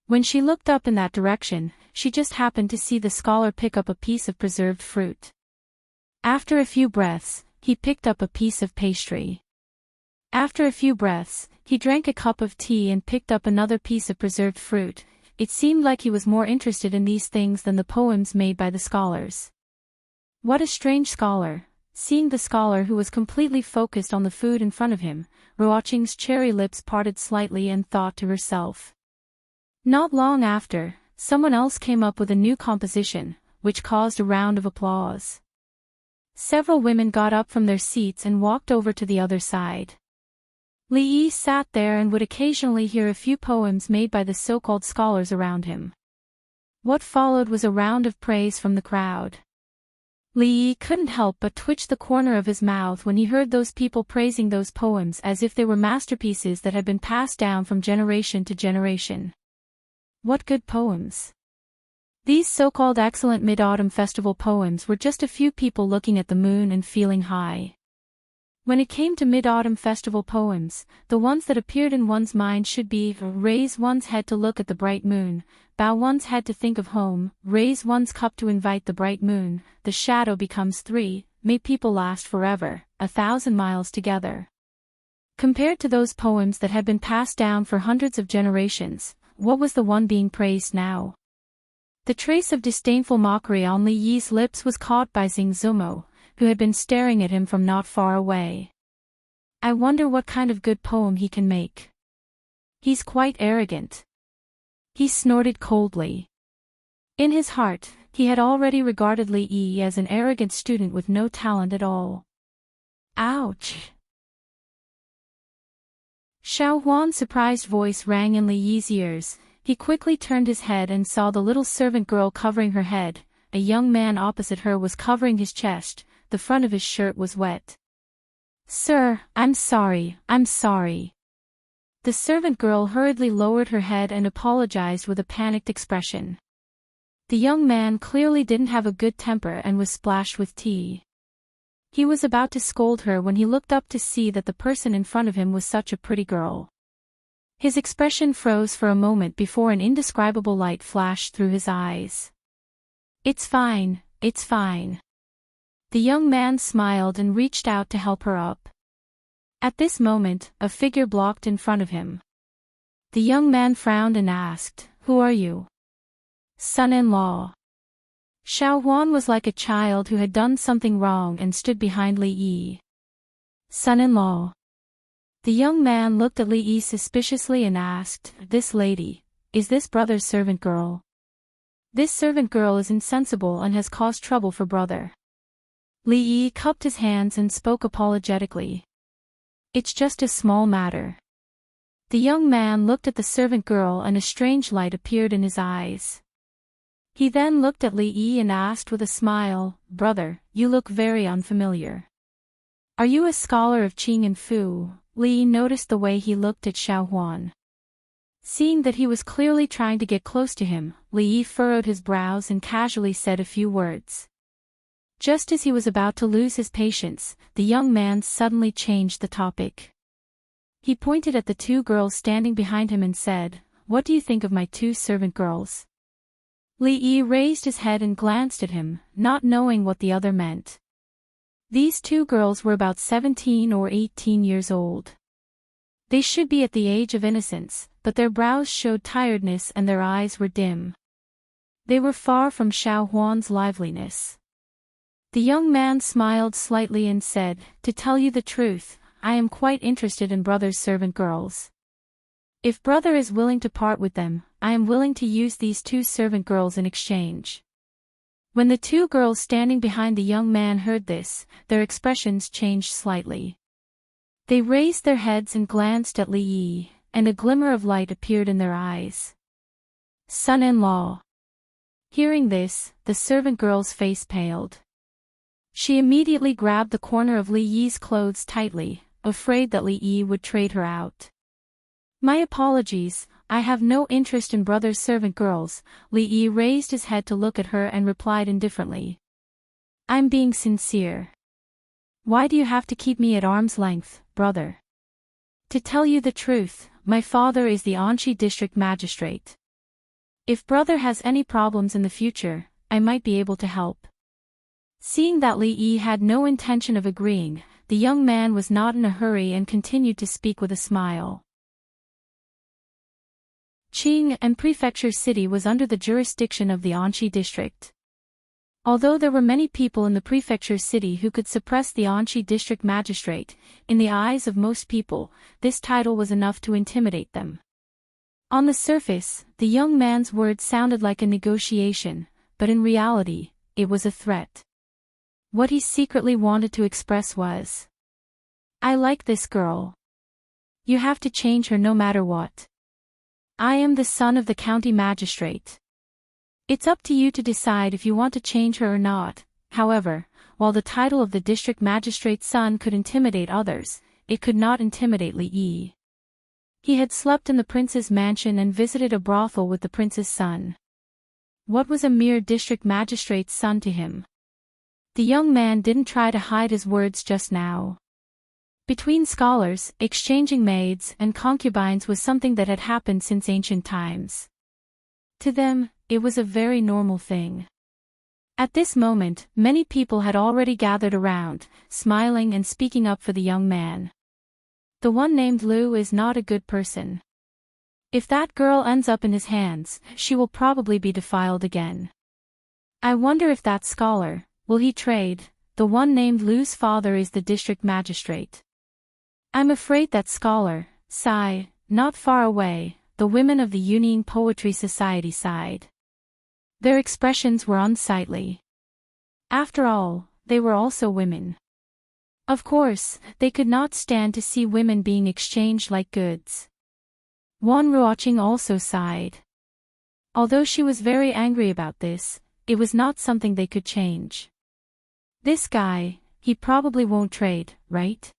When she looked up in that direction, she just happened to see the scholar pick up a piece of preserved fruit. After a few breaths, he picked up a piece of pastry. After a few breaths, he drank a cup of tea and picked up another piece of preserved fruit. It seemed like he was more interested in these things than the poems made by the scholars. What a strange scholar. Seeing the scholar who was completely focused on the food in front of him, Ruoqing's cherry lips parted slightly and thought to herself. Not long after, someone else came up with a new composition, which caused a round of applause. Several women got up from their seats and walked over to the other side. Li Yi sat there and would occasionally hear a few poems made by the so-called scholars around him. What followed was a round of praise from the crowd. Li Yi couldn't help but twitch the corner of his mouth when he heard those people praising those poems as if they were masterpieces that had been passed down from generation to generation. What good poems! These so-called excellent Mid-Autumn Festival poems were just a few people looking at the moon and feeling high. When it came to Mid-Autumn Festival poems, the ones that appeared in one's mind should be raise one's head to look at the bright moon, bow one's head to think of home, raise one's cup to invite the bright moon, the shadow becomes 3, may people last forever, 1,000 miles together. Compared to those poems that had been passed down for hundreds of generations, what was the one being praised now? The trace of disdainful mockery on Li Yi's lips was caught by Xing Zumo, who had been staring at him from not far away. I wonder what kind of good poem he can make. He's quite arrogant. He snorted coldly. In his heart, he had already regarded Li Yi as an arrogant student with no talent at all. Ouch! Xiao Huan's surprised voice rang in Li Yi's ears. He quickly turned his head and saw the little servant girl covering her head. A young man opposite her was covering his chest. The front of his shirt was wet. Sir, I'm sorry. The servant girl hurriedly lowered her head and apologized with a panicked expression. The young man clearly didn't have a good temper and was splashed with tea. He was about to scold her when he looked up to see that the person in front of him was such a pretty girl. His expression froze for a moment before an indescribable light flashed through his eyes. It's fine. The young man smiled and reached out to help her up. At this moment, a figure blocked in front of him. The young man frowned and asked, "Who are you?" "Son-in-law." Xiao Huan was like a child who had done something wrong and stood behind Li Yi. "Son-in-law." The young man looked at Li Yi suspiciously and asked, "This lady, is this brother's servant girl?" "This servant girl is insensible and has caused trouble for brother." Li Yi cupped his hands and spoke apologetically. "It's just a small matter." The young man looked at the servant girl and a strange light appeared in his eyes. He then looked at Li Yi and asked with a smile, "Brother, you look very unfamiliar. Are you a scholar of Qing and Fu?" Li Yi noticed the way he looked at Xiao Huan. Seeing that he was clearly trying to get close to him, Li Yi furrowed his brows and casually said a few words. Just as he was about to lose his patience, the young man suddenly changed the topic. He pointed at the two girls standing behind him and said, "What do you think of my two servant girls?" Li Yi raised his head and glanced at him, not knowing what the other meant. These two girls were about 17 or 18 years old. They should be at the age of innocence, but their brows showed tiredness and their eyes were dim. They were far from Xiao Huan's liveliness. The young man smiled slightly and said, "To tell you the truth, I am quite interested in brother's servant girls. If brother is willing to part with them, I am willing to use these two servant girls in exchange." When the two girls standing behind the young man heard this, their expressions changed slightly. They raised their heads and glanced at Li Yi, and a glimmer of light appeared in their eyes. "Son-in-law." Hearing this, the servant girl's face paled. She immediately grabbed the corner of Li Yi's clothes tightly, afraid that Li Yi would trade her out. "My apologies, I have no interest in brother's servant girls." Li Yi raised his head to look at her and replied indifferently. "I'm being sincere. Why do you have to keep me at arm's length, brother? To tell you the truth, my father is the Anxi district magistrate. If brother has any problems in the future, I might be able to help." Seeing that Li Yi had no intention of agreeing, the young man was not in a hurry and continued to speak with a smile. Qing and Prefecture City was under the jurisdiction of the Anxi district. Although there were many people in the Prefecture City who could suppress the Anxi district magistrate, in the eyes of most people, this title was enough to intimidate them. On the surface, the young man's words sounded like a negotiation, but in reality, it was a threat. What he secretly wanted to express was, "I like this girl. You have to change her no matter what. I am the son of the county magistrate. It's up to you to decide if you want to change her or not." However, while the title of the district magistrate's son could intimidate others, it could not intimidate Li Yi. He had slept in the prince's mansion and visited a brothel with the prince's son. What was a mere district magistrate's son to him? The young man didn't try to hide his words just now. Between scholars, exchanging maids and concubines was something that had happened since ancient times. To them, it was a very normal thing. At this moment, many people had already gathered around, smiling and speaking up for the young man. "The one named Lu is not a good person. If that girl ends up in his hands, she will probably be defiled again. I wonder if that scholar, will he trade? The one named Lu's father is the district magistrate. I'm afraid that scholar." Sigh. Not far away, the women of the Yunying Poetry Society sighed. Their expressions were unsightly. After all, they were also women. Of course, they could not stand to see women being exchanged like goods. Wan Ruoqing also sighed. Although she was very angry about this, it was not something they could change. "This guy, he probably won't trade, right?"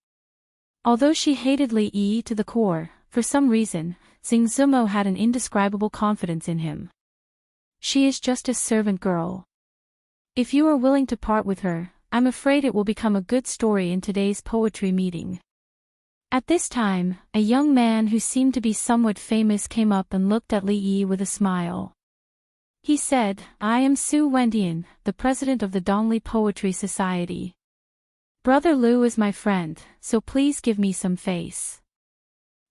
Although she hated Li Yi to the core, for some reason, Xing Zumo had an indescribable confidence in him. "She is just a servant girl. If you are willing to part with her, I'm afraid it will become a good story in today's poetry meeting." At this time, a young man who seemed to be somewhat famous came up and looked at Li Yi with a smile. He said, "I am Su Wendian, the president of the Dongli Poetry Society. Brother Lu is my friend, so please give me some face."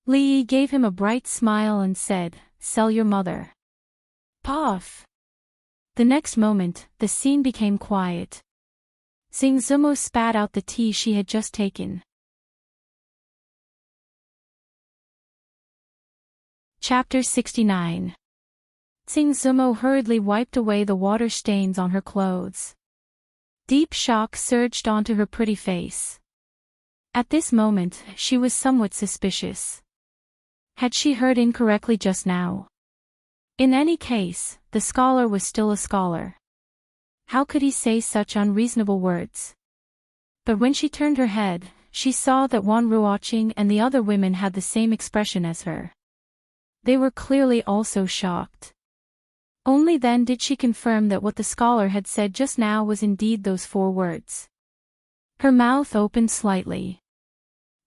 Li Yi gave him a bright smile and said, "Sell your mother." Puff! The next moment, the scene became quiet. Xing Zumo spat out the tea she had just taken. Chapter 69. Xing Zumo hurriedly wiped away the water stains on her clothes. Deep shock surged onto her pretty face. At this moment, she was somewhat suspicious. Had she heard incorrectly just now? In any case, the scholar was still a scholar. How could he say such unreasonable words? But when she turned her head, she saw that Wan Ruoqing and the other women had the same expression as her. They were clearly also shocked. Only then did she confirm that what the scholar had said just now was indeed those 4 words. Her mouth opened slightly.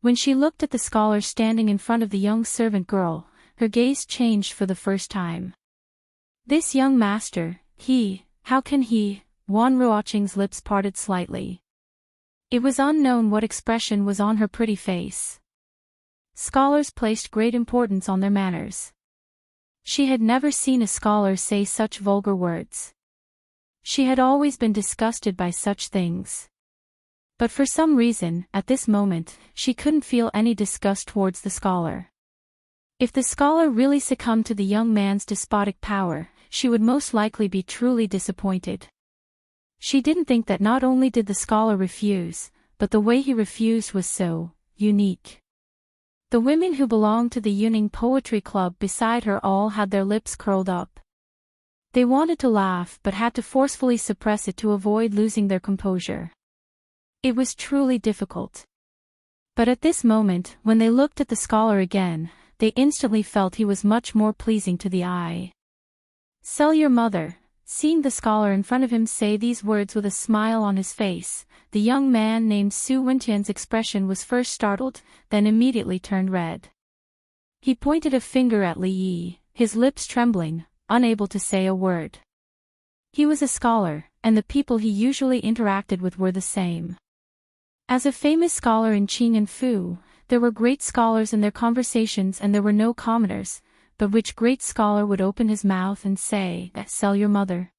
When she looked at the scholar standing in front of the young servant girl, her gaze changed for the first time. This young master, how can he? Wan Ruoqing's lips parted slightly. It was unknown what expression was on her pretty face. Scholars placed great importance on their manners. She had never seen a scholar say such vulgar words. She had always been disgusted by such things. But for some reason, at this moment, she couldn't feel any disgust towards the scholar. If the scholar really succumbed to the young man's despotic power, she would most likely be truly disappointed. She didn't think that not only did the scholar refuse, but the way he refused was so unique. The women who belonged to the Yuning Poetry Club beside her all had their lips curled up. They wanted to laugh but had to forcefully suppress it to avoid losing their composure. It was truly difficult. But at this moment, when they looked at the scholar again, they instantly felt he was much more pleasing to the eye. "Sell your mother." Seeing the scholar in front of him say these words with a smile on his face, the young man named Su Wentian's expression was first startled, then immediately turned red. He pointed a finger at Li Yi, his lips trembling, unable to say a word. He was a scholar, and the people he usually interacted with were the same. As a famous scholar in Qing and Fu, there were great scholars in their conversations and there were no commoners, but which great scholar would open his mouth and say, "Sell your mother"?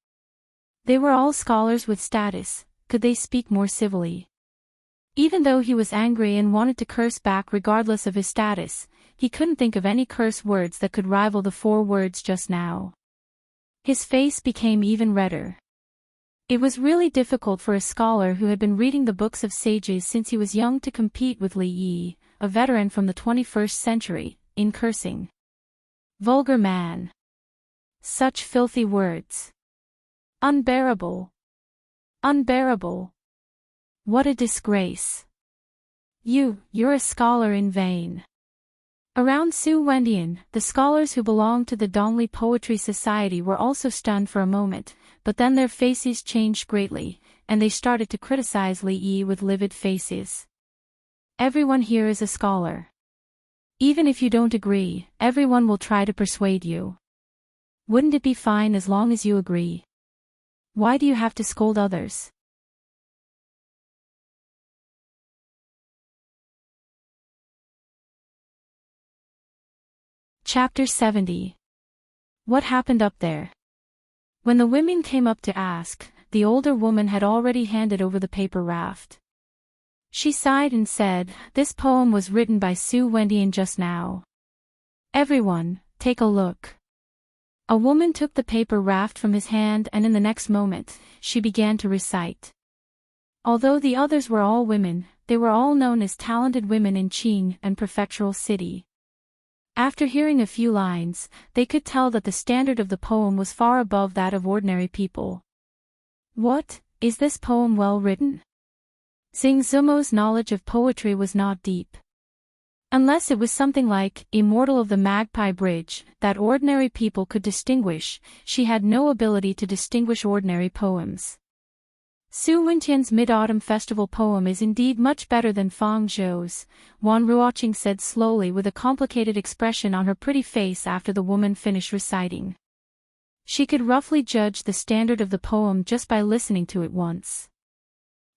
They were all scholars with status, could they speak more civilly? Even though he was angry and wanted to curse back regardless of his status, he couldn't think of any curse words that could rival the 4 words just now. His face became even redder. It was really difficult for a scholar who had been reading the books of sages since he was young to compete with Li Yi, a veteran from the 21st century, in cursing. Vulgar man. Such filthy words. Unbearable. Unbearable. What a disgrace. You're a scholar in vain. Around Su Wendian, the scholars who belonged to the Dongli Poetry Society were also stunned for a moment, but then their faces changed greatly, and they started to criticize Li Yi with livid faces. Everyone here is a scholar. Even if you don't agree, everyone will try to persuade you. Wouldn't it be fine as long as you agree? Why do you have to scold others? Chapter 70. What happened up there? When the women came up to ask, the older woman had already handed over the paper raft. She sighed and said, "This poem was written by Su Wendian just now. Everyone, take a look." A woman took the paper raft from his hand and in the next moment, she began to recite. Although the others were all women, they were all known as talented women in Qing and Prefectural City. After hearing a few lines, they could tell that the standard of the poem was far above that of ordinary people. What, is this poem well written? Xing Zumo's knowledge of poetry was not deep. Unless it was something like Immortal of the Magpie Bridge that ordinary people could distinguish, she had no ability to distinguish ordinary poems. Su Wentian's Mid-Autumn Festival poem is indeed much better than Fang Zhou's, Wan Ruoqing said slowly with a complicated expression on her pretty face after the woman finished reciting. She could roughly judge the standard of the poem just by listening to it once.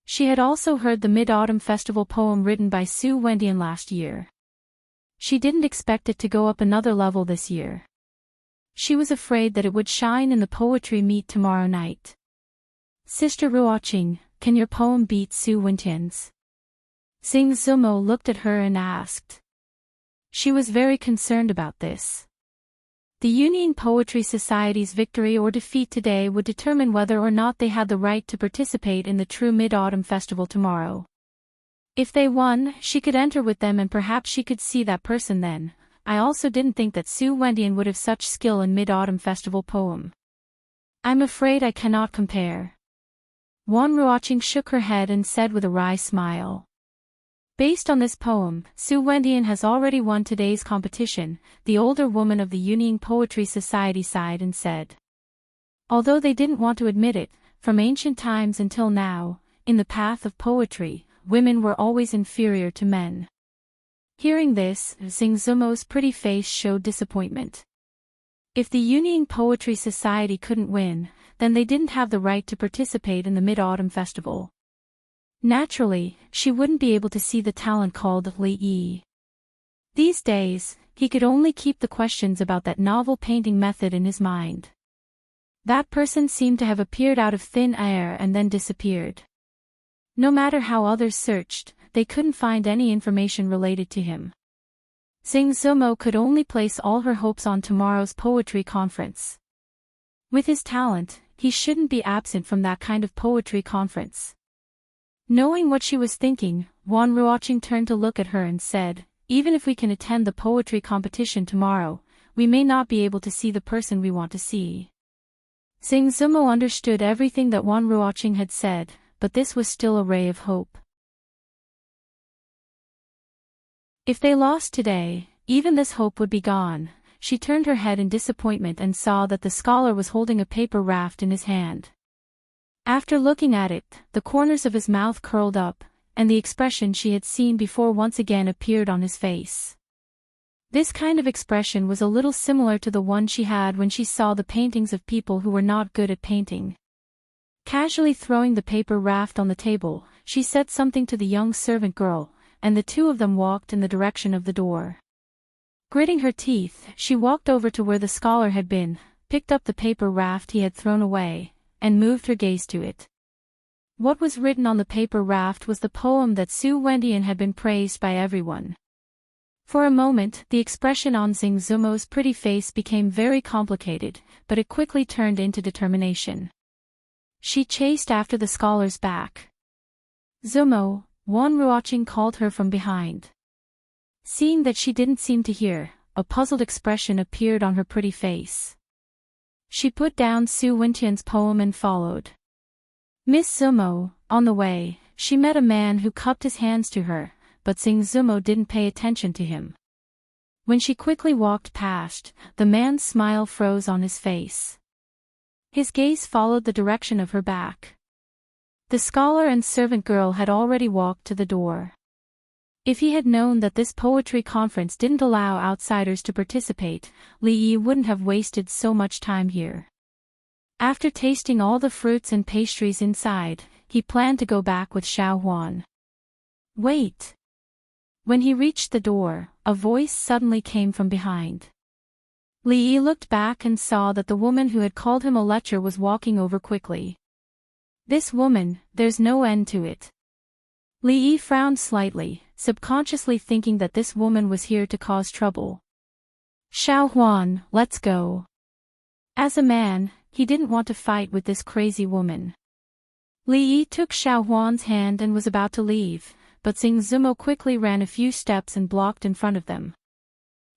She had also heard the Mid-Autumn Festival poem written by Su Wendian last year. She didn't expect it to go up another level this year. She was afraid that it would shine in the poetry meet tomorrow night. "Sister Ruoqing, can your poem beat Su Wentian's?" Xing Zumo looked at her and asked. She was very concerned about this. The Union Poetry Society's victory or defeat today would determine whether or not they had the right to participate in the true Mid-Autumn Festival tomorrow. If they won, she could enter with them and perhaps she could see that person then, I also didn't think that Su Wendian would have such skill in Mid-Autumn Festival poem. I'm afraid I cannot compare. Wan Ruoqing shook her head and said with a wry smile. Based on this poem, Su Wendian has already won today's competition, the older woman of the Yunying Poetry Society sighed and said. Although they didn't want to admit it, from ancient times until now, in the path of poetry, women were always inferior to men. Hearing this, Xing Zumo's pretty face showed disappointment. If the Yunying Poetry Society couldn't win, then they didn't have the right to participate in the Mid-Autumn Festival. Naturally, she wouldn't be able to see the talent called Li Yi. These days, he could only keep the questions about that novel painting method in his mind. That person seemed to have appeared out of thin air and then disappeared. No matter how others searched, they couldn't find any information related to him. Xing Zumo could only place all her hopes on tomorrow's poetry conference. With his talent, he shouldn't be absent from that kind of poetry conference. Knowing what she was thinking, Wan Ruoqing turned to look at her and said, even if we can attend the poetry competition tomorrow, we may not be able to see the person we want to see. Xing Zumo understood everything that Wan Ruoqing had said, but this was still a ray of hope. If they lost today, even this hope would be gone. She turned her head in disappointment and saw that the scholar was holding a paper raft in his hand. After looking at it, the corners of his mouth curled up, and the expression she had seen before once again appeared on his face. This kind of expression was a little similar to the one she had when she saw the paintings of people who were not good at painting. Casually throwing the paper raft on the table, she said something to the young servant girl, and the two of them walked in the direction of the door. Gritting her teeth, she walked over to where the scholar had been, picked up the paper raft he had thrown away, and moved her gaze to it. What was written on the paper raft was the poem that Su Wendian had been praised by everyone. For a moment, the expression on Xing Zumo's pretty face became very complicated, but it quickly turned into determination. She chased after the scholar's back. Zumo, Wan Ruoqing called her from behind. Seeing that she didn't seem to hear, a puzzled expression appeared on her pretty face. She put down Su Wendian's poem and followed. Miss Zumo, on the way, she met a man who cupped his hands to her, but Xing Zumo didn't pay attention to him. When she quickly walked past, the man's smile froze on his face. His gaze followed the direction of her back. The scholar and servant girl had already walked to the door. If he had known that this poetry conference didn't allow outsiders to participate, Li Yi wouldn't have wasted so much time here. After tasting all the fruits and pastries inside, he planned to go back with Xiao Huan. Wait! When he reached the door, a voice suddenly came from behind. Li Yi looked back and saw that the woman who had called him a lecher was walking over quickly. This woman, there's no end to it. Li Yi frowned slightly, subconsciously thinking that this woman was here to cause trouble. Xiao Huan, let's go. As a man, he didn't want to fight with this crazy woman. Li Yi took Xiao Huan's hand and was about to leave, but Xing Zumo quickly ran a few steps and blocked in front of them.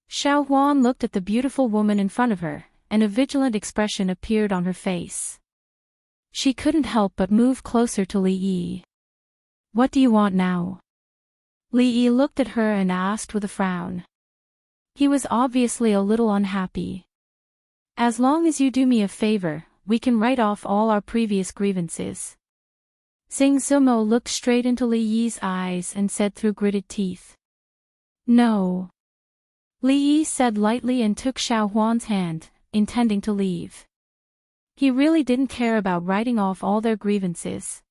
Xiao Huan looked at the beautiful woman in front of her, and a vigilant expression appeared on her face. She couldn't help but move closer to Li Yi. What do you want now? Li Yi looked at her and asked with a frown. He was obviously a little unhappy. As long as you do me a favor, we can write off all our previous grievances. Xing Zumo looked straight into Li Yi's eyes and said through gritted teeth. No. Li Yi said lightly and took Xiao Huan's hand, intending to leave. He really didn't care about writing off all their grievances.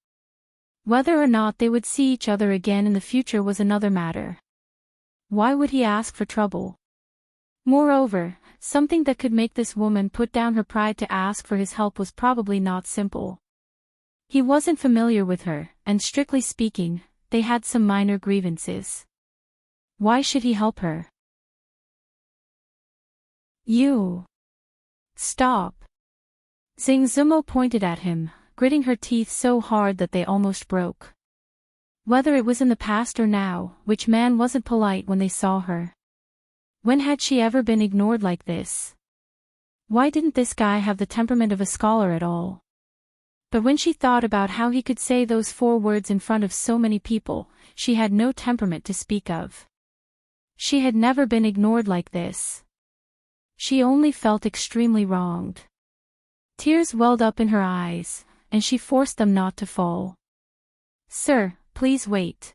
Whether or not they would see each other again in the future was another matter. Why would he ask for trouble? Moreover, something that could make this woman put down her pride to ask for his help was probably not simple. He wasn't familiar with her, and strictly speaking, they had some minor grievances. Why should he help her? You. Stop. Xing Zumo pointed at him, gritting her teeth so hard that they almost broke. Whether it was in the past or now, which man wasn't polite when they saw her? When had she ever been ignored like this? Why didn't this guy have the temperament of a scholar at all? But when she thought about how he could say those 4 words in front of so many people, she had no temperament to speak of. She had never been ignored like this. She only felt extremely wronged. Tears welled up in her eyes, and she forced them not to fall. "Sir, please wait."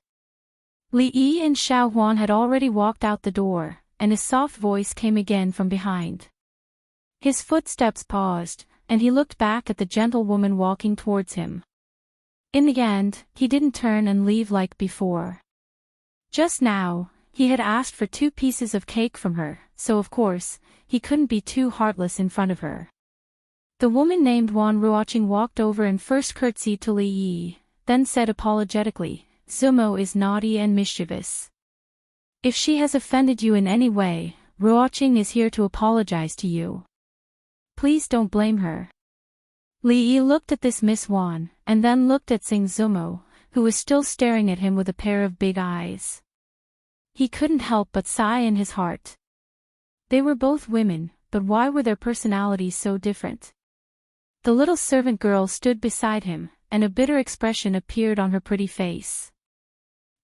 Li Yi and Xiao Huan had already walked out the door, and a soft voice came again from behind. His footsteps paused, and he looked back at the gentlewoman walking towards him. In the end, he didn't turn and leave like before. Just now, he had asked for 2 pieces of cake from her, so of course, he couldn't be too heartless in front of her. The woman named Wan Ruoqing walked over and first curtsied to Li Yi, then said apologetically, "Zumo is naughty and mischievous. If she has offended you in any way, Ruoqing is here to apologize to you. Please don't blame her." Li Yi looked at this Miss Wan, and then looked at Xing Zumo, who was still staring at him with a pair of big eyes. He couldn't help but sigh in his heart. They were both women, but why were their personalities so different? The little servant girl stood beside him, and a bitter expression appeared on her pretty face.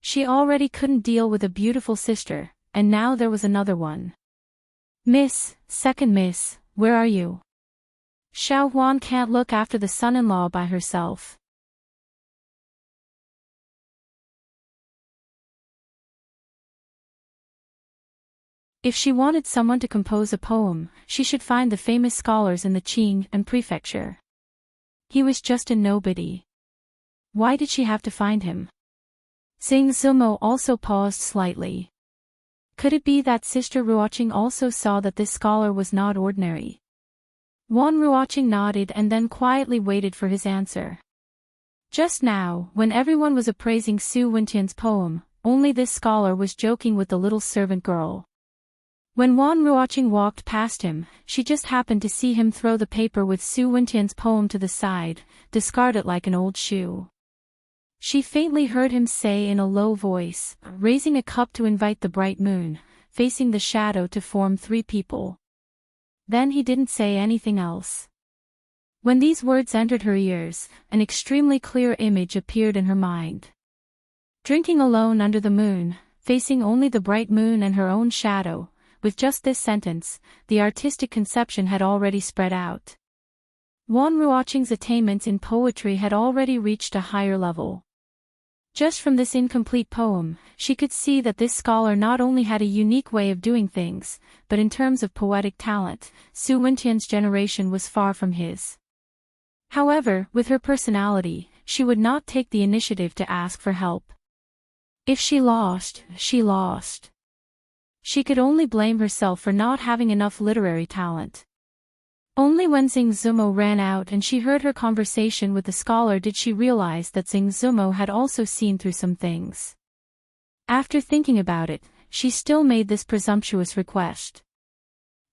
She already couldn't deal with a beautiful sister, and now there was another one. "Miss, second miss, where are you? Xiao Huan can't look after the son-in-law by herself." If she wanted someone to compose a poem, she should find the famous scholars in the Qing and prefecture. He was just a nobody. Why did she have to find him? Xing Zumo also paused slightly. Could it be that Sister Ruoqing also saw that this scholar was not ordinary? Wan Ruoqing nodded and then quietly waited for his answer. Just now, when everyone was appraising Su Wentian's poem, only this scholar was joking with the little servant girl. When Wan Ruoqing walked past him, she just happened to see him throw the paper with Su Wentian's poem to the side, discard it like an old shoe. She faintly heard him say in a low voice, raising a cup to invite the bright moon, facing the shadow to form 3 people. Then he didn't say anything else. When these words entered her ears, an extremely clear image appeared in her mind. Drinking alone under the moon, facing only the bright moon and her own shadow, with just this sentence, the artistic conception had already spread out. Wan Ruoqing's attainments in poetry had already reached a higher level. Just from this incomplete poem, she could see that this scholar not only had a unique way of doing things, but in terms of poetic talent, Su Wentian's generation was far from his. However, with her personality, she would not take the initiative to ask for help. If she lost, she lost. She could only blame herself for not having enough literary talent. Only when Xing Zumo ran out and she heard her conversation with the scholar did she realize that Xing Zumo had also seen through some things. After thinking about it, she still made this presumptuous request.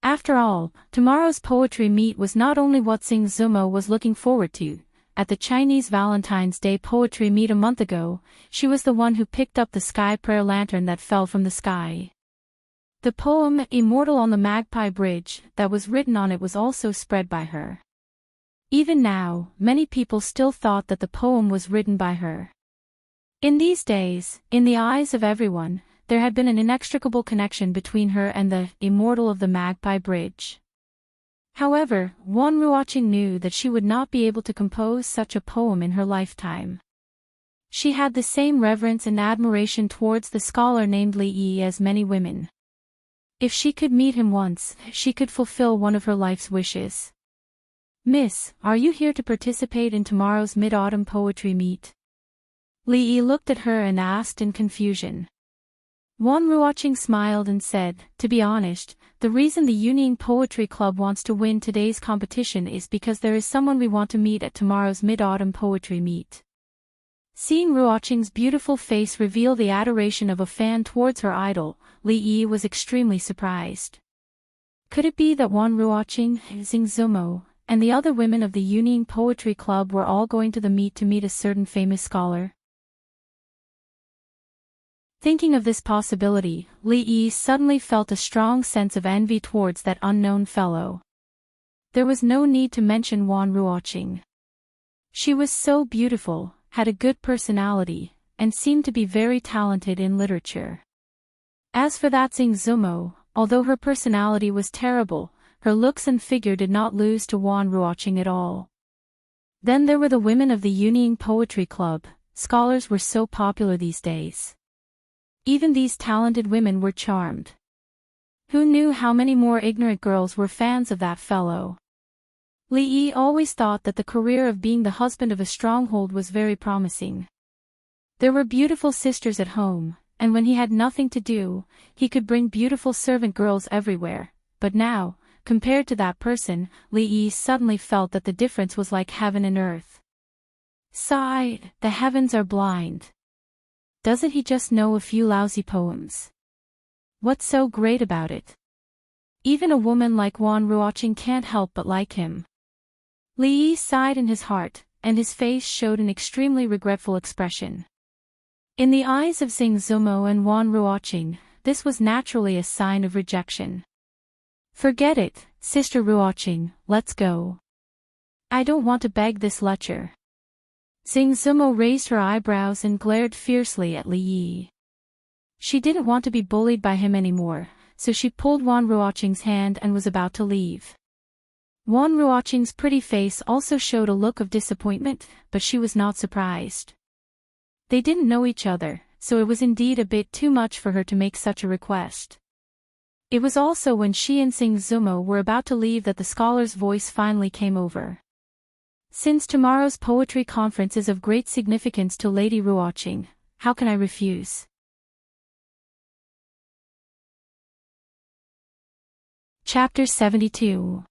After all, tomorrow's poetry meet was not only what Xing Zumo was looking forward to. At the Chinese Valentine's Day poetry meet a month ago, she was the one who picked up the sky prayer lantern that fell from the sky. The poem, Immortal on the Magpie Bridge, that was written on it was also spread by her. Even now, many people still thought that the poem was written by her. In these days, in the eyes of everyone, there had been an inextricable connection between her and the Immortal of the Magpie Bridge. However, Wan Ruoqing knew that she would not be able to compose such a poem in her lifetime. She had the same reverence and admiration towards the scholar named Li Yi as many women. If she could meet him once, she could fulfill one of her life's wishes. "Miss, are you here to participate in tomorrow's mid-autumn poetry meet?" Li Yi looked at her and asked in confusion. Wan Ruoqing smiled and said, "To be honest, the reason the Yuning Poetry Club wants to win today's competition is because there is someone we want to meet at tomorrow's mid-autumn poetry meet." Seeing Ruoqing's beautiful face reveal the adoration of a fan towards her idol, Li Yi was extremely surprised. Could it be that Wan Ruoqing, Xing Zumo, and the other women of the Yuning Poetry Club were all going to the meet to meet a certain famous scholar? Thinking of this possibility, Li Yi suddenly felt a strong sense of envy towards that unknown fellow. There was no need to mention Wan Ruoqing. She was so beautiful, had a good personality, and seemed to be very talented in literature. As for that Xing Zumo, although her personality was terrible, her looks and figure did not lose to Wan Ruoqing at all. Then there were the women of the Yunying Poetry Club. Scholars were so popular these days. Even these talented women were charmed. Who knew how many more ignorant girls were fans of that fellow? Li Yi always thought that the career of being the husband of a stronghold was very promising. There were beautiful sisters at home, and when he had nothing to do, he could bring beautiful servant girls everywhere, but now, compared to that person, Li Yi suddenly felt that the difference was like heaven and earth. Sighed, the heavens are blind. Doesn't he just know a few lousy poems? What's so great about it? Even a woman like Wan Ruoqing can't help but like him. Li Yi sighed in his heart, and his face showed an extremely regretful expression. In the eyes of Xing Zumo and Wan Ruoqing, this was naturally a sign of rejection. Forget it, Sister Ruoqing, let's go. I don't want to beg this lecture. Xing Zumo raised her eyebrows and glared fiercely at Li Yi. She didn't want to be bullied by him anymore, so she pulled Wan Ruoqing's hand and was about to leave. Wan Ruoqing's pretty face also showed a look of disappointment, but she was not surprised. They didn't know each other, so it was indeed a bit too much for her to make such a request. It was also when she and Xing Zumo were about to leave that the scholar's voice finally came over. Since tomorrow's poetry conference is of great significance to Lady Ruoqing, how can I refuse? Chapter 72.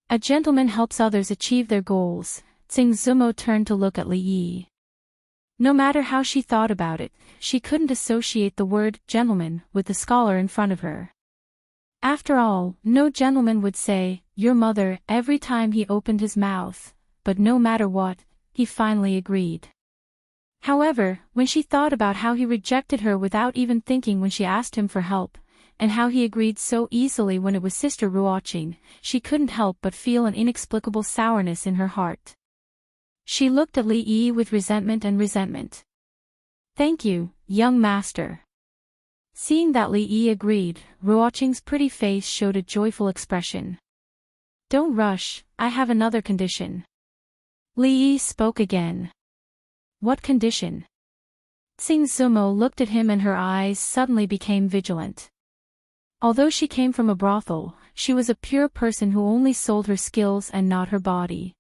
A gentleman helps others achieve their goals. Xing Zumo turned to look at Li Yi. No matter how she thought about it, she couldn't associate the word gentleman with the scholar in front of her. After all, no gentleman would say, "Your mother," every time he opened his mouth, but no matter what, he finally agreed. However, when she thought about how he rejected her without even thinking when she asked him for help, and how he agreed so easily when it was Sister Ruoqing, she couldn't help but feel an inexplicable sourness in her heart. She looked at Li Yi with resentment. "Thank you, young master." Seeing that Li Yi agreed, Ruoqing's pretty face showed a joyful expression. "Don't rush, I have another condition." Li Yi spoke again. "What condition?" Xing Zumo looked at him and her eyes suddenly became vigilant. Although she came from a brothel, she was a pure person who only sold her skills and not her body.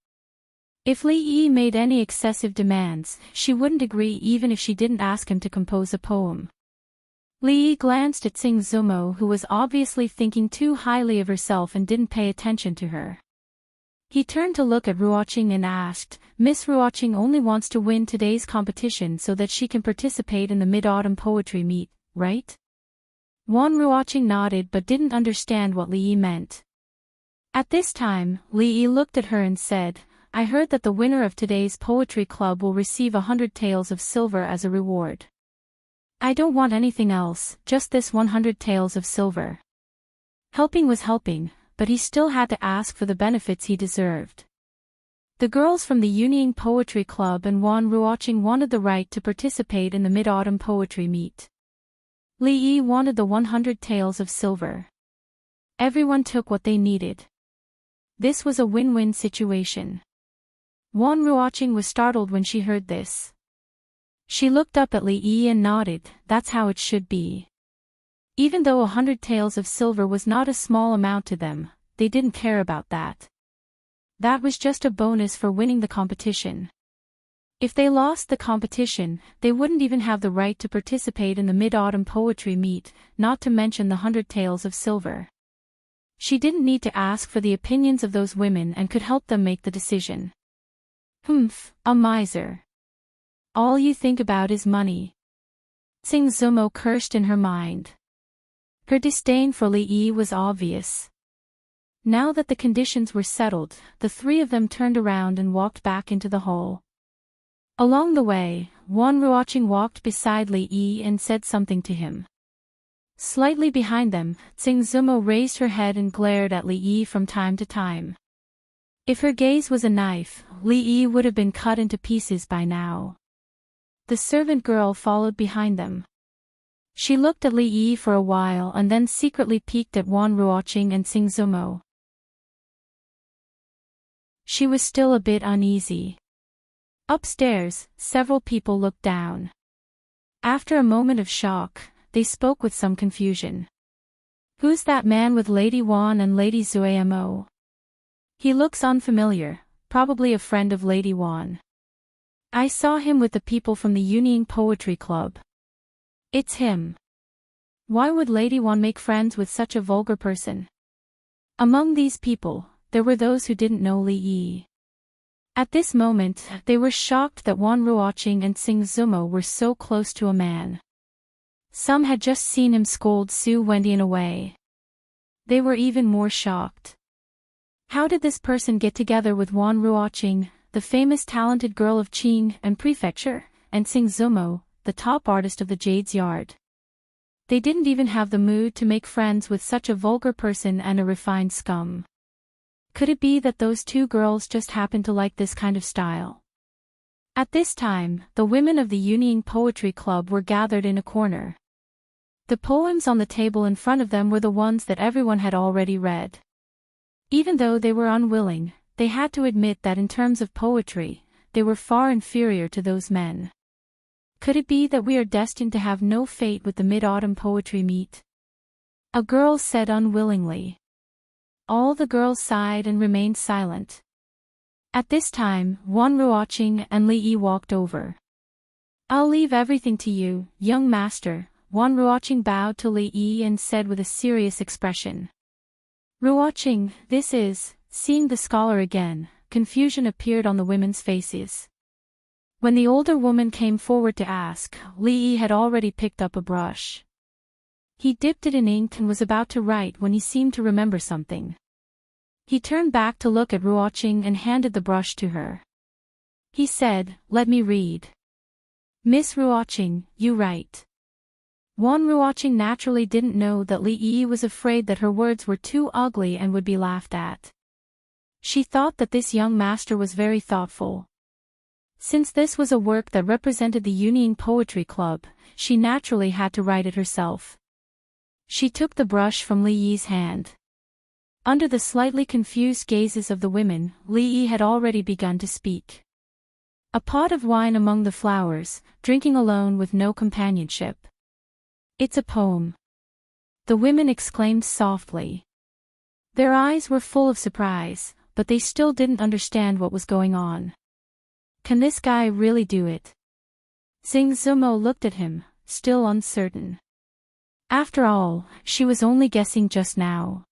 If Li Yi made any excessive demands, she wouldn't agree even if she didn't ask him to compose a poem. Li Yi glanced at Xing Zumo, who was obviously thinking too highly of herself and didn't pay attention to her. He turned to look at Ruoqing and asked, "Miss Ruoqing only wants to win today's competition so that she can participate in the Mid-Autumn Poetry Meet, right?" Wan Ruoqing nodded but didn't understand what Li Yi meant. At this time, Li Yi looked at her and said, "I heard that the winner of today's poetry club will receive 100 taels of silver as a reward. I don't want anything else, just this 100 taels of silver." Helping was helping, but he still had to ask for the benefits he deserved. The girls from the Yunying Poetry Club and Wan Ruoqing wanted the right to participate in the Mid-Autumn Poetry Meet. Li Yi wanted the 100 taels of silver. Everyone took what they needed. This was a win-win situation. Wan Ruoqing was startled when she heard this. She looked up at Li Yi and nodded, "That's how it should be." Even though 100 taels of silver was not a small amount to them, they didn't care about that. That was just a bonus for winning the competition. If they lost the competition, they wouldn't even have the right to participate in the Mid-Autumn Poetry Meet, not to mention the 100 taels of silver. She didn't need to ask for the opinions of those women and could help them make the decision. "Humph, a miser. All you think about is money." Xing Zumo cursed in her mind. Her disdain for Li Yi was obvious. Now that the conditions were settled, the three of them turned around and walked back into the hall. Along the way, Wan Ruoqing walked beside Li Yi and said something to him. Slightly behind them, Tsing Zumo raised her head and glared at Li Yi from time to time. If her gaze was a knife, Li Yi would have been cut into pieces by now. The servant girl followed behind them. She looked at Li Yi for a while and then secretly peeked at Wan Ruoqing and Tsing Zumo. She was still a bit uneasy. Upstairs, several people looked down. After a moment of shock, they spoke with some confusion. "Who's that man with Lady Wan and Lady Zuamo? He looks unfamiliar, probably a friend of Lady Wan. I saw him with the people from the Union Poetry Club. It's him. Why would Lady Wan make friends with such a vulgar person?" Among these people, there were those who didn't know Li Yi. At this moment, they were shocked that Wan Ruoqing and Tsing Zumo were so close to a man. Some had just seen him scold Su Wendian away. They were even more shocked. How did this person get together with Wan Ruoqing, the famous talented girl of Qing and Prefecture, and Tsing Zumo, the top artist of the Jade's Yard? They didn't even have the mood to make friends with such a vulgar person and a refined scum. Could it be that those two girls just happened to like this kind of style? At this time, the women of the Union Poetry Club were gathered in a corner. The poems on the table in front of them were the ones that everyone had already read. Even though they were unwilling, they had to admit that in terms of poetry, they were far inferior to those men. Could it be that we are destined to have no fate with the Mid-Autumn Poetry Meet? A girl said unwillingly. All the girls sighed and remained silent. At this time, Wan Ruoqing and Li Yi walked over. "I'll leave everything to you, young master." Wan Ruoqing bowed to Li Yi and said with a serious expression. "Ruoqing, this is..." Seeing the scholar again, confusion appeared on the women's faces. When the older woman came forward to ask, Li Yi had already picked up a brush. He dipped it in ink and was about to write when he seemed to remember something. He turned back to look at Ruoqing and handed the brush to her. He said, "Let me read." "Miss Ruoqing, you write." Wan Ruoqing naturally didn't know that Li Yi was afraid that her words were too ugly and would be laughed at. She thought that this young master was very thoughtful. Since this was a work that represented the Union Poetry Club, she naturally had to write it herself. She took the brush from Li Yi's hand. Under the slightly confused gazes of the women, Li Yi had already begun to speak. "A pot of wine among the flowers, drinking alone with no companionship. It's a poem." The women exclaimed softly. Their eyes were full of surprise, but they still didn't understand what was going on. Can this guy really do it? Tsing Zumo looked at him, still uncertain. After all, she was only guessing just now.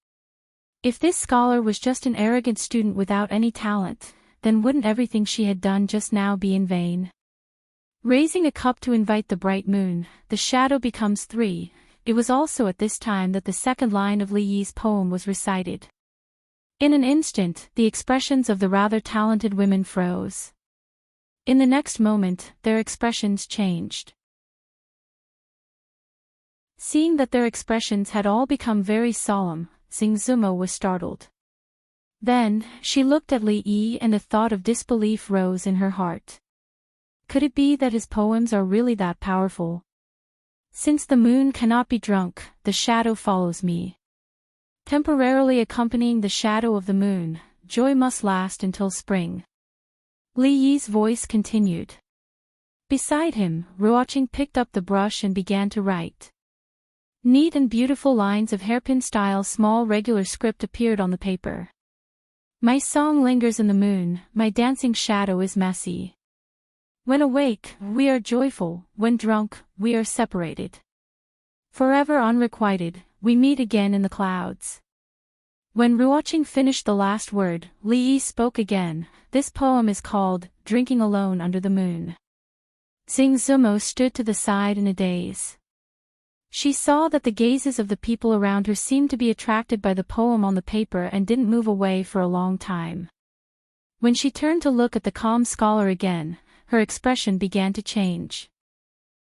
If this scholar was just an arrogant student without any talent, then wouldn't everything she had done just now be in vain? Raising a cup to invite the bright moon, the shadow becomes 3. It was also at this time that the second line of Li Yi's poem was recited. In an instant, the expressions of the rather talented women froze. In the next moment, their expressions changed. Seeing that their expressions had all become very solemn, Tsing Zumo was startled. Then, she looked at Li Yi and a thought of disbelief rose in her heart. Could it be that his poems are really that powerful? Since the moon cannot be drunk, the shadow follows me. Temporarily accompanying the shadow of the moon, joy must last until spring. Li Yi's voice continued. Beside him, Ruoqing picked up the brush and began to write. Neat and beautiful lines of hairpin-style small regular script appeared on the paper. My song lingers in the moon, my dancing shadow is messy. When awake, we are joyful, when drunk, we are separated. Forever unrequited, we meet again in the clouds. When Ruoqing finished the last word, Li Yi spoke again. This poem is called, Drinking Alone Under the Moon. Tsing Zumo stood to the side in a daze. She saw that the gazes of the people around her seemed to be attracted by the poem on the paper and didn't move away for a long time. When she turned to look at the calm scholar again, her expression began to change.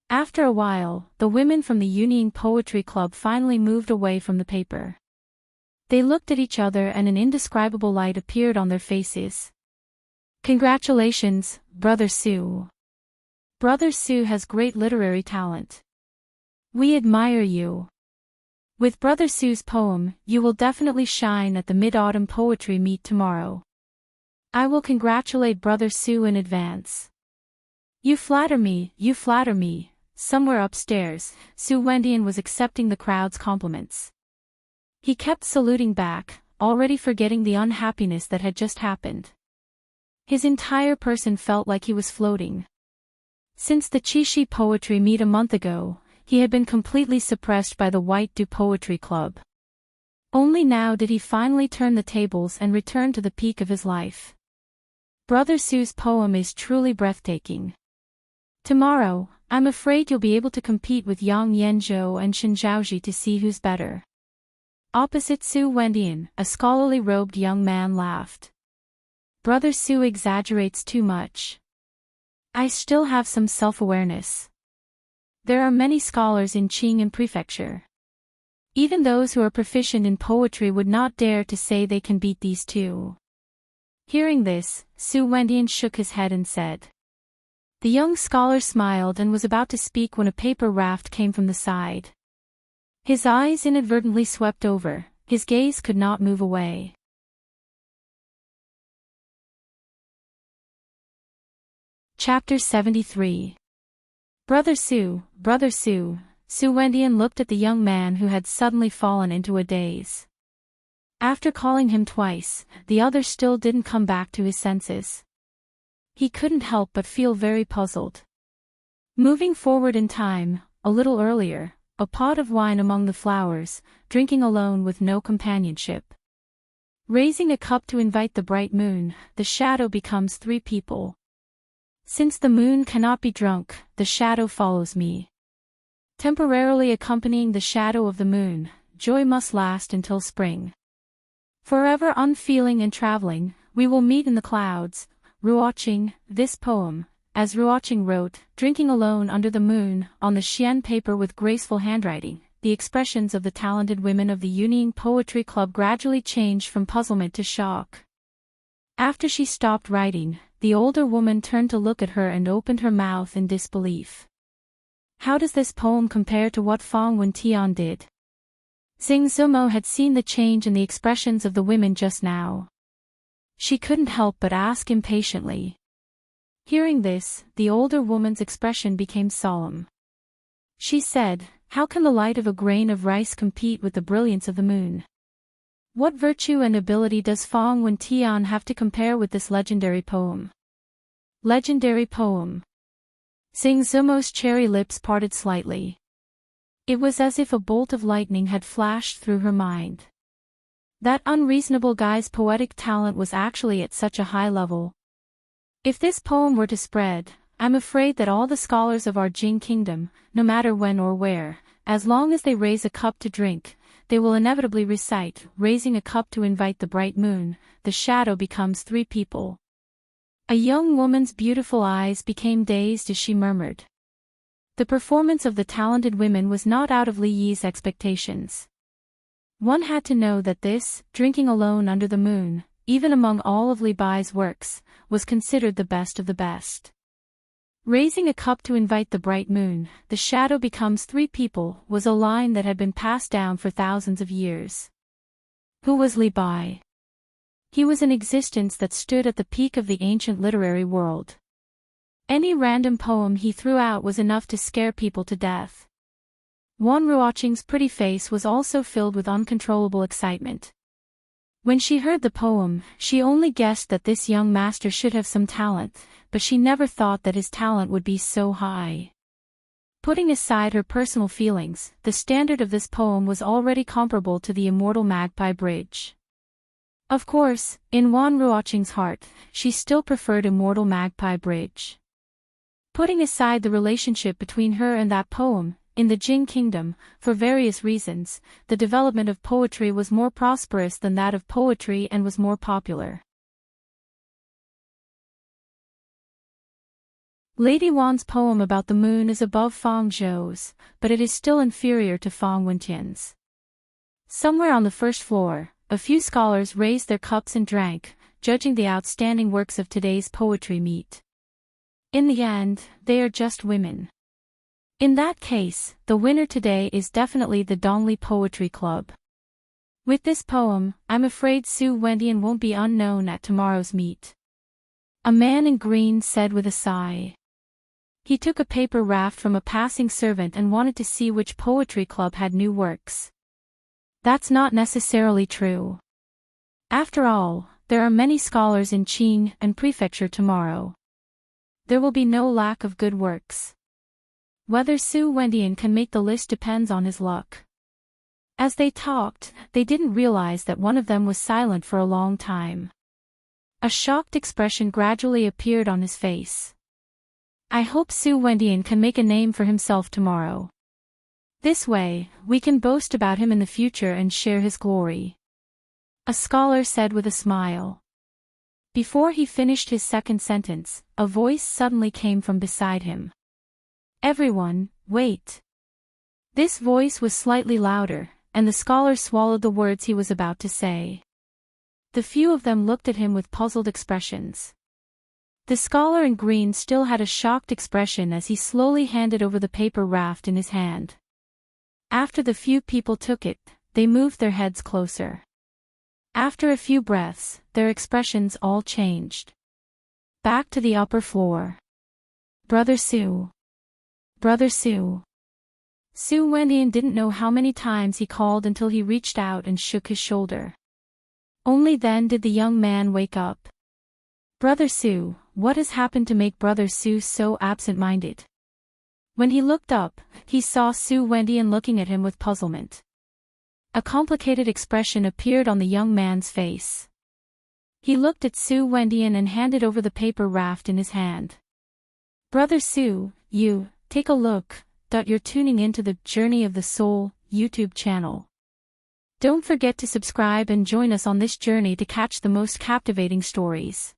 After a while, the women from the Union Poetry Club finally moved away from the paper. They looked at each other and an indescribable light appeared on their faces. "Congratulations, Brother Sue. Brother Sue has great literary talent. We admire you. With Brother Sue's poem, you will definitely shine at the Mid-Autumn Poetry Meet tomorrow. I will congratulate Brother Sue in advance." You flatter me, you flatter me." Somewhere upstairs, Sue Wendian was accepting the crowd's compliments. He kept saluting back, already forgetting the unhappiness that had just happened. His entire person felt like he was floating. Since the Chishi Poetry Meet a month ago, he had been completely suppressed by the White Dew Poetry Club. Only now did he finally turn the tables and return to the peak of his life. Brother Sue's poem is truly breathtaking. Tomorrow, I'm afraid you'll be able to compete with Yang Yanzhou and Shen Zhaoji to see who's better. Opposite Sue Wendian, a scholarly robed young man laughed. Brother Sue exaggerates too much. I still have some self-awareness. There are many scholars in Qing'an Prefecture. Even those who are proficient in poetry would not dare to say they can beat these two. Hearing this, Sue Wendian shook his head and said. The young scholar smiled and was about to speak when a paper raft came from the side. His eyes inadvertently swept over, his gaze could not move away. Chapter 73. Brother Sue, Brother Sue. Sue Wendian looked at the young man who had suddenly fallen into a daze. After calling him twice, the other still didn't come back to his senses. He couldn't help but feel very puzzled. Moving forward in time, a little earlier, a pot of wine among the flowers, drinking alone with no companionship. Raising a cup to invite the bright moon, the shadow becomes three people. Since the moon cannot be drunk, the shadow follows me. Temporarily accompanying the shadow of the moon, joy must last until spring. Forever unfeeling and traveling, we will meet in the clouds. Ruoqing, this poem, as Ruoqing wrote, drinking alone under the moon, on the Xian paper with graceful handwriting, the expressions of the talented women of the Union Poetry Club gradually changed from puzzlement to shock. After she stopped writing, the older woman turned to look at her and opened her mouth in disbelief. How does this poem compare to what Fang Wentian did? Xing Zumo had seen the change in the expressions of the women just now. She couldn't help but ask impatiently. Hearing this, the older woman's expression became solemn. She said, "How can the light of a grain of rice compete with the brilliance of the moon? What virtue and ability does Fang Wentian have to compare with this legendary poem?" Legendary poem. Xing Zumo's cherry lips parted slightly. It was as if a bolt of lightning had flashed through her mind. That unreasonable guy's poetic talent was actually at such a high level. If this poem were to spread, I'm afraid that all the scholars of our Jing kingdom, no matter when or where, as long as they raise a cup to drink, they will inevitably recite, raising a cup to invite the bright moon, the shadow becomes three people. A young woman's beautiful eyes became dazed as she murmured. The performance of the talented women was not out of Li Yi's expectations. One had to know that this, drinking alone under the moon, even among all of Li Bai's works, was considered the best of the best. Raising a cup to invite the bright moon, the shadow becomes three people, was a line that had been passed down for thousands of years. Who was Li Bai? He was an existence that stood at the peak of the ancient literary world. Any random poem he threw out was enough to scare people to death. Wan Ruoqing's pretty face was also filled with uncontrollable excitement. When she heard the poem, she only guessed that this young master should have some talent, but she never thought that his talent would be so high. Putting aside her personal feelings, the standard of this poem was already comparable to the immortal Magpie Bridge. Of course, in Wan Ruoqing's heart, she still preferred immortal Magpie Bridge. Putting aside the relationship between her and that poem, in the Jing kingdom, for various reasons, the development of poetry was more prosperous than that of poetry and was more popular. Lady Wan's poem about the moon is above Fang Zhou's, but it is still inferior to Fang Wenqian's. Somewhere on the first floor, a few scholars raised their cups and drank, judging the outstanding works of today's poetry meet. In the end, they are just women. In that case, the winner today is definitely the Dongli Poetry Club. With this poem, I'm afraid Su Wendian won't be unknown at tomorrow's meet. A man in green said with a sigh. He took a paper raft from a passing servant and wanted to see which poetry club had new works. That's not necessarily true. After all, there are many scholars in Qing and Prefecture tomorrow. There will be no lack of good works. Whether Su Wendian can make the list depends on his luck. As they talked, they didn't realize that one of them was silent for a long time. A shocked expression gradually appeared on his face. I hope Su Wendian can make a name for himself tomorrow. This way, we can boast about him in the future and share his glory. A scholar said with a smile. Before he finished his second sentence, a voice suddenly came from beside him. Everyone, wait. This voice was slightly louder, and the scholar swallowed the words he was about to say. The few of them looked at him with puzzled expressions. The scholar in green still had a shocked expression as he slowly handed over the paper raft in his hand. After the few people took it, they moved their heads closer. After a few breaths, their expressions all changed. Back to the upper floor. Brother Su. Brother Su. Su Wendian didn't know how many times he called until he reached out and shook his shoulder. Only then did the young man wake up. Brother Su, what has happened to make Brother Su so absent-minded? When he looked up, he saw Su Wendian looking at him with puzzlement. A complicated expression appeared on the young man's face. He looked at Su Wendian and handed over the paper raft in his hand. Brother Su, take a look. You're tuning into the Journey of the Soul YouTube channel. Don't forget to subscribe and join us on this journey to catch the most captivating stories.